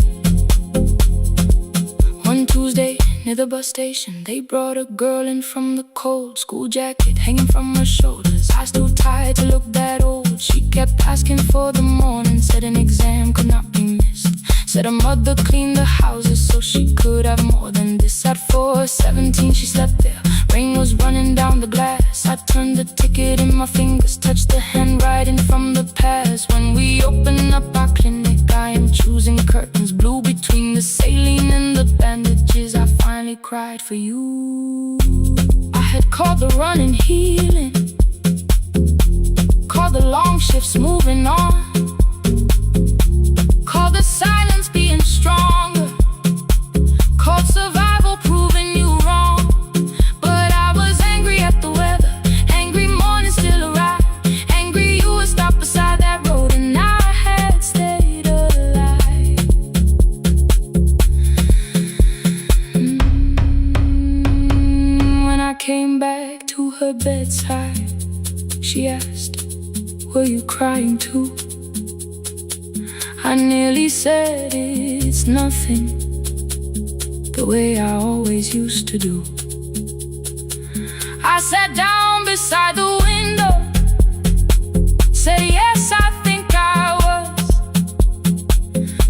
C: One Tuesday near the bus station, they brought a girl in from the cold, school jacket hanging from her shoulders, eyes too tired to look that old. She kept asking for the morning, said an exam could not be missed, said her mother cleaned the houses so she could have more than this. At 4:17 she slept there, rain was running down the glass. I turned the ticket in my fingers, touched the handwriting from the past. When we open up our clinic, I am choosing curtains blue between the saline and the bandages. I finally cried for you. I had called the running healing, called the long shifts moving on, called the silence were you crying to? I nearly said it's nothing, the way I always used to do. I sat down beside the window, said yes, I think I was.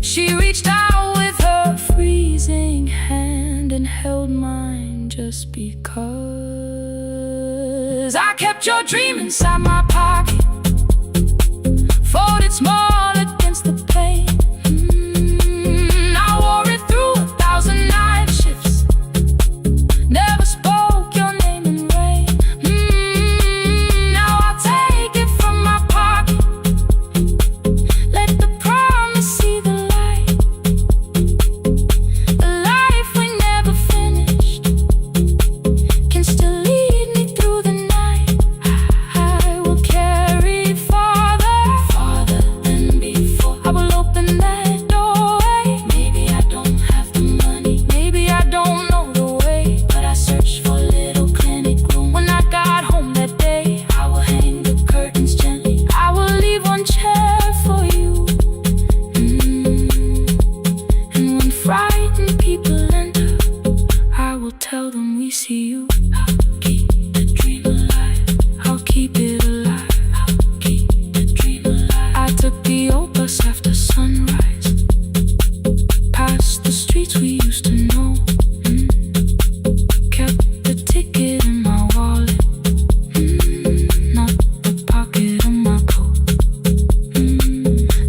C: She reached out with her freezing hand and held mine just because. I kept your dream inside my pocket, folded small against the pain. I wore it through 1,000 night shifts, never spoke your name in rain. Now I'll take it from my pocket, let the promise see the light. The life we never finished can still lead me through the night. I will carry farther than before. I will open that doorway. Maybe I don't have the money, maybe I don't know the way, but I searched for a little clinic room. When I got home that day, I will hang the curtains gently. I will leave one chair for you. And when frightened people enter, I will tell them we see you. I'll keep the dream alive, I'll keep it alive, I'll keep the dream alive. I took the old bus after sunrise, past the streets we used to know. Kept the ticket in my wallet, not the pocket of my coat.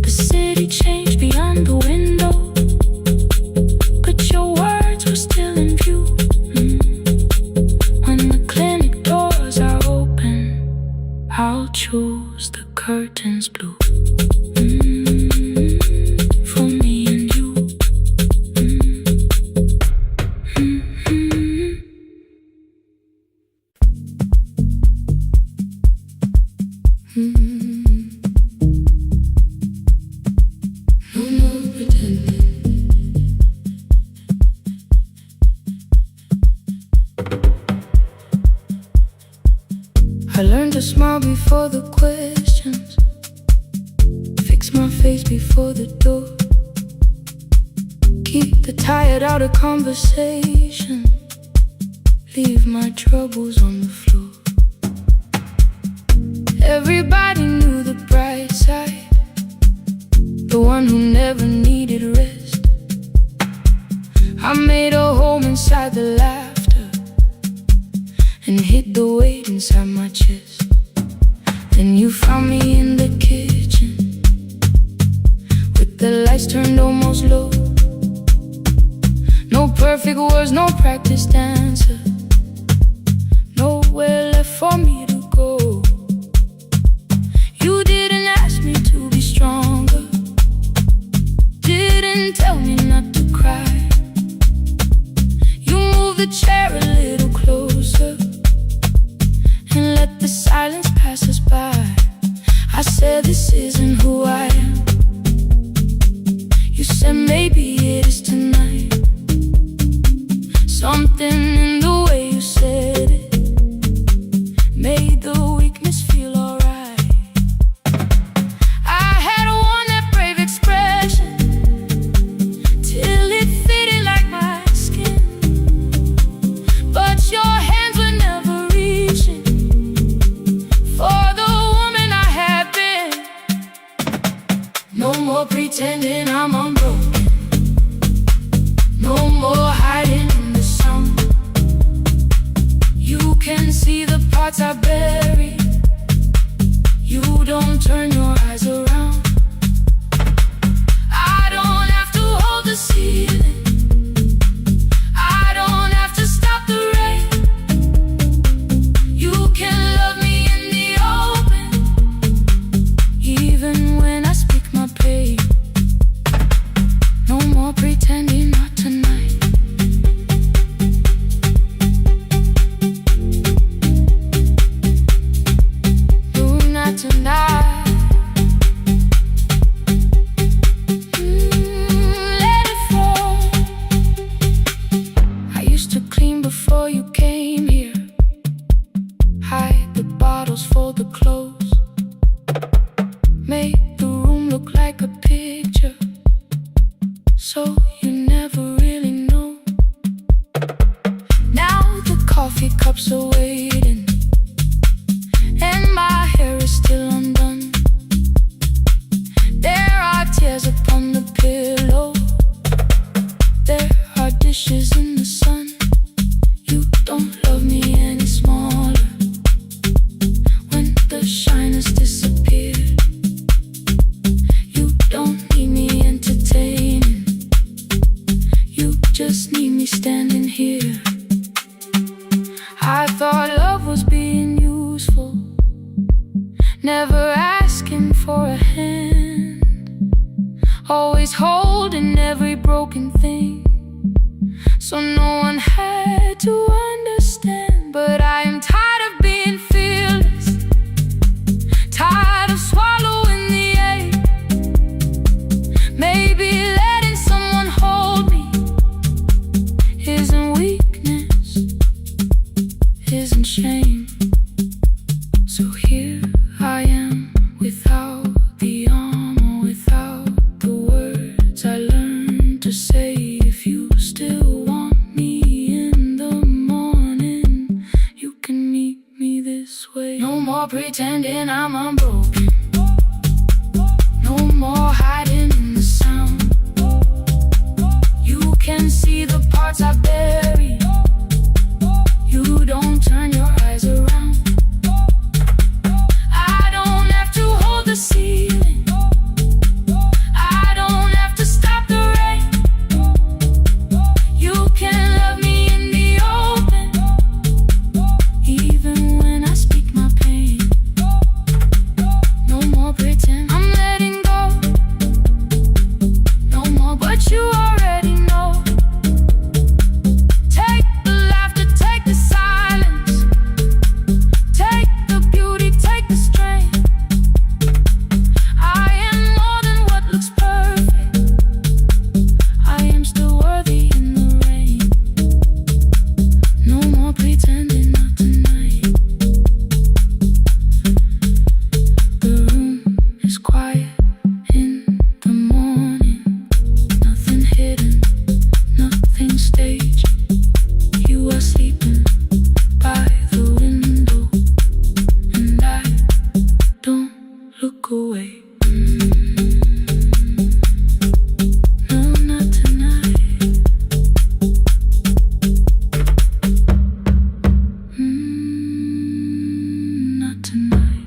C: The city changed beyond the window, but your words were still in view. When the clinic doors are open, I'll choose the curtains blue. For me and you. No more pretending. I learned to smile before the questions, fix my face before the door, keep the tired out of conversation, leave my troubles on the floor. Everybody knew the bright side, the one who never needed rest. I made a home inside the laughter and hid the weight inside my chest. Then you found me in the kitchen, with the lights turned almost low. No perfect words, no practiced answer, nowhere left for me to go. You didn't ask me to be stronger, didn't tell me not to cry. You moved the chair a little closer and let the silence pass us by. I said this isn't who I am. You said maybe it is tonight. Something in the way you said it made the weakness feel alright. I had worn that brave expression till it fitted like my skin, but your hands were never reaching for the woman I had been. No more pretending I'm unbroken, no more hiding in the sun. You can see the parts I bury, you don't turn your eyes around. I don't have to hold the ceiling, I don't have to stop the rain. You can love me in the open, even when I speak my pain. No more pretending, not tonight. No, not tonight. so you never really know. Now the coffee cups are waiting, and my hair is still undone. There are tears upon the pillow, there are dishes in the sun. You don't love me any smaller when the shine has disappeared. You don't need me entertaining, you just need me standing here. I thought love was being useful, never asking for a hand, always holding every broken thing, so no one had to understand. But I am tired of being fearless, tired of swallowing the ache. Maybe letting someone hold me isn't weakness, isn't shame. So here I am, without the armor, without the words I learned to say. If you still want me in the morning, you can meet me this way. No more pretending I'm unbroken, no more hiding in the sound. You can see the parts I bury, you don't turn your eyes around. I don't have to hold the ceiling, I don't have to stop the rain. You can love me in the open, even when I speak my pain. No more pretend, I'm letting go. No more, but you already know. Take the laughter, take the silence, take the beauty, take the strength. I am more than what looks perfect, I am still worthy in the rain. No more pretending, not tonight. The room is quiet in the morning, nothing hidden, nothing staged. You are sleeping by the window, and I don't look away. No, not tonight. Not tonight.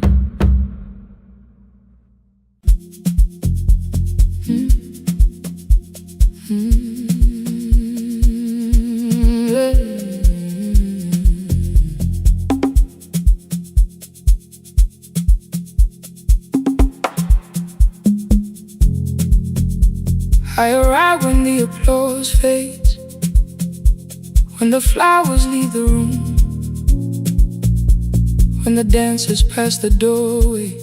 C: I arrive when the applause fades, when the flowers leave the room, when the dancers pass the doorway,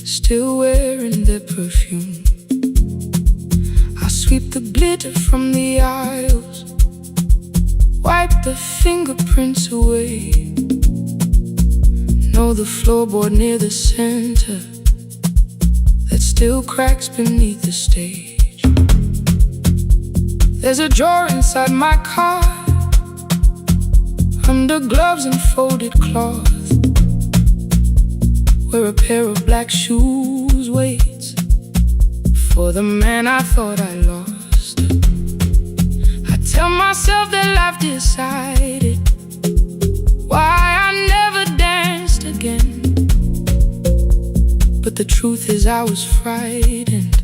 C: still wearing their perfume. I sweep the glitter from the aisles, wipe the fingerprints away. Know the floorboard near the center that still cracks beneath the stage. There's a drawer inside my car, under gloves and folded cloth, where a pair of black shoes waits for the man I thought I lost. I tell myself that life decided why I never danced again, but the truth is I was frightened.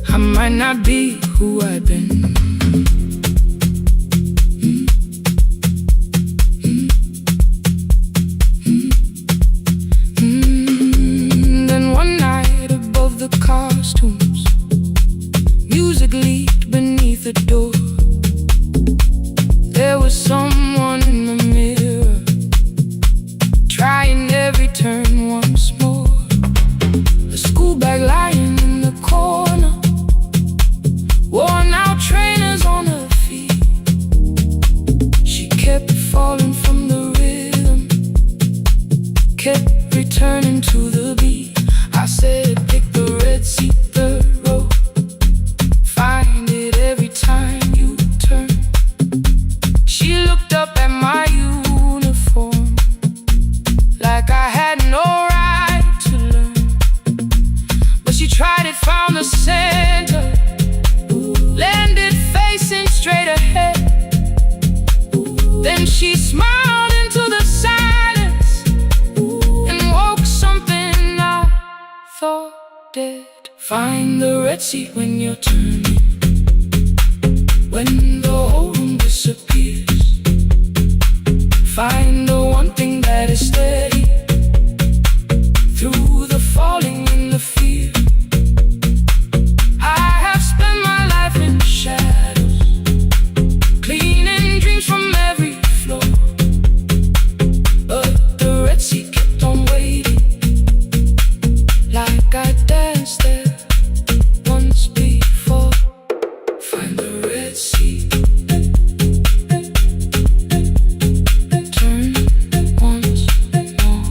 C: I might not be who I've been. Then one night above the costumes, music leaked beneath the door. There was someone in the mirror, trying every turn once more. A school bag lying in the corner, worn out trainers on her feet. She kept falling from the rhythm, kept returning to the beat. I said, pick the red seat, third row,
B: Sea when you're turning, when the whole room disappears. Find the one thing that is steady through the falling and the fear. I have spent my life in shadows, cleaning dreams from every floor. But the Red Sea kept on waiting, like I danced there once before. Find the Red Sea, turn once more.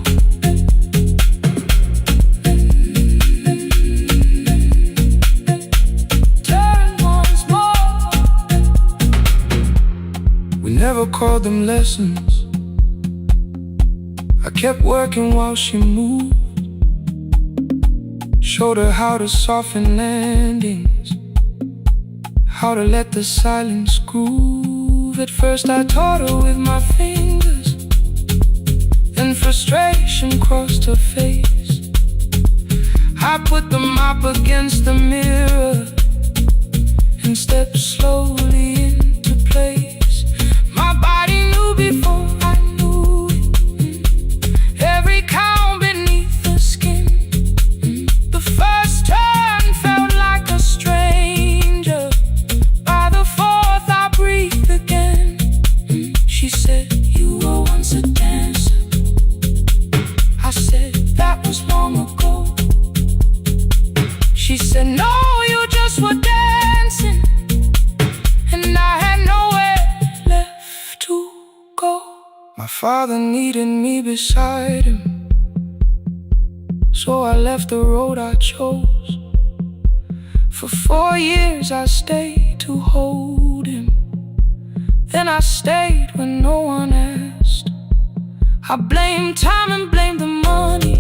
B: Turn once more. We never called them lessons. I kept working while she moved. Showed her how to soften landings, how to let the silence groove. At first I taught her with my fingers, then frustration crossed her face. I put the mop against the mirror and stepped slowly into place. My body knew before I knew it, every count beneath the skin. The first turn felt like a stranger. By the fourth I breathed again. She said, you were once a dancer. I said, that was long ago. She said, no, you just were dancing, and I had nowhere left to go. My father needed me beside him, so I left the road I chose. For 4 years I stayed to hold him, then I stayed when no one asked. I blamed time and blamed the money,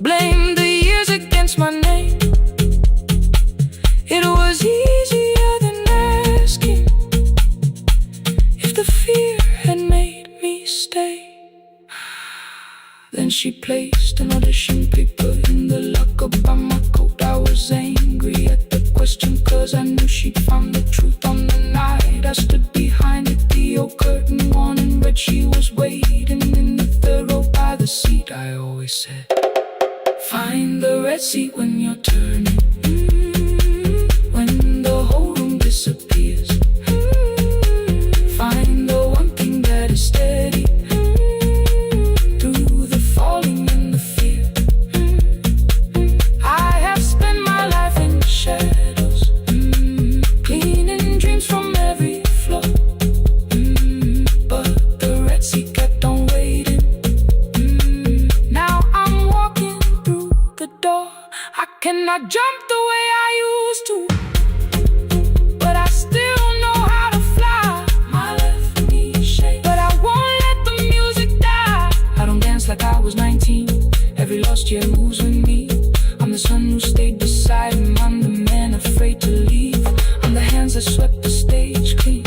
B: blamed the years against my name. It was easier than asking if the fear had made me stay. Then she placed an audition paper in the locker by my coat. I was angry at the question, cause I knew she'd found the truth on the night I stood behind it. The old curtain worn in red, she was waiting in the third row by the seat. I always said, find the Red Sea when you're turning, when the whole room disappears. Find the one thing that is steady through the falling and the fear. I have spent my life in shadows, cleaning dreams from every floor. But the Red Sea kept on waiting. Now I'm walking through the door. I cannot jump the way I used to, but I still know how to fly. My left knee shakes, but I won't let the music die. I don't dance like I was 19. Every lost year moves with me. I'm the son who stayed beside him. I'm the man afraid to leave. I'm the hands that swept the stage clean.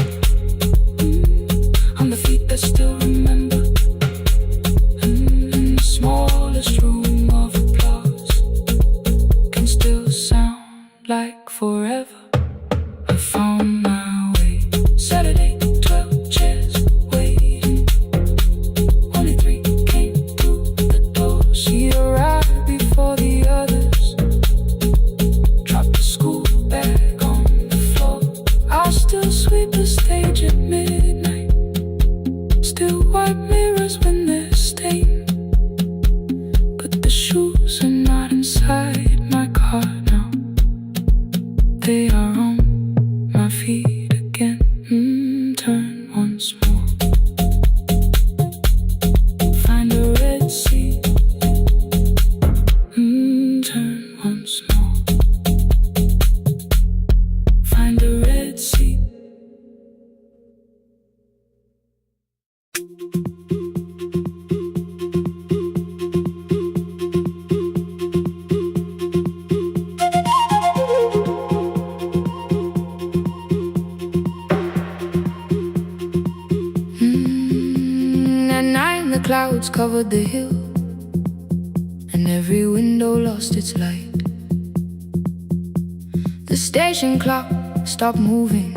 B: I'm the feet that still remember. In the smallest room of applause can still sound like forever. I found my way. Saturday, 12 chairs waiting. Only 3 came through the door. She arrived before the others, dropped the school bag on the floor. I'll still sweep the stage at midnight, still wipe mirrors when they're stained. But the shoes are not inside my car now, they are on my feet again. Turn once more. Find the Red Sea. Turn once more. Find the Red Sea. At night the clouds covered the hill, and every window lost its light.
C: station clock stopped moving,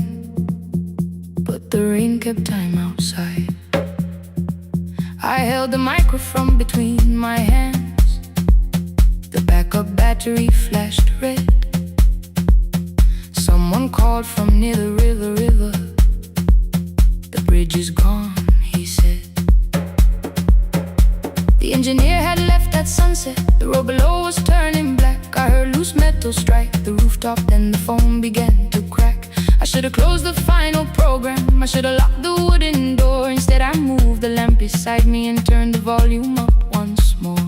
C: but the rain kept time outside. I held the microphone between my hands. The backup battery flashed red. Someone called from near the river. The bridge is gone, he said. The engineer had left at sunset. The road below was turning black. I heard loose metal strike the rooftop, then the phone began to crack. I should have closed the final program. I should have locked the wooden door. Instead I moved the lamp beside me and turned the volume up once more.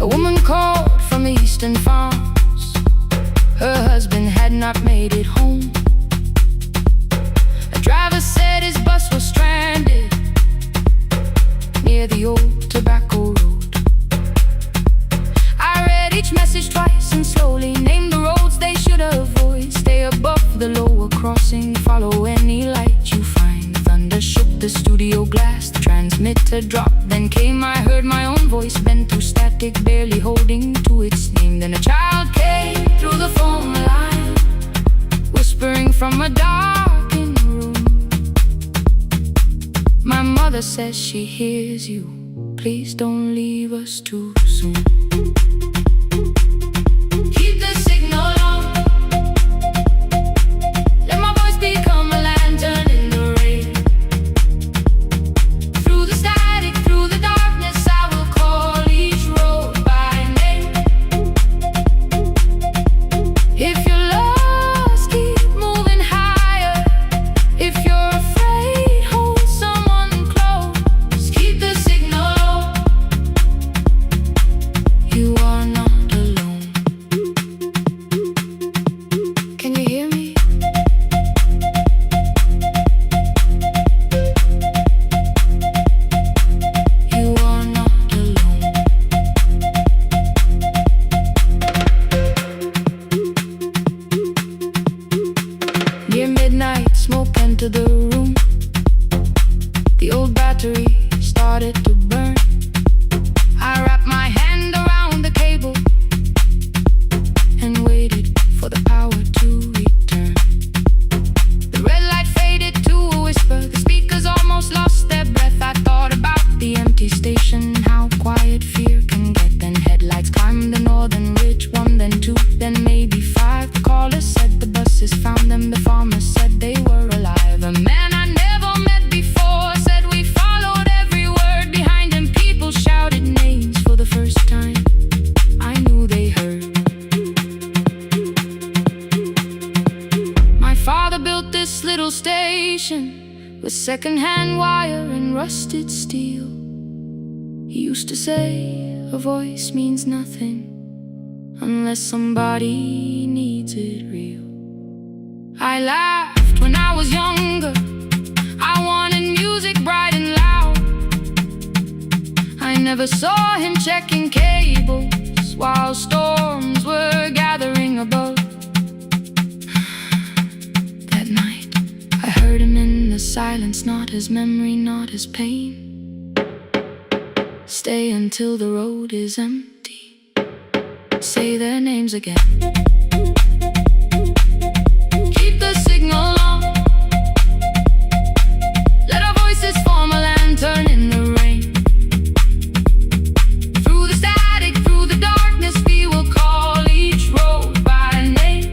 C: A woman called from the eastern farms. Her husband had not made it home. A driver said his bus was stranded near the old tobacco road. I read each message twice and slowly named the roads they should avoid. Stay above the lower crossing, follow any light you find. Thunder shook the studio glass, the transmitter dropped. Then came, I heard my own voice bent through static, barely holding to its name. Then a child came through the phone line, whispering from a darkened room. My mother says she hears you. Please don't leave us too soon. Keep the signal on. Let my voice become a lantern in the rain. Through the static, through the darkness, I will call each road by name. If you're lost, keep moving higher. If you're afraid, hold someone close. Keep the signal on. You are not alone. Can you hear me? You are not alone. Near midnight, smoke entered the room. The old battery started to burn. I wrapped my hand around the cable and waited for the power to return. The red light faded to a whisper. The speakers almost lost their breath. I thought about the empty station, how quiet fear can get. Then headlights climbed the northern ridge. One, then two, then maybe five. The caller said the buses found them. The farmer said they were alive. A man I never met before said we followed every word behind him. People shouted names for the first time. I knew they heard. My father built this little station with second-hand wire and rusted steel. He used to say a voice means nothing unless somebody needs it real. I laughed when I was younger. I wanted music bright and loud. I never saw him checking cables while storms were gathering above. That night, I heard him in the silence, not his memory, not his pain. Stay until the road is empty. Say their names again. Keep the signal on. Let our voices form a lantern in the rain. Through the static, through the darkness, we will call each road by name.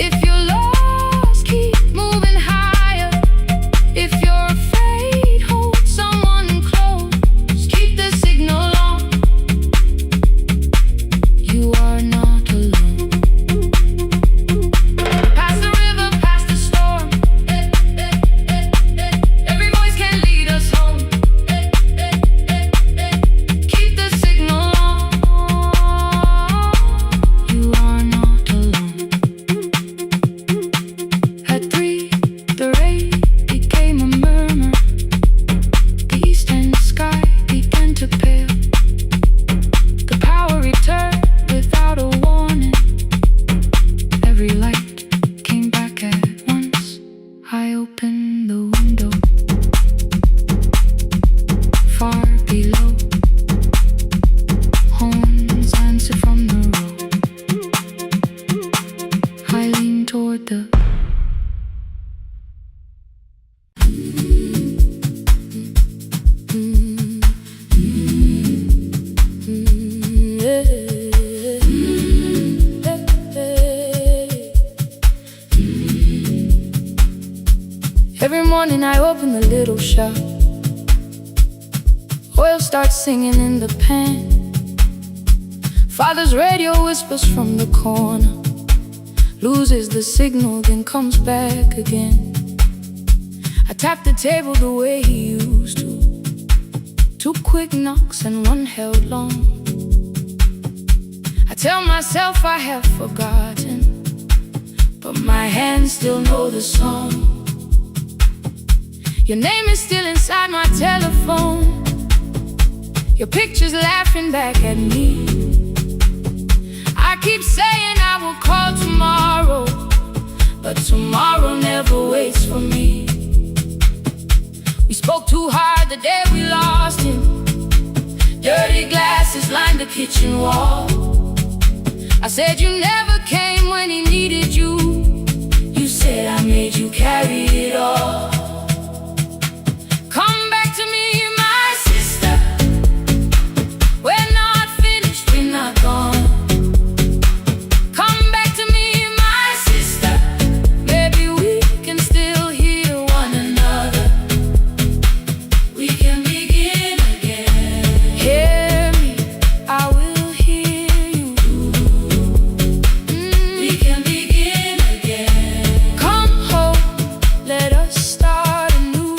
C: If you're lost, keep moving higher. If you're afraid, hold someone close. Keep the signal on. You are not alone. I open the window. Far below, horns answer from the road. I lean toward the Every morning I open the little shop. Oil starts singing in the pan. Father's radio whispers from the corner, loses the signal, then comes back again. I tap the table the way he used to. 2 quick knocks and 1 held long. I tell myself I have forgotten, but my hands still know the song. Your name is still inside my telephone. Your picture's laughing back at me. I keep saying I will call tomorrow, but tomorrow never waits for me. We spoke too hard the day we lost him. Dirty glasses lined the kitchen wall. I said you never came when he needed you. You said I made you carry it all. Come back to me, my sister. We're not finished, we're not gone. Come back to me, my sister. Maybe we can still hear one another. We can begin again. Hear me, I will hear you. We can begin again. Come home, let us start anew.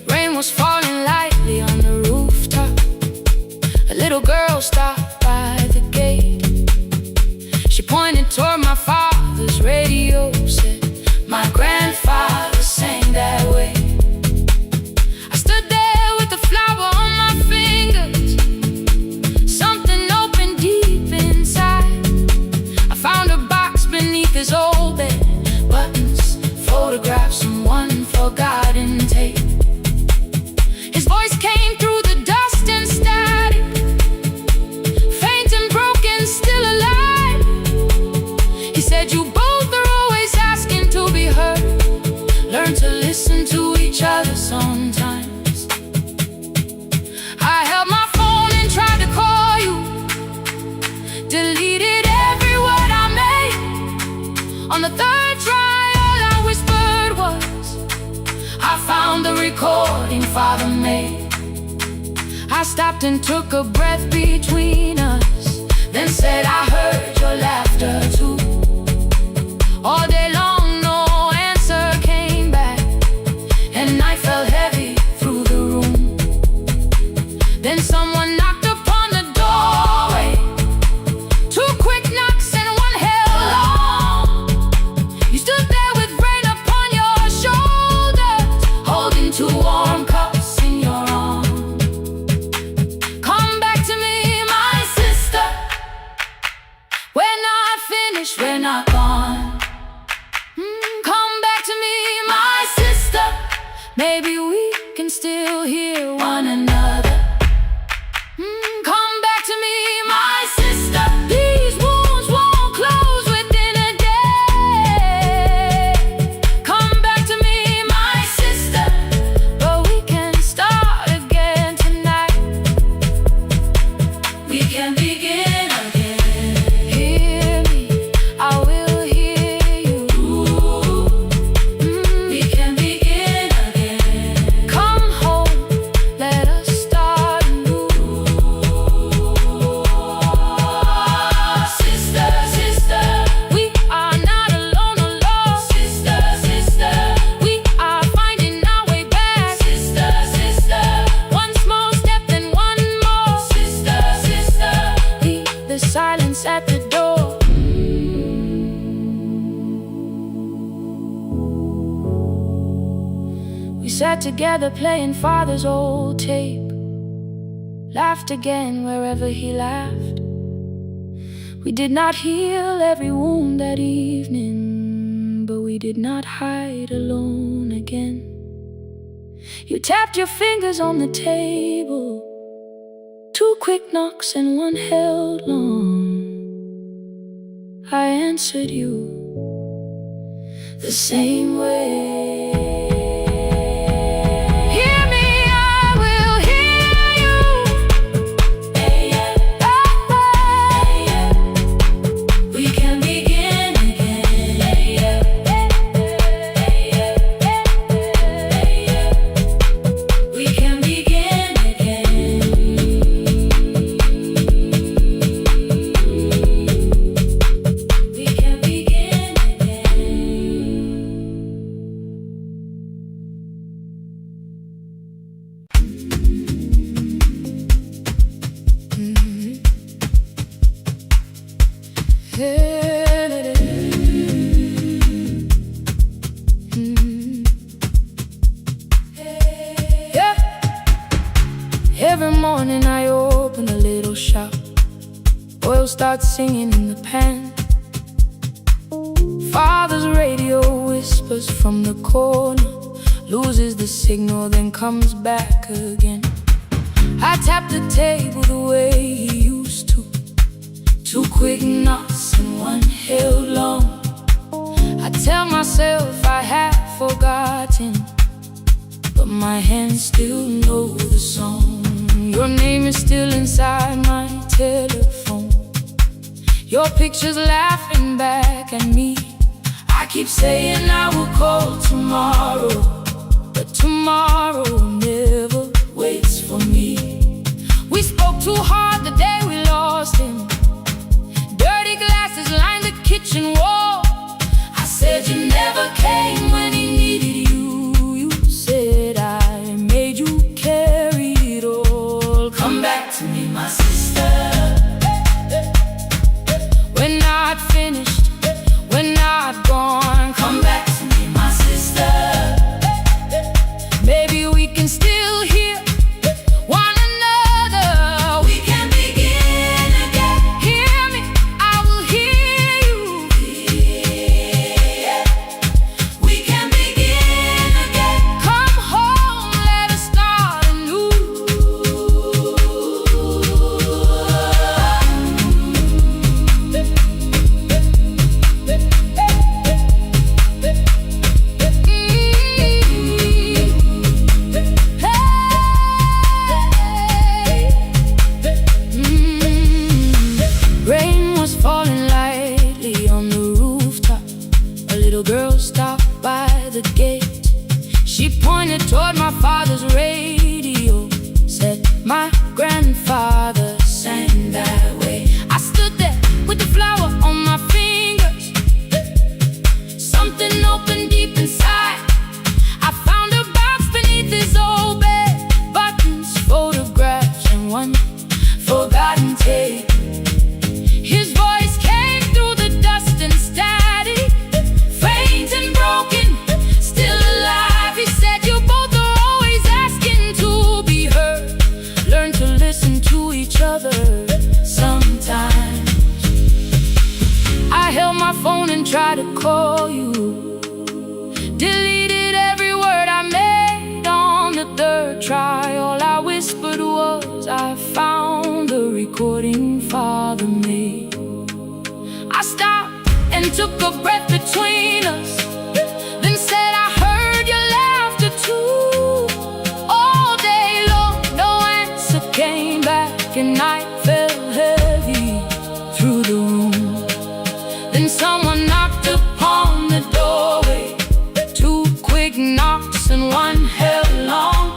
C: Rain was falling lightly on the rooftop. A little girl stopped by the gate. She pointed toward my father's radio, said my grandfather sang that way. I stood there with a flower on my fingers. Something opened deep inside. I found a box beneath his old bed. Buttons, photographs, and 1 forgotten tape. His voice came through the dust and static, faint and broken, still alive. He said you both are always asking to be heard. Learn to listen to each other sometimes. I held my phone and tried to call you, deleted every word I made. On the 3rd try, all I whispered was, I found the recording Father made. I stopped and took a breath between us, then said I heard your laughter too. All day long no answer came back, and night fell heavy through the room. Then someone knocked upon the doorway. 2 quick knocks and 1 held long. You stood there with rain upon your shoulders, holding 2 warm cups in your arms. Come back to me, my sister. We're not finished, we're not gone. Come back to me, my sister. Maybe we can still hear one another. Come back to me, my sister. These wounds won't close within a day. Come back to me, my sister. But we can start again tonight. We can begin again. Hear me, I will hear you. We can begin again. Come home, We sat together playing father's old tape, laughed again wherever he laughed. We did not heal every wound that evening, but we did not hide alone again. You tapped your fingers on the table, 2 quick knocks and 1 held long. I answered you the same way. Every morning I open a little shop, oil starts singing in the pan. Father's radio whispers from the corner, loses the signal then comes back again. I tap the table the way he used to, 2 quick knocks and 1 held long. I tell myself I have forgotten, but my hands still know the song. Your name is still inside my telephone, your picture's laughing back at me. I keep saying I will call tomorrow, but tomorrow never waits for me. We spoke too hard the day we lost him, dirty glasses lined the kitchen wall. I said you never came when he needed you. You said I made you carry it all. Come back to me, my sister. We're not finished, we're not gone. Come back to me, my sister. Maybe we can still hear one another. We can begin again. Hear me, I will hear you. Yeah. We can begin again. Come home, let us start anew. Rain was falling lightly on the rooftop. A little girl stopped by the gate. She pointed toward my father's radio, said my grandfather sang that way. I stood there with the flower on my fingers. Something opened deep inside. I found a box beneath his old bed, buttons, photographs, and 1 forgotten tape. His voice came through the dust and static, faint and broken, still alive. He said you both are always asking to be heard. Learn to listen to each other sometimes. I held my phone and tried to call you, deleted every word I made on the 3rd try. All I whispered was I found the recording father made. I stopped and took a breath between us, then said I heard your laughter too. All day long, no answer came back, and night fell heavy through the room. Then someone knocked upon the doorway, 2 quick knocks and 1 held long.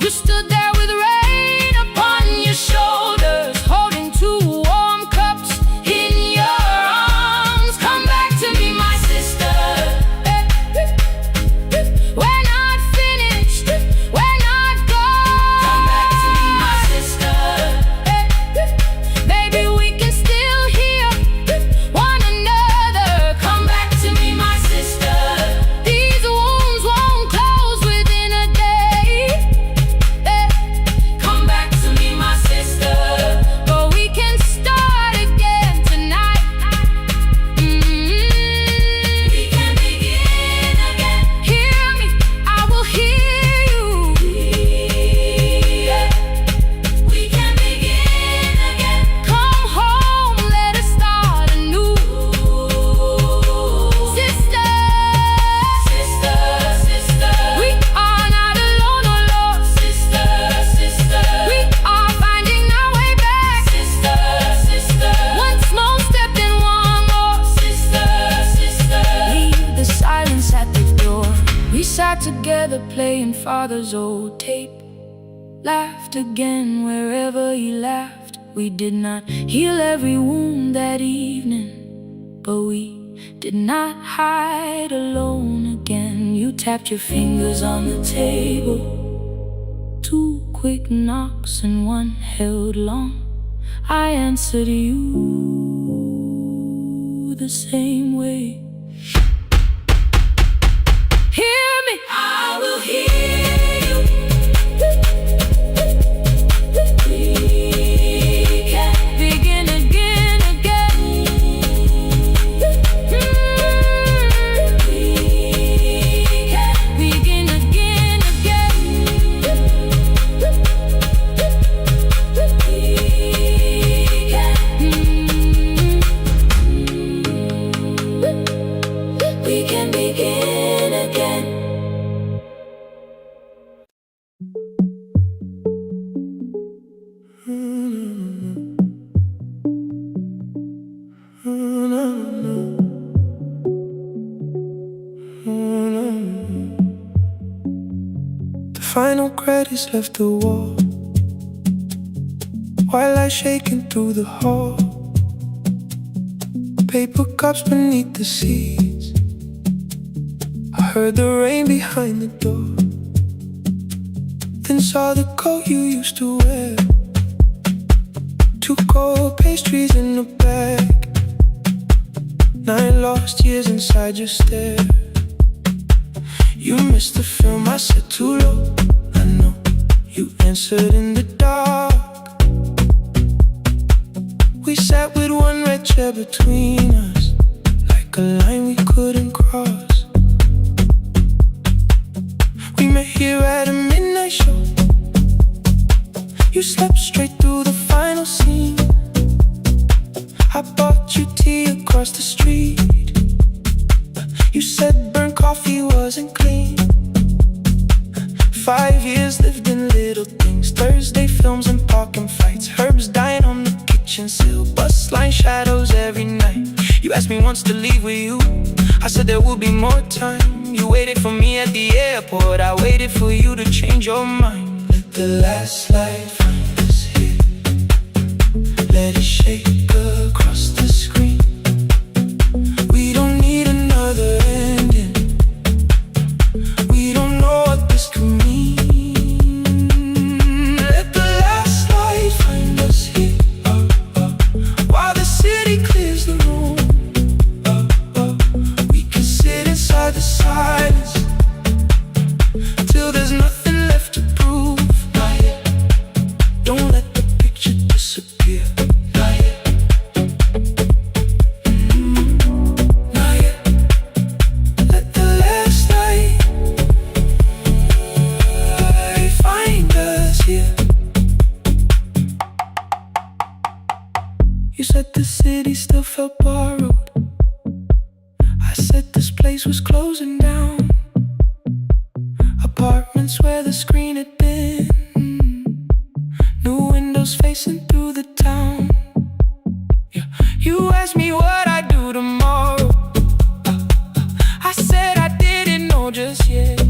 C: You stood there with rain upon your shoulders, holding 2 warm cups in your arms. Come back to me, my together playing father's old tape. Laughed again wherever he laughed. We did not heal every wound that evening, but we did not hide alone again. You tapped your fingers on the table, 2 quick knocks and 1 held long. I answered you the same way. Hear me, I will hear you. We can begin again, again. We can begin again, again. We can begin again.
B: The final credits left the wall, while I shaking through the hall. Paper cups beneath the seats. I heard the rain behind the door, then saw the coat you used to wear. 2 cold pastries in a bag, 9 lost years inside your stare. You missed the film, I said too low. I know, you answered in the dark. We sat with 1 red chair between us, like a line we couldn't cross. We met here at a midnight show. You slept straight through the final scene. I bought you tea across the street. You said burnt coffee wasn't clean. 5 years lived in little things, Thursday films and parking fights, herbs dying on the kitchen sill, bus line shadows every night. You asked me once to leave with you, I said there will be more time. You waited for me at the airport, I waited for you to change your mind. Let the last light find us here, let it shake across the screen. We don't need another ending, we don't know what this could mean. Let the last light find us here, while the city clears the room. We can sit inside the silence till there's nothing left to prove. Not yet. Don't let the picture disappear. Not yet. Not yet. Let the last light find us here. You said the city still felt borrowed. I said this place was closing down. Apartments where the screen had been, new windows facing through the town. Yeah. You asked me what I'd do tomorrow. I said I didn't know just yet.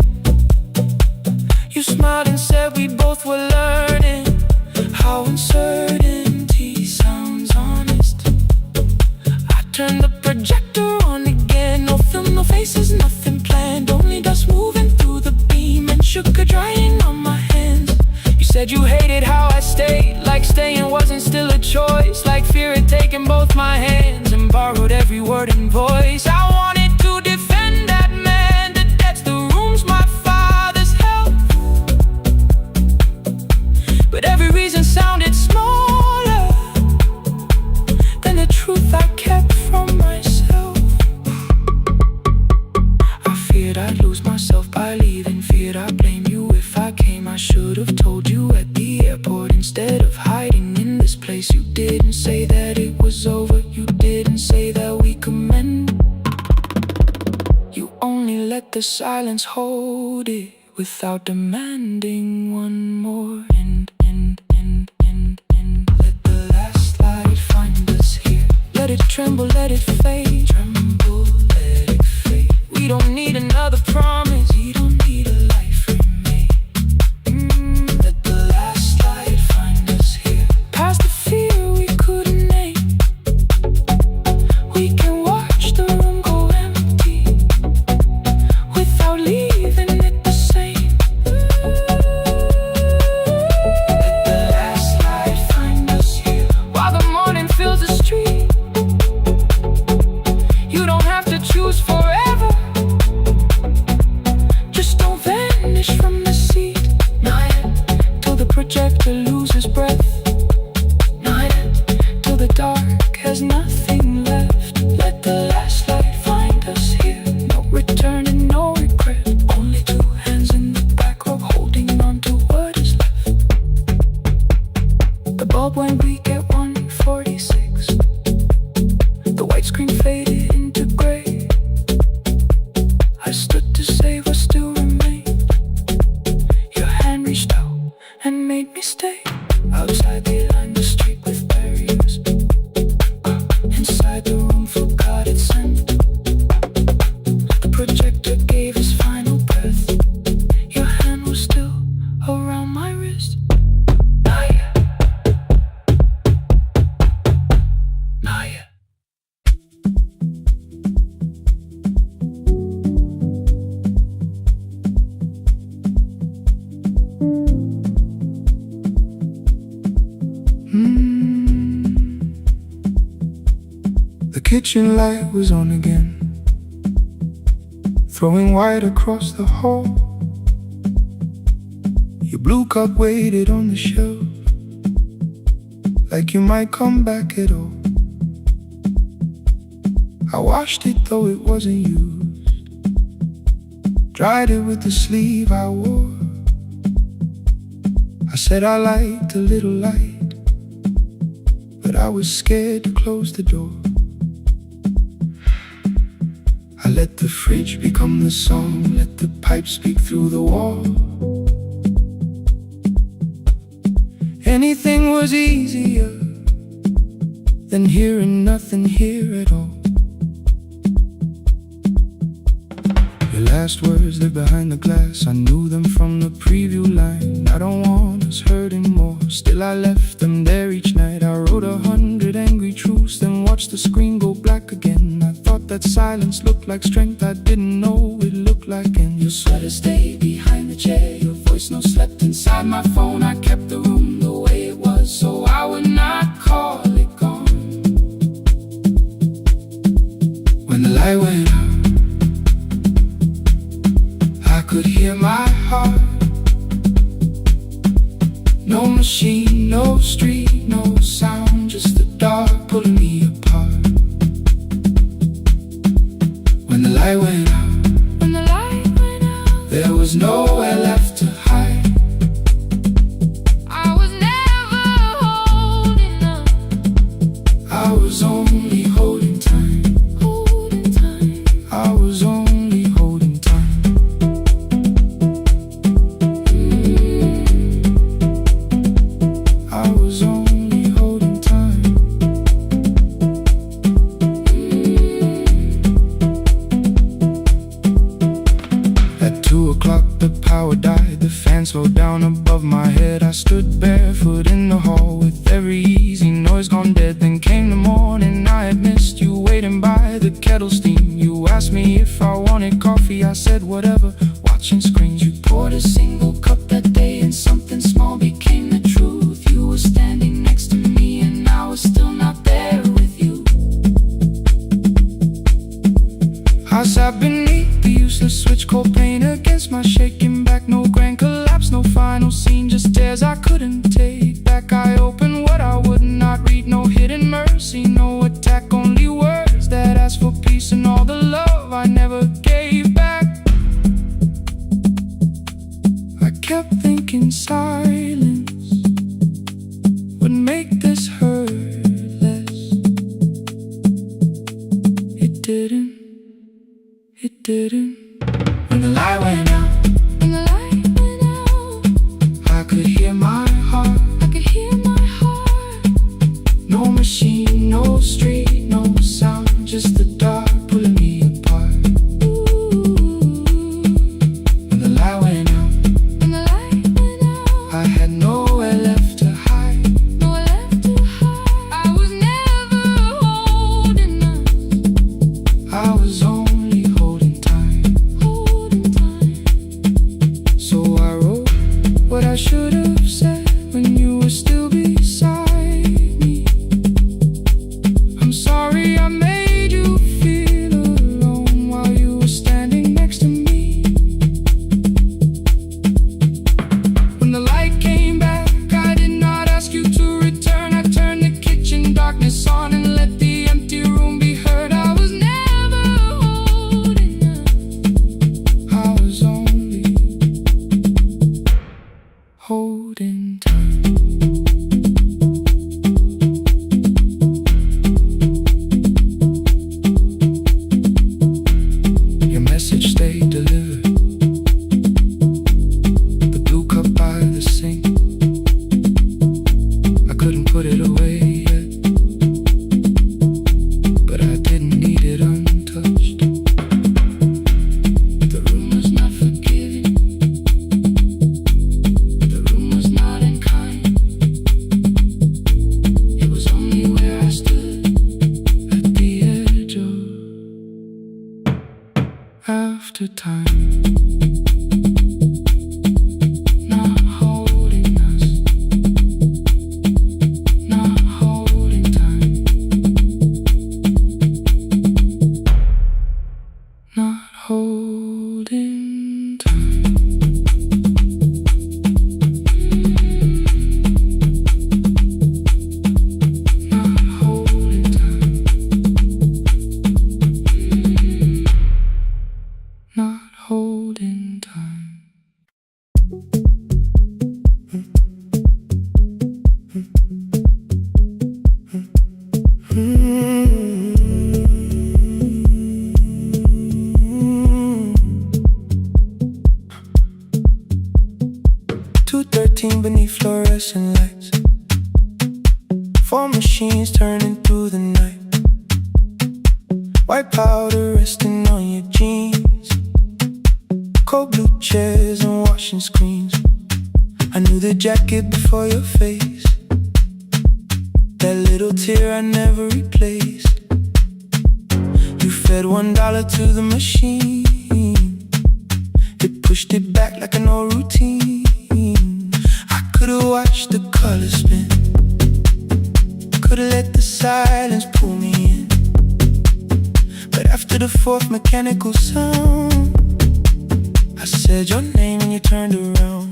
B: You smiled and said we both were learning how uncertainty sounds honest. I turned the projector on again, no film, no faces, nothing planned, only dust moving through the beam and sugar drying on my hands. You said you hated how I stayed, like staying wasn't still a choice, like fear had taken both my hands and borrowed every word and voice. I wanted to defend that man, the debts, the rooms, my father's health, but every reason sounded smaller than the truth I kept from myself. I feared I'd lose myself by leaving, feared I'd blame you if I came. I should have told you at the airport instead of hiding in this place. You didn't say that it was over, you didn't say that we could mend. You only let the silence hold it without demanding one more end. Let the last light find us here, let it tremble, let it fade. Tremble, let it fade. We don't need another promise, we don't need a stood to save us still remained. Your hand reached out and made me stay. Outside they lined the street with barriers. Inside the room forgot its scent. The projector gave his final breath. Your hand was still around my wrist. Not yet. Not yet. The kitchen light was on again, throwing white across the hall. Your blue cup waited on the shelf, like you might come back at all. I washed it though it wasn't used, dried it with the sleeve I wore. I said I liked a little light, but I was scared to close the door. I let the fridge become the song, let the pipe speak through the wall. Anything was easier than hearing nothing here at all. Your last words lived behind the glass, I knew them from the preview line. I don't want us hurting more, still I left them there each night. I wrote 100 angry truths, then watched the screen go black again. I thought that silence looked like strength, I didn't know it looked like. And your sweater stayed behind the chair, your voice no slept inside my phone. I kept the room the way it was, so I would not call it gone. When the light went out, I could hear my heart. No machine, no street, no sound, just the dark pulling me apart. When the light went out, there was nowhere left to hide.
C: I was never holding on.
B: I was only holding time. I was only holding time. I was only holding time. At 2 o'clock the power died, the fan slowed down above my head. I stood barefoot in the hall with every easy noise gone dead. Then came the morning, I had missed you waiting by the kettle steam. You asked me if I wanted coffee, I said whatever, watching screens. You poured a single cup that day and something small became the truth. You were standing next to me and I was still not there with you. I sat beneath the useless switch, cold pain against my shaking back. No grand collapse, no final scene, just tears I couldn't take back. I opened what I would not read, no hidden mercy, no attack, only words that asked for peace and all the love I never gave back. I kept thinking silence would make this hurt less. It didn't. It didn't. When the light went out, I could hear my heart. No machine, no street, no sound, just the dark pulling me apart. When the light went out, I had nowhere left to hide.
C: I was never holding on.
B: I was only holding time. So I wrote what I should have said when you were still beside me. I'm sorry I made you feel alone while you were standing next to me. When the light came back, I did not ask you to return. I turned the kitchen darkness on and let the empty room be heard. I was never holding on. I was only holding time. Your message next day delivered. The blue cup by the sink, I couldn't put it away yet, but I didn't need it untouched. The room was not forgiving, the room was not unkind. It was only where I stood at the edge of after time. Not holding us, not holding time, not holding time. Not holding time, not holding time. 2:13 beneath fluorescent lights, 4 machines turning through the night. White powder resting on your jeans, cold blue chairs and washing screens. I knew the jacket before your face, that little tear I never replaced. You fed $1 to the machine, it pushed it back like an old routine. I could've watched the colors spin, could've let the silence pull me in, but after the 4th mechanical sound, I said your name and you turned around.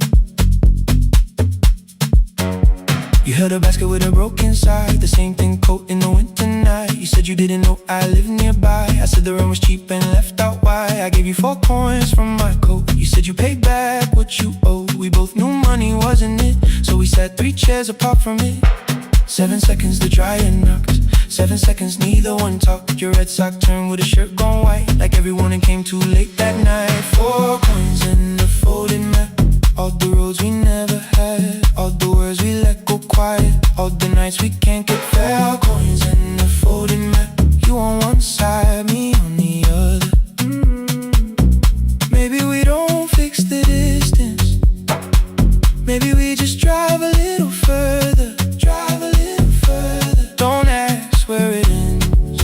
B: You held a basket with a broken side, the same thing coat in the winter night. You said you didn't know I lived nearby. I said the rent was cheap and left out why. I gave you 4 coins from my coat. You said you paid back what you owed. We both knew money wasn't it, so we sat 3 chairs apart from it. 7 seconds the dryer knocked, 7 seconds neither one talked. Your red sock turned with a shirt gone white, like everyone came too late that night. 4 coins in the folded map, all the roads we never had, all the words we let go quiet, all the nights we can't get fair. Coins in the folded map, you on one side, me on the other. Maybe we don't fix the distance, maybe we just drive a little further, drive a little further. Don't ask where it ends,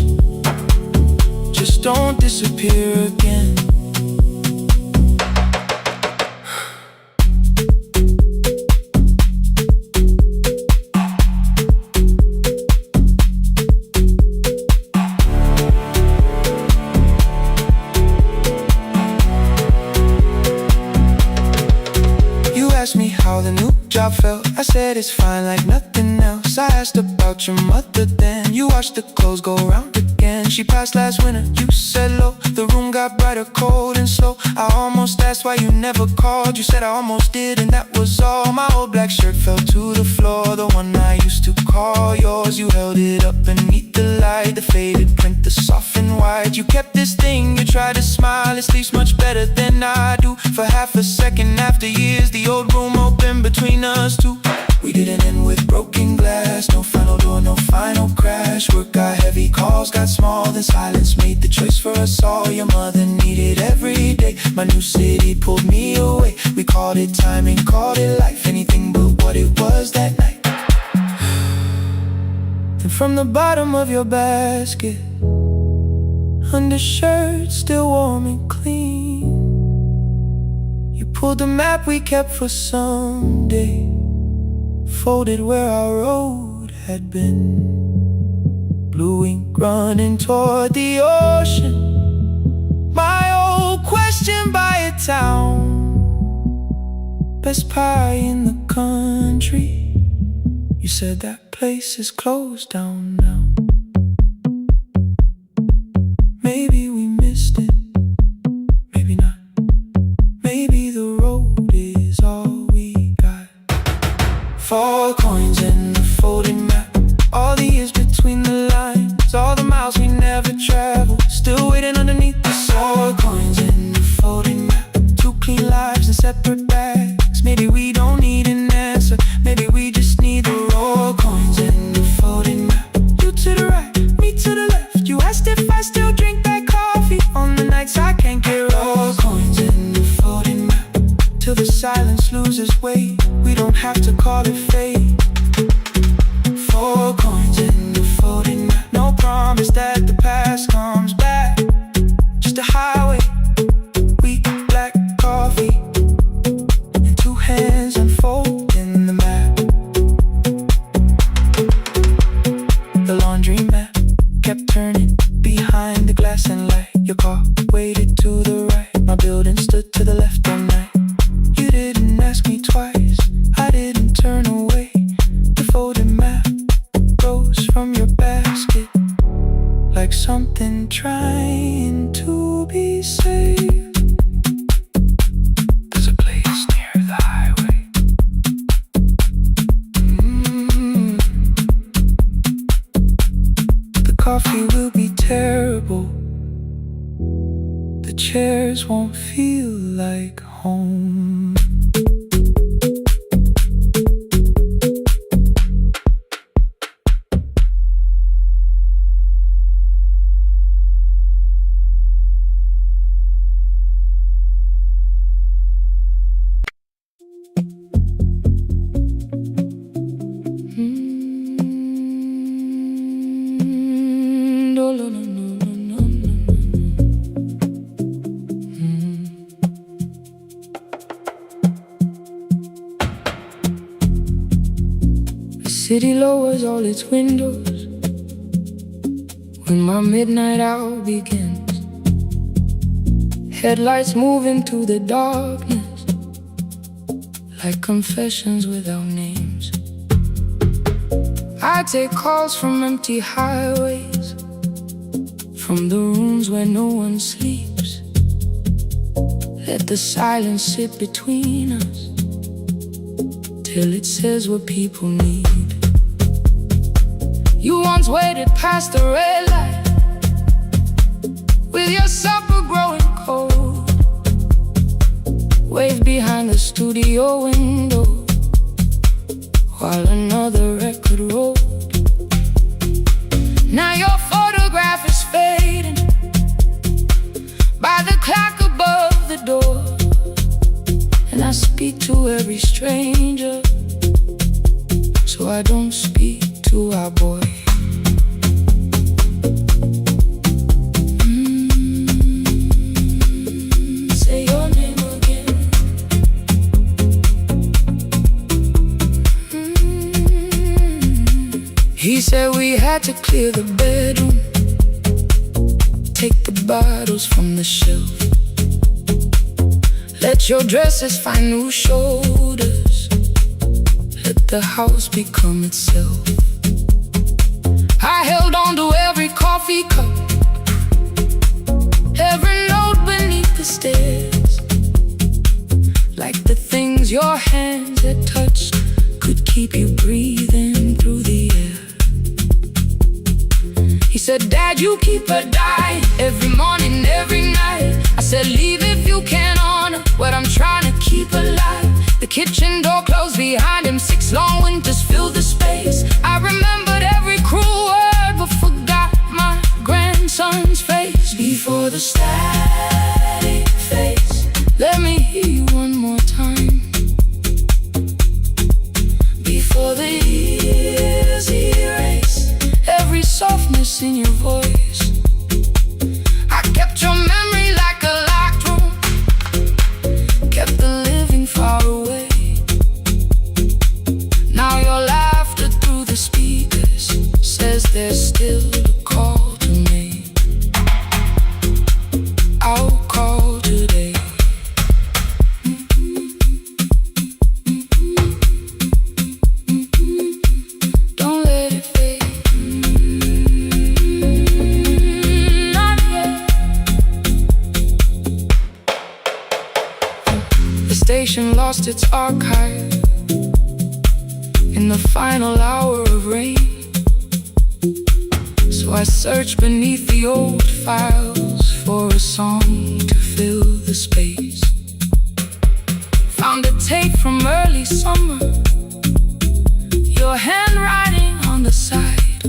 B: just don't disappear again. Me how the new job felt, I said it's fine like nothing else. I asked about your mother then, you watched the clothes go round again. She passed last winter, you said low, the room got brighter, cold and slow. I almost asked why you never called, you said I almost did and that was all. My old black shirt fell to the floor, the one I used to call yours. You held it up beneath the light, the faded print, the soft and white. You kept this thing, you tried to smile, it sleeps much better than I do. For half a second after years, the old room opened between us two. We didn't end with broken glass, no final door, no final crash. Work got heavy, calls got small, then silence made the choice for us all. Your mother needed every day, my new city pulled me away. We called it timing, called it life, anything but what it was that night. Then from the bottom of your basket, undershirt still warm and clean, you pulled the map we kept for someday, folded where our road had been. Blue ink running toward the ocean, my old question by a town. Best pie in the country, you said that place is closed down now. Maybe we missed it, maybe not. Maybe the road is all we got. 4 coins in the folded map, all the years between the lines, all the miles we never traveled, still waiting underneath the 4 coins in the separate bags. Maybe we don't need an answer. Maybe we just need the raw coins and the folding map. You to the right, me to the left. You asked if I still drink that coffee on the nights I can't get raw coins and the folding map. Till the silence loses weight, we don't have to call it fate. 4 coins in the folding map. No promise that the past comes back. Just a highway, weak black coffee, and 2 hands unfolding the map. The laundry mat kept turning behind the glass and light. Your car waited to the right. My building stood to the left all night. You didn't ask me twice, I didn't turn away. The folding map rose from your basket like something trying to be saved. There's a place near the highway. The coffee will be terrible. The chairs won't feel like home. The city lowers all its windows when my midnight hour begins. Headlights move into the darkness like confessions without names. I take calls from empty highways, from the rooms where no one sleeps. Let the silence sit between us till it says what people need. You once waited past the red light with your supper growing cold. Waved behind the studio window while another record rolled. Now your photograph is fading by the clock above the door. And I speak to every stranger, so I don't speak to our boy. Say your name again. He said we had to clear the bedroom, take the bottles from the shelf. Let your dresses find new shoulders, let the house become itself. I held on to every coffee cup, every note beneath the stairs, like the things your hands had touched could keep you breathing through the air. He said, Dad, you keep her dying every morning, every night. I said, leave if you can honor what I'm trying to keep alive. The kitchen door closed behind him, 6 long winters filled the space. I remembered every cruel word but forgot my grandson's face. Before the static fades, let me hear you one more time. Before the years erase every softness in your voice, I kept your memory like a locked room, kept the living far away. Now your laughter through the speakers says there's still a call to me. I'll call today. Don't let it fade. Not yet. The station lost its archive in the final hour of rain. So I searched beneath the old files for a song to fill the space.
C: Found a tape from early summer, your handwriting on the side.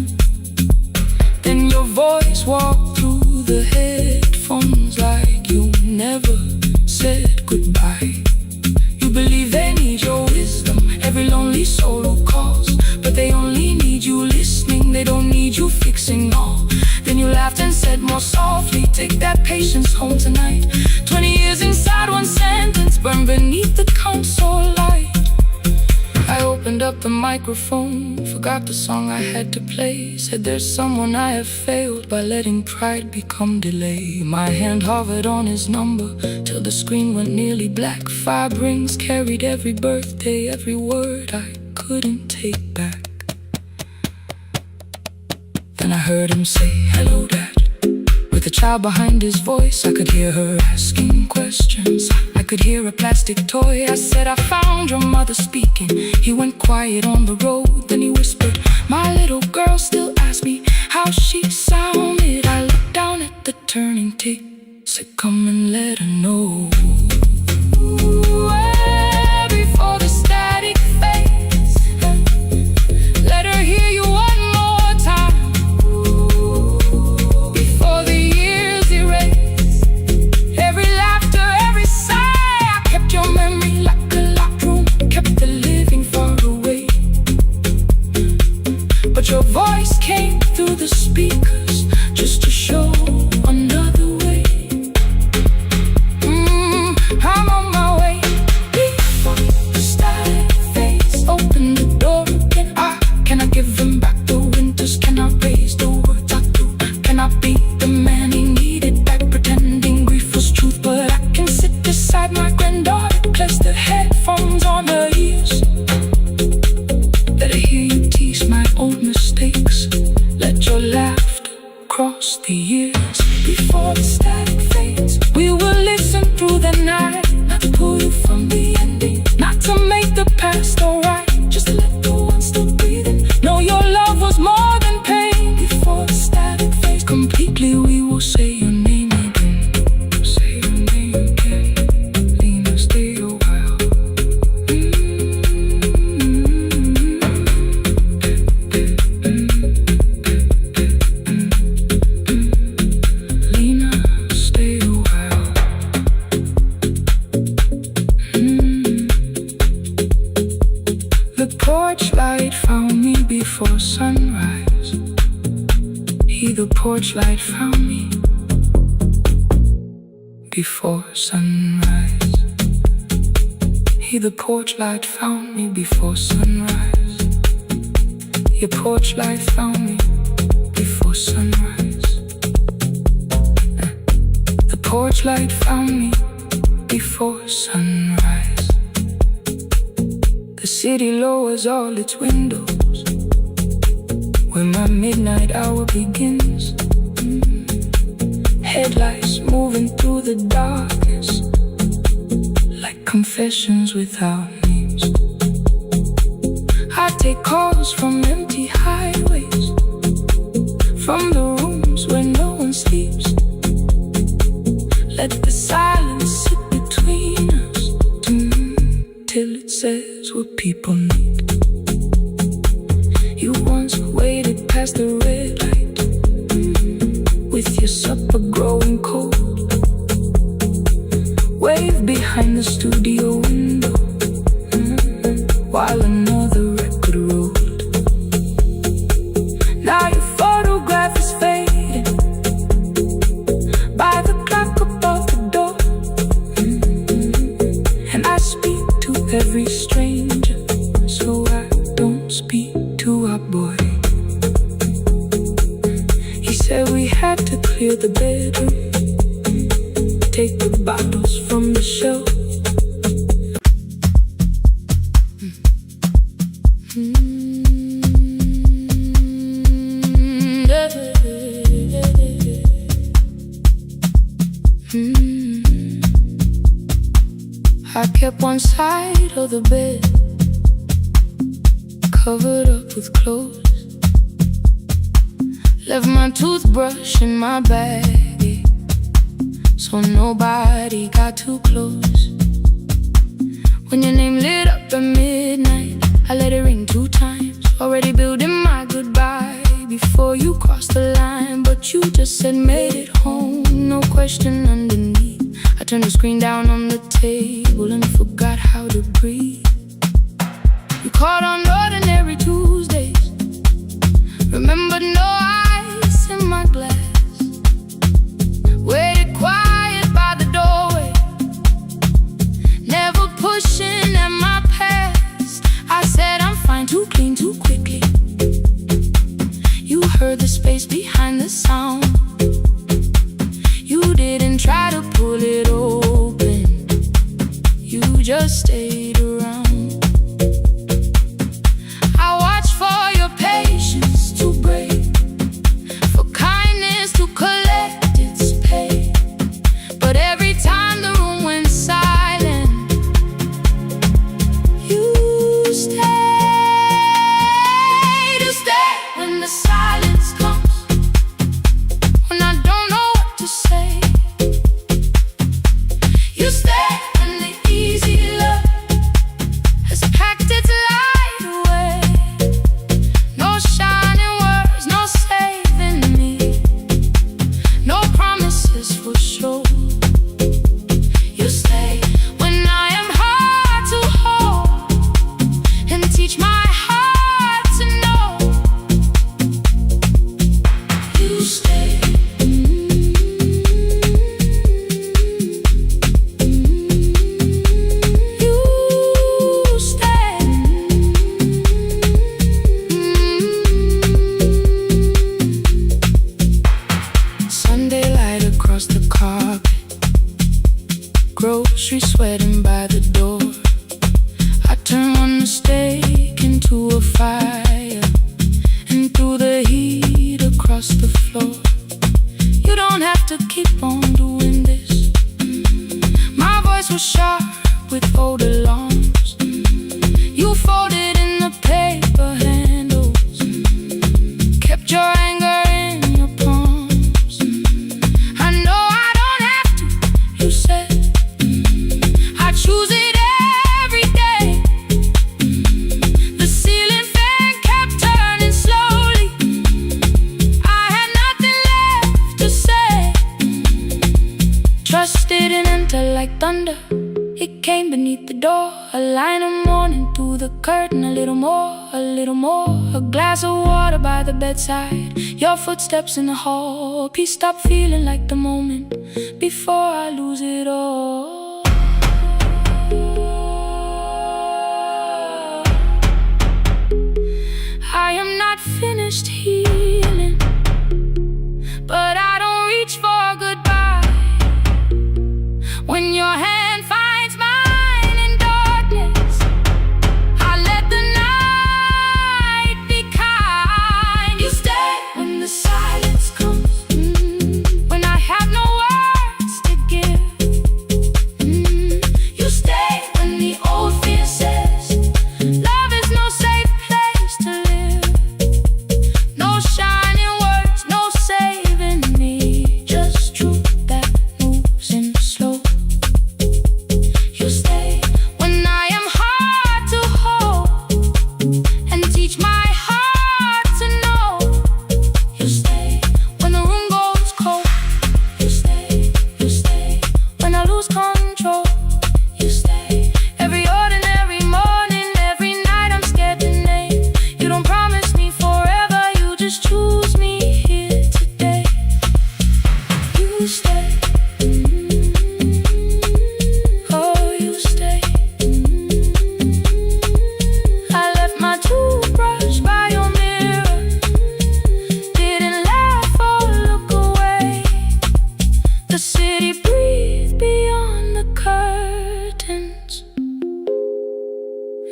C: Then your voice walked through the headphones like you never said goodbye. You believe they need your wisdom, every lonely soul who calls, but they only need you listening, they don't need you fixing all. Then you laughed and said more softly, take that patience home tonight. 20 years inside one sentence, burned beneath the console light. I opened up the microphone, forgot the song I had to play. Said there's someone I have failed by letting pride become delay. My hand hovered on his number till the screen went nearly black. 5 rings carried every birthday, every word I couldn't take back. Then I heard him say, hello dad. With a child behind his voice, I could hear her asking questions. I could hear a plastic toy. I said, I found your mother speaking. He went quiet on the road, then he whispered, my little girl still asks me how she sounded. I looked down at the turning tape, said come and let her know. Before the static fades, let her hear you one more time. Before the years erase every laughter, every sigh, I kept your memory like a locked room, kept the living far away. But your voice came through the speakers just to show another way. I'm on my way. Before the static fades, open the door again. Can I give him back the winters? Can I raise the words I do? Can I be the man he needed back, pretending grief was truth? But I can sit beside my granddaughter, place the headphones on her ears. Let her hear you tease my old mistakes. Let your laughter cross the years. Before the static fades, we will listen through the night, not to pull you from the ending, not to make the past alright, just to let the one still breathing know your love was more than pain. Before the static fades completely, we will say your name again. Say your name again. Lena, stay a while. Lena, stay a while. The porch light found me before sunrise. The porch light found me before sunrise. The porch light found me before sunrise. Your porch light found me before sunrise. The porch light found me before sunrise. The city lowers all its windows when my midnight hour begins. Headlights moving through the darkness like confessions without names. I take calls from empty highways, from the rooms where no one sleeps. Let the silence sit between us till it says what people need. You once waited past the red light with your supper growing cold. Wave behind the studio window while another record rolled. Now your photograph is fading by the clock above the door. And I speak to every stranger, so I don't speak to our boy. He said we had to clear the bedroom, take the bottles from the shelf. I kept one side of the bed covered up with clothes. Left my toothbrush in my bag, so nobody got too close. When your name lit up at midnight, I let it ring 2 times. Already building my goodbye before you crossed the line. But you just said made it home, no question underneath. I turned the screen down on the table and forgot how to breathe. You called on ordinary Tuesdays, remembered no ice in my glass. Waited quiet by the doorway, never pushing at my past. I said I'm fine, too clean, too quickly. You heard the space behind the sound. You didn't try to pull it open, you just stayed around. I watched for your patience to break, for kindness to collect its pay. But every time the room went silent, you stayed. You stayed when the silence comes, when I don't know what to say. You stayed when the easy love has packed its light away. No shining words, no saving me, no promises for sure. You stay when I am hard to hold and teach my heart to know. You stay. You stay. Sunday light across the carpet, grocery sweating by the door. I turn one mistake into a fire, and through the heat across the floor. You don't have to keep on doing this. My voice was sharp with old alarms. You folded in the paper handles, kept your anger in your palms. I know I don't have to, you said. I choose it every day. The ceiling fan kept turning slowly. I had nothing left to say. Trust didn't enter like thunder, it came beneath the door. A line of morning through the curtain, a little more, a little more. A glass of water by the bedside, your footsteps in the hall. Peace stopped feeling like the moment before I lose it all. I am not finished healing, but I don't reach for goodbye. When your hand finds mine in darkness, I let the night be kind. You stay when the silence comes, when I have no words to give. You stay when the old fear says love is no safe place to live. No shining words, no saving me, just truth that moves in slow. You stay when I am hard to hold and teach my heart to know. You stay when the room goes cold. You stay when I lose control. You stay every ordinary morning, every night I'm scared to name. You don't promise me forever, you just choose me here today. You stay. Oh, you stay. I left my toothbrush by your mirror, didn't laugh or look away. The city breathed beyond the curtains,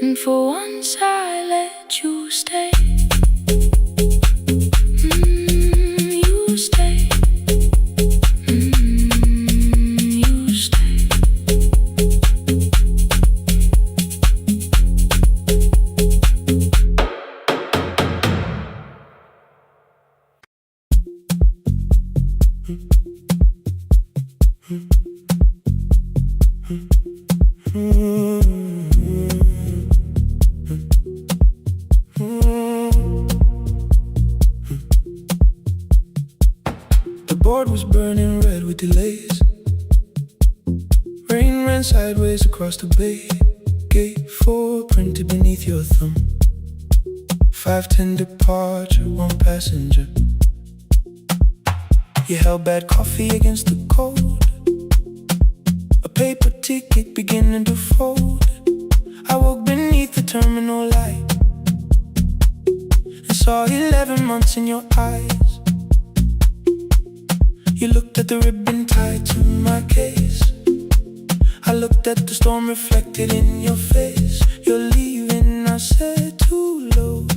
C: and for once I let you stay. You stay. You stay.
B: ran sideways across the bay gate, 4 printed beneath your thumb. 5:10 departure, 1 passenger. You held bad coffee against the cold, a paper ticket beginning to fold. I woke beneath the terminal light and saw 11 months in your eyes. You looked at the ribbon tied to my case. I looked at the storm reflected in your face. You're leaving, I said, too low.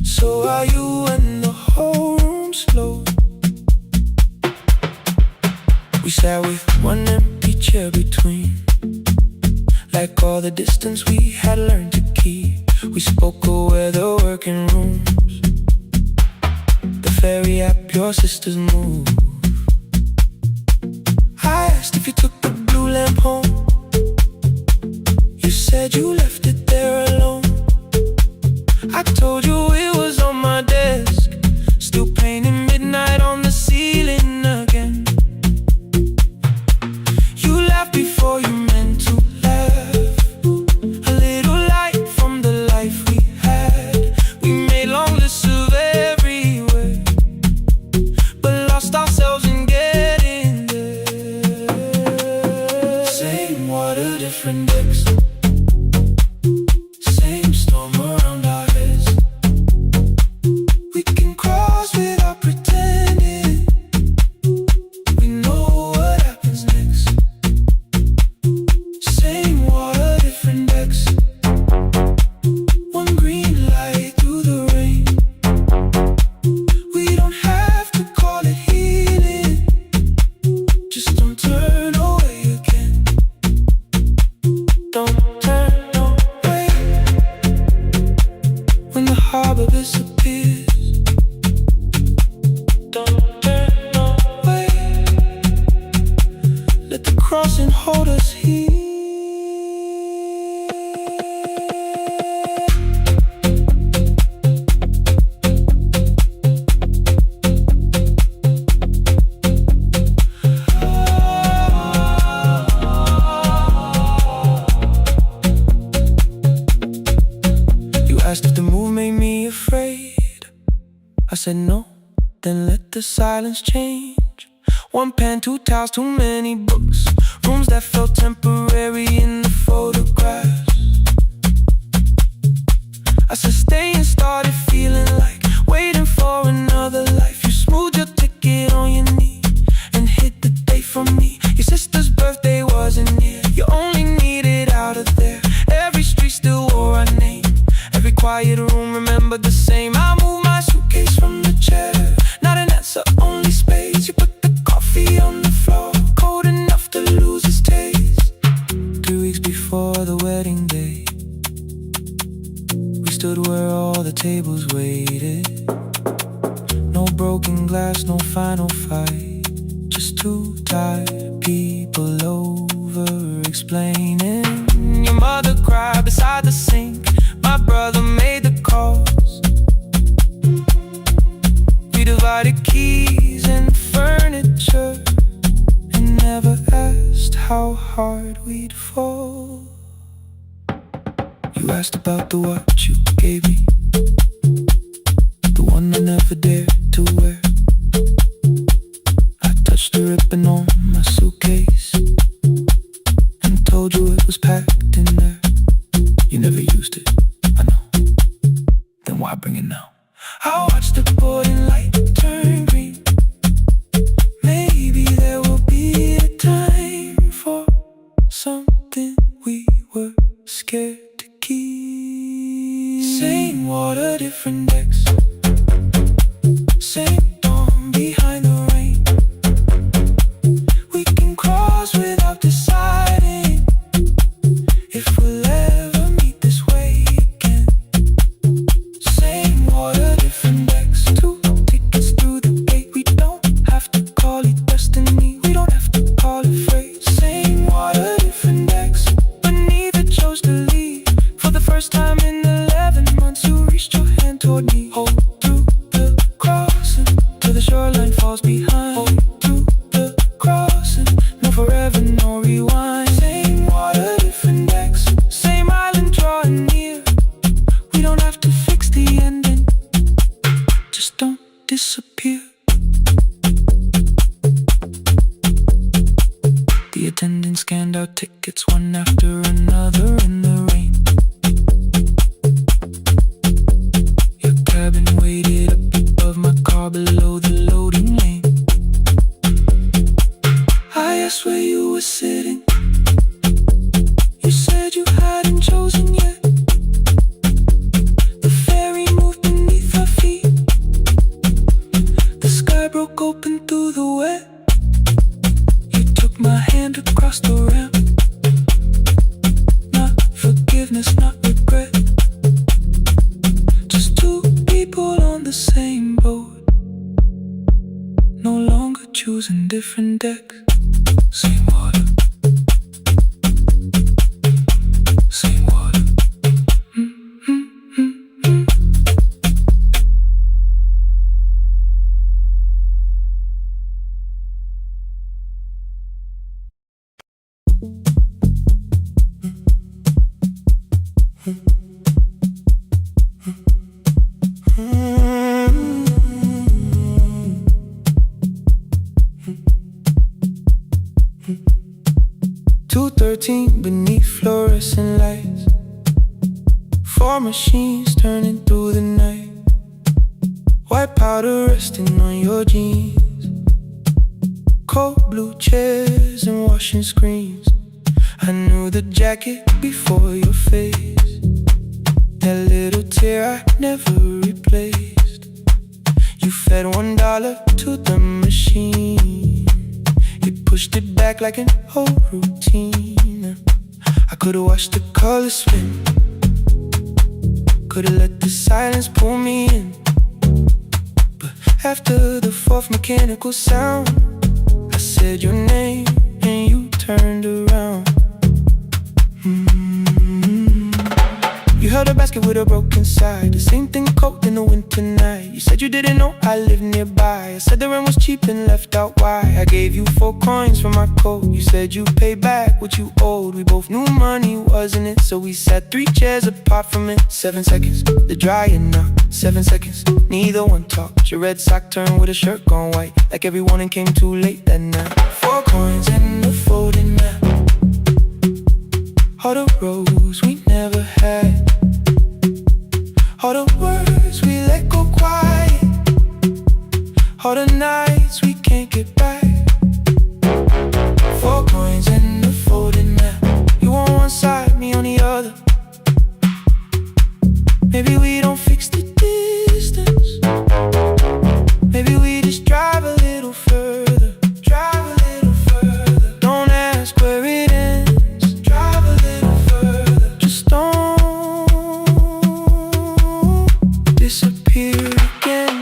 B: So are you, and the whole room slowed. We sat with 1 empty chair between, like all the distance we had learned to keep. We spoke of weather, working rooms, the ferry app your sisters move. I asked if you took the blue lamp home. You said you left it there alone. I told you it was on my desk, still painting midnight on the ceiling again. You laughed before you meant to laugh, a little light from the life we had. We made long lists of everywhere, but lost ourselves in getting there. Same water, different decks, same storm around our heads. We can cross without pretending we know what happens next. Same water, different decks, 1 green light through the rain. We don't have to call it healing, just don't turn away again. Don't turn away when the harbor disappears. Don't turn away, let the crossing hold us here. You asked if the move made me afraid. I said no, then let the silence change. 1 pen, 2 towels, too many books, rooms that felt temporary in the photographs. I said stay and started feeling like waiting for another life. You smoothed your ticket on your knee and hid the date from me. Your sister's birthday wasn't near, you only needed out of there. Every street still wore our name, every quiet room remembered the same. I moved my suitcase from the chair, not an answer, only space. You put the coffee on the floor, cold enough to lose its taste. 3 weeks before the wedding day, we stood where all the tables waited. No broken glass, no final fight, just 2 tired people over explaining. Your mother cried beside the sink, my brother made the calls. We divided keys and furniture and never asked how hard we'd fall. You asked about the watch you gave me, the one I never dared to wear. I touched the ribbon on my suitcase and told you it was packed in there. You never used it, I know, then why bring it now? I watched the boarding light turn green. Maybe there will be a time for something we were scared to keep. Same water, different decks, same tickets one after another in the rain. Your cabin waited up above my car below the loading lane. I asked where you were sitting. You said you hadn't chosen yet. The ferry moved beneath our feet. The sky broke open through the wet. You took my hand across the ramp. Not forgiveness, not regret. Just two people on the same boat, no longer choosing different decks. Same water, same water. 2:13 beneath fluorescent lights. 4 machines turning through the night. White powder resting on your jeans. Cold blue chairs and washing screens. I knew the jacket before your face. That little tear I never replaced. You fed $1 to the machine. It pushed it back like an old routine. I could've watched the colors spin. Could've let the silence pull me in. But after the 4th mechanical sound, I said your name and you turned around. You held a basket with a broken side. The same thing cold in the winter night. You said you didn't know I lived nearby. I said the rent was cheap and left out why. I gave you 4 coins for my coat. You said you paid back what you owed. We both knew money wasn't it, so we sat 3 chairs apart from it. 7 seconds, the dryer knocked. 7 seconds, neither one talked. Your red sock turned with a shirt gone white, like every morning came too late that night. 4 coins and a folding map. All the roads we never had. All the words we let go quiet. All the nights we can't get back. 4 coins and a folding map. You on one side, me on the other. Maybe we don't fix the distance. Maybe we just drive a little further. Drive a little further. Don't ask where it ends. Drive a little further. Just don't disappear again.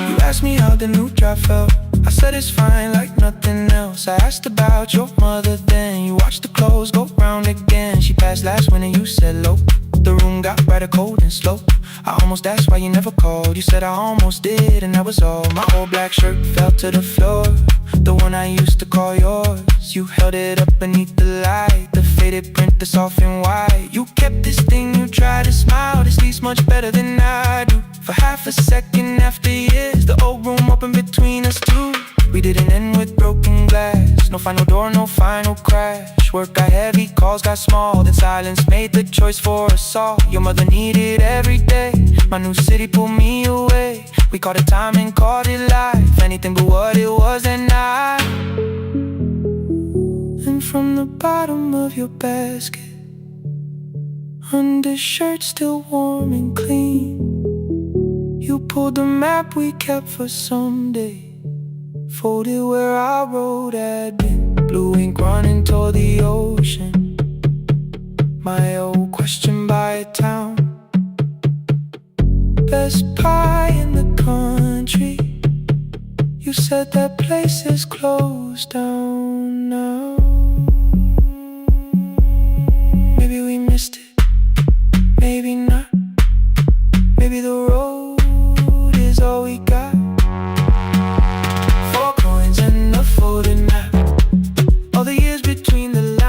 B: You asked me how the new drive felt. I said it's fine like nothing else. I asked about your mother then. You watched the clothes go round again. She passed last winter, you said low. The room got brighter, cold and slow. I almost asked why you never called. You said I almost did and that was all. My old black shirt fell to the floor, the one I used to call yours. You held it up beneath the light, the faded print that's off in white. You kept this thing, you tried to smile. This leaves much better than I do. For half a second after years, the old room opened between us two. We didn't end with broken glass. No final door, no final crash. Work got heavy, calls got small. Then silence made the choice for us all. Your mother needed every day. My new city pulled me away. We called it time and called it life. Anything but what it was that night. And from the bottom of your basket, undershirt still warm and clean, you pulled the map we kept for someday. Folded where our road had been. Blue ink running toward the ocean. My old question by a town. Best pie in the country. You said that place is closed down now. Maybe we missed it, maybe not. Maybe the road is all we got. 4 coins and a folding map. All the years between the lines.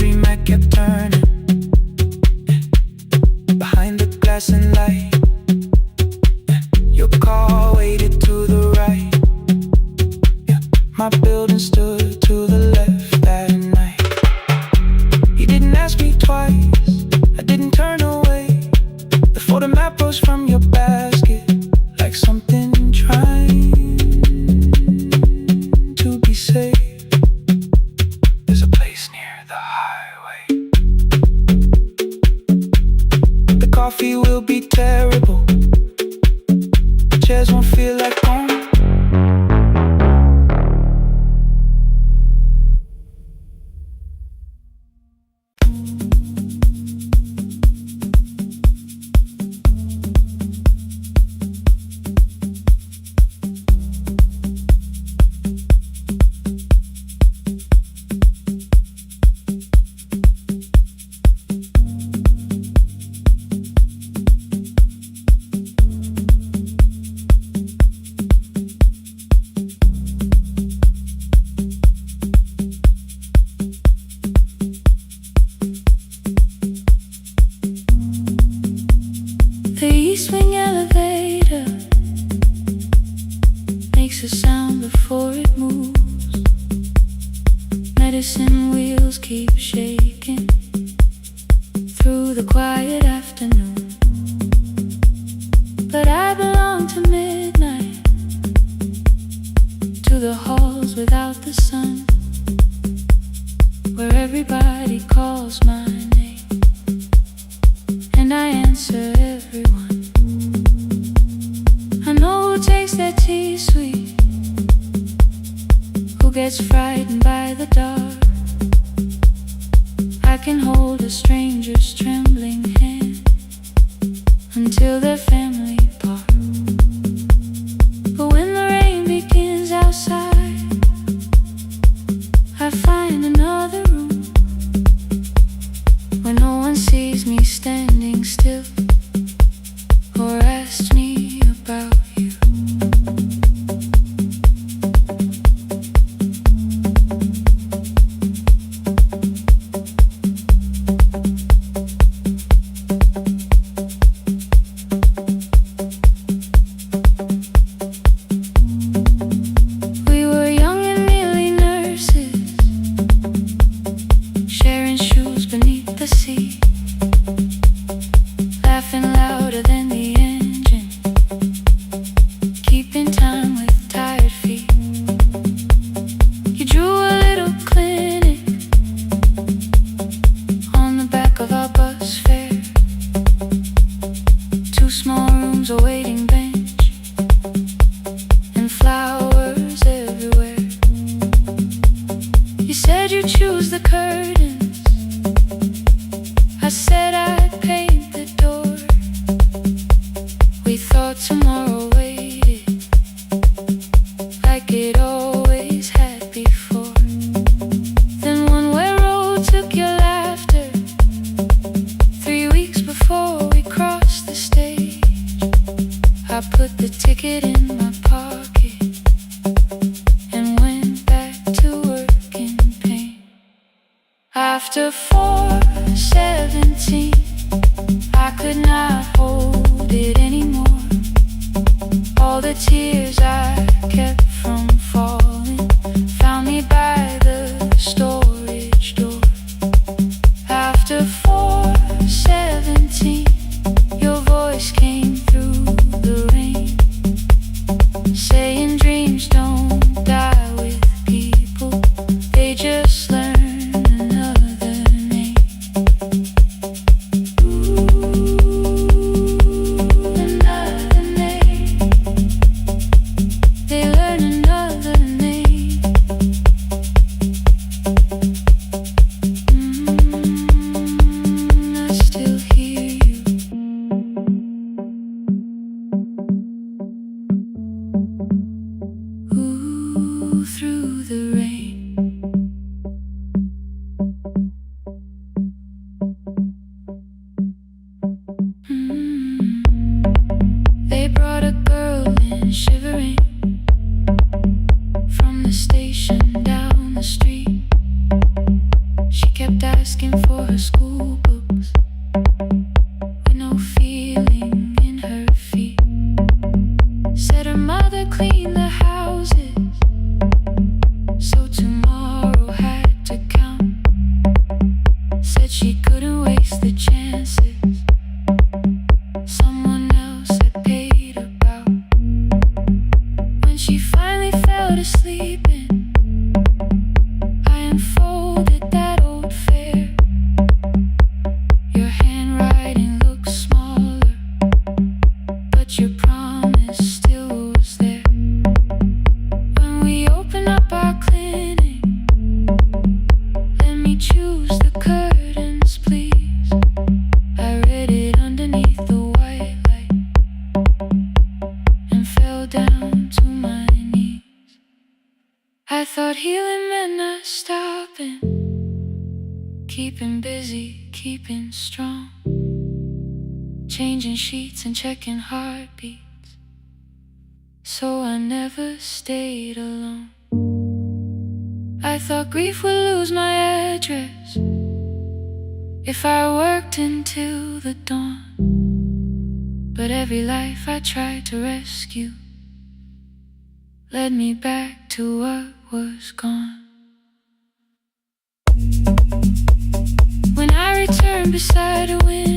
B: dream I kept turning behind the glass and light. Your car waited to the right. My building stood to the left that night. You didn't ask me twice, I didn't turn away. The photo map rose from your basket like something trying to be safe. There's a place near the highway. The coffee will be terrible, the chairs won't feel like home.
C: The east wing elevator makes a sound before it moves. Medicine wheels keep shaking through the quiet afternoon. But I belong to midnight, to the halls without the sun, where everybody calls my name and I answer everyone. I know who takes their tea sweet, who gets frightened by the dark. I can hold a stranger's trembling hand until their family part. But when the rain begins outside, I find another room where no one sees me standing still or asks me about you. We were young and nearly nurses, sharing shoes beneath the sea, laughing louder than the engine, keeping time with tired feet. You drew a little clinic on the back of our bus fare, 2 small rooms, a waiting bench, and flowers everywhere. You said you'd choose the curtains, I said I'd paint the door. We thought tomorrow waited like it always had before. Then one way road took your laughter, 3 weeks before we crossed the stage. I put the ticket in my pocket and went back to work in pain. After 4:17, I could not hold it anymore. All the tears I kept from falling found me by the storage door. After 4:17, your voice came through the rain, saying dreams don't die with people, they just learn another name. Another name. They learn asking for her school books, with no feeling in her feet. Said her mother cleaned the houses, so tomorrow had to count. Said she couldn't waste the chances someone else had paid about. When she finally fell to sleeping, I unfolded that old fare. Your handwriting looks smaller, but your promise still was there. When we open up our clinic, let me choose the curtains, please. I read it underneath the white light and fell down to my knees. I thought healing meant not stopping, keeping busy, keeping strong, changing sheets and checking heartbeats, so I never stayed alone. I thought grief would lose my address if I worked until the dawn, but every life I tried to rescue led me back to what was gone. When I returned beside a window,